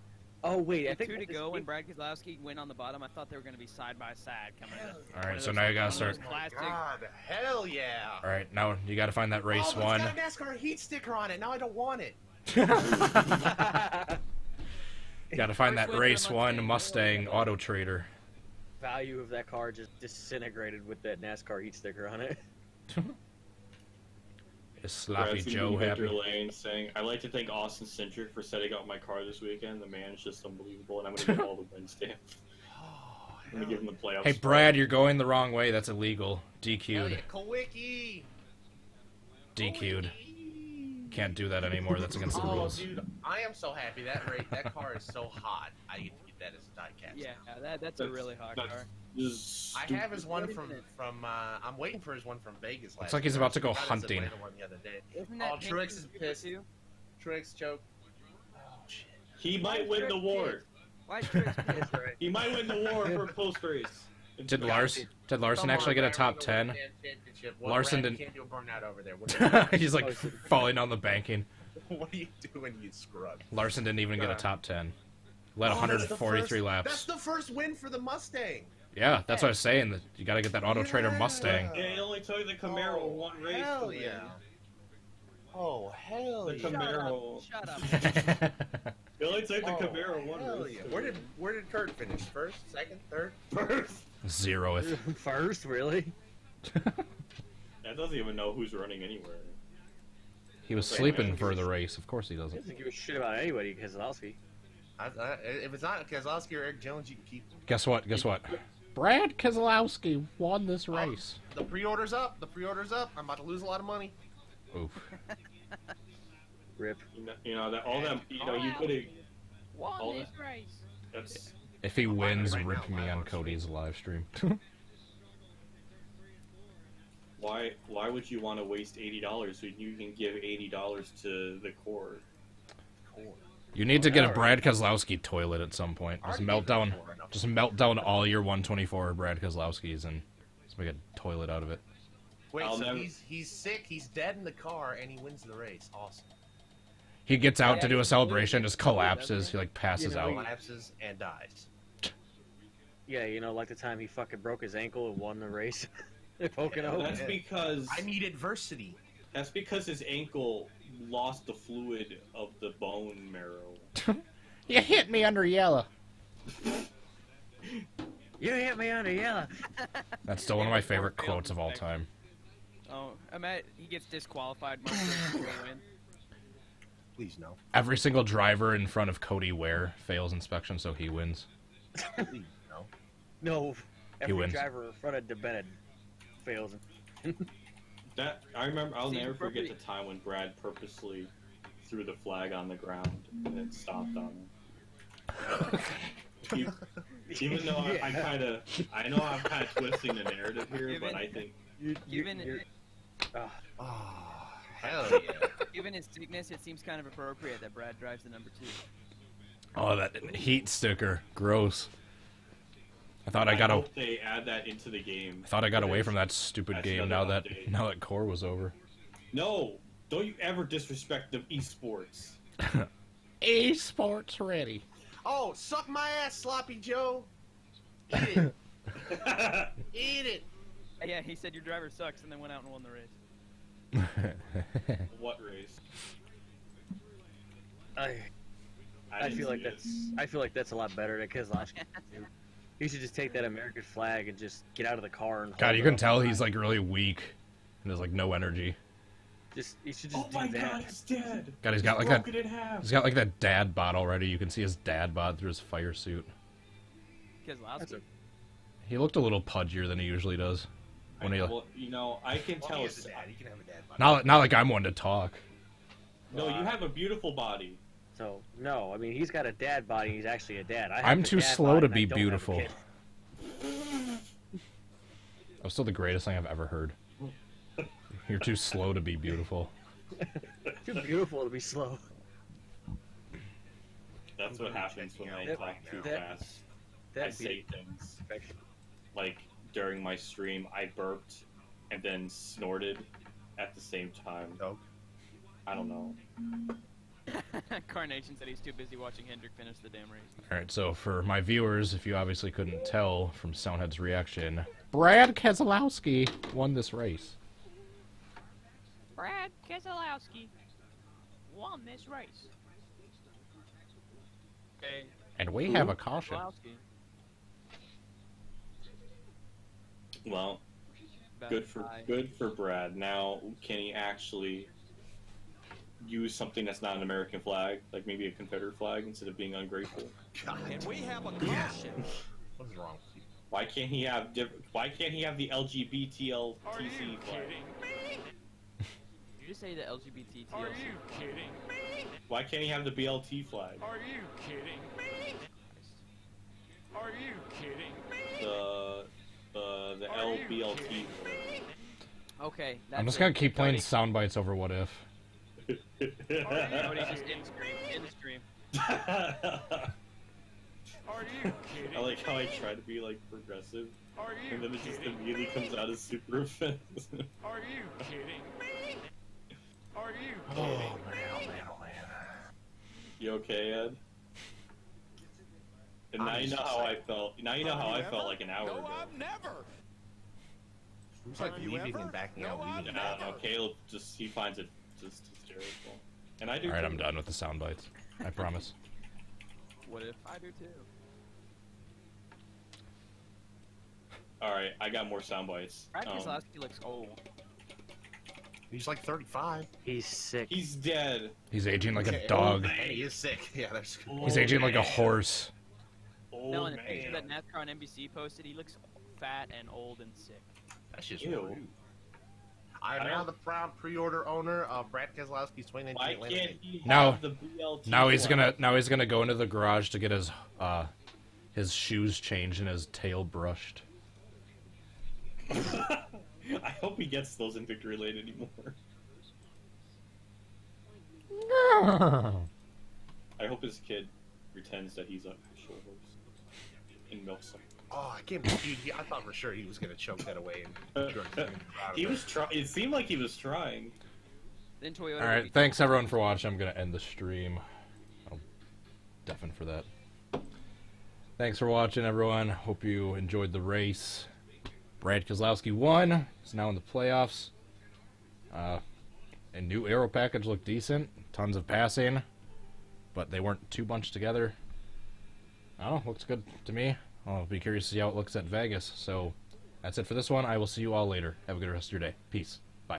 Oh wait, I With think two to this- go and Brad Keselowski went on the bottom. I thought they were going to be side by side coming in. All right, so now you gotta start. Oh my god! Hell yeah! All right, now you gotta find that Oh, race but one. it's got a NASCAR heat sticker on it. Now I don't want it. Gotta find that First win for race the one Mustang. Mustang Auto Trader. value of that car just disintegrated with that NASCAR heat sticker on it. Is Sloppy Brad's gonna Joe be in happy? victory lane saying, "I'd like to thank Austin Centric for setting up my car this weekend. The man is just unbelievable, and I'm gonna give all the win stamp. Oh, I'm gonna give him the playoffs." Hey Brad, you're going the wrong way. That's illegal. Hell DQ'd. yeah, Kawicki! DQ'd. Can't do that anymore. That's against the Oh, rules. dude, I am so happy that car is so hot. I get to get that as a diecast. Yeah, that's a really hot car. Just I have his one from I'm waiting for his one from Vegas. Looks like he's about to go I got his hunting. Atlanta one the other day. Isn't Oh, that pink Truex is super pissed. too? Truex choke. Oh shit. he might win the war. Why is Truex pissed? He might win the war for post race. Did Larson Come actually on, get a Brad, top we're 10? gonna win the championship. What, Larson Brad, you didn't- can't do a burnout over there. What are He's like falling down the banking. what are you doing, you scrub? Larson didn't even get a top 10. Led Oh, that's the 143 first- laps. That's the first win for the Mustang. Yeah, that's what I was saying. That you got to get that Auto Trader Yeah. Mustang. Yeah, he only took the Camaro Oh, one race. Hell to win. yeah. Oh hell The yeah. Camaro. Shut up. He only took the Oh, Camaro one hell race. yeah. to Where did Kurt finish? First, second, third? First. Zeroth. First, really? That doesn't even know who's running anywhere. He was sleeping for the race. Of course he He doesn't. doesn't give a shit about anybody, Keselowski. If it's not Keselowski or Eric Jones, you can keep them. Guess what? Guess what? Brad Keselowski won this race. The pre-order's up. The pre-order's up. I'm about to lose a lot of money. Oof. Rip. You know that all them. You know you could have. Won All this race. That's If he I'm buying it wins, right rip now, me live on on stream. Cody's live stream. why would you want to waste $80 when you can give $80 to the core? You need to get a Brad Keselowski toilet at some point. Just melt down all your 124 Brad Keselowskis and just make a toilet out of it. Wait, I'll so never- he's sick, he's dead in the car, and he wins the race. Awesome. He gets out to do a celebration, just collapses. He like passes You know, out. Collapses and dies. Yeah, you know, like the time he fucking broke his ankle and won the race. Pocono. That's because I need adversity. That's because his ankle lost the fluid of the bone marrow. You hit me under yellow. You hit me under yellow. That's still one of my favorite quotes of all time. Oh, I bet he gets disqualified much before we win. Please no. Every single driver in front of Cody Ware fails inspection, so he wins. Please no. No, He every wins. driver in front of DeBennett fails. That I remember. I'll See, never for forget me- the time when Brad purposely threw the flag on the ground and it stomped on him. Even though I kind of, I know I'm kind of twisting the narrative here, but I think Given Oh, hell yeah. given his sickness, it seems kind of appropriate that Brad drives the number 2. Oh, that heat sticker. Gross. I thought I got hope they add that into the game. I thought I got away from that stupid That's game another now update. that core was over. No, don't you ever disrespect the esports. Esports ready. Oh, suck my ass, Sloppy Joe. Eat it. Eat it. Yeah, he said your driver sucks, and then went out and won the race. What race? I didn't feel like see it. that's a lot better than Keselowski. He should just take that American flag and just get out of the car and. God, hold you it can up tell high. he's like really weak and has like no energy. He should just Oh do my that. God, he's dead. God, he's got like that. broken in half. He's got like that dad bod already. You can see his dad bod through his fire suit. Keselowski. He looked a little pudgier than he usually does. When he, Well, you know, I can Well, tell. he has a dad. He can have a dad. Body. not like I'm one to talk. No, you have a beautiful body. So no, I mean he's got a dad body. He's actually a dad. I have I'm the too dad slow to body and I be don't have a beautiful. kid. That was still the greatest thing I've ever heard. You're too slow to be beautiful. Too beautiful to be slow. That's what happens when I That- talk too that- fast. I That'd say be things perfection. like during my stream, I burped and then snorted at the same time. Oh. I don't know. Carnation said he's too busy watching Hendrick finish the damn race. Alright, so for my viewers, if you obviously couldn't tell from Soundhead's reaction, Brad Keselowski won this race. Brad Keselowski won this race. Okay. And we have a caution. Keselowski. Well, Bye. good for Brad. Now, can he actually use something that's not an American flag, like maybe a Confederate flag, instead of being ungrateful? God. And we have a caution. What is wrong with you? Why can't he have Why can't he have the LGBTLTC flag? Did you just say the LGBT TLC? kidding me? Why can't he have the BLT flag? Are you kidding me? Are you kidding me? The Are you LBLT kidding flag. Okay. I'm that's just it. gonna keep playing Cody. sound bites over What If. Cody's just in the stream. Are you kidding I like how I me? try to be like progressive, Are you and then it just kidding immediately me? comes out as super offensive. Are you kidding me? Are you Oh kidding man, oh man, oh man. You okay, Ed? And now I'm you know just how I excited. felt. Now you know how I felt like an hour No, ago. I've never. Who's like Have you leaving ever? and backing No, out, I've leaving And I and don't know, Caleb he finds it just hysterical. And I do. Alright, too. I'm done with the sound bites. I promise. What if I do too? Alright, I got more sound bites. Brad Keselowski looks old. He's like 35. He's sick. He's dead. He's aging like a Okay, dog. old man, he is sick. Yeah, that's good. He's aging like a horse. Old No, in the man. picture that NASCAR on NBC posted, he looks fat and old and sick. That's just Ew. rude. I am I now don't- the proud pre-order owner of Brad Keselowski's 2019 Why Atlanta can't League. he have Now- the BLT Now he's flag? gonna go into the garage to get his shoes changed and his tail brushed. I hope he gets those in Victory Lane anymore. I hope his kid pretends that he's a actual horse and milks him. Oh, I can't believe I thought for sure he was gonna choke that away and drug it out He of was trying. It seemed like he was trying. Then Toyota. Alright, would be- thanks everyone for watching. I'm gonna end the stream. I'll deafen for that. Thanks for watching, everyone. Hope you enjoyed the race. Brad Keselowski won. He's now in the playoffs. And new aero package looked decent. Tons of passing. But they weren't too bunched together. I don't know. Looks good to me. I'll be curious to see how it looks at Vegas. So that's it for this one. I will see you all later. Have a good rest of your day. Peace.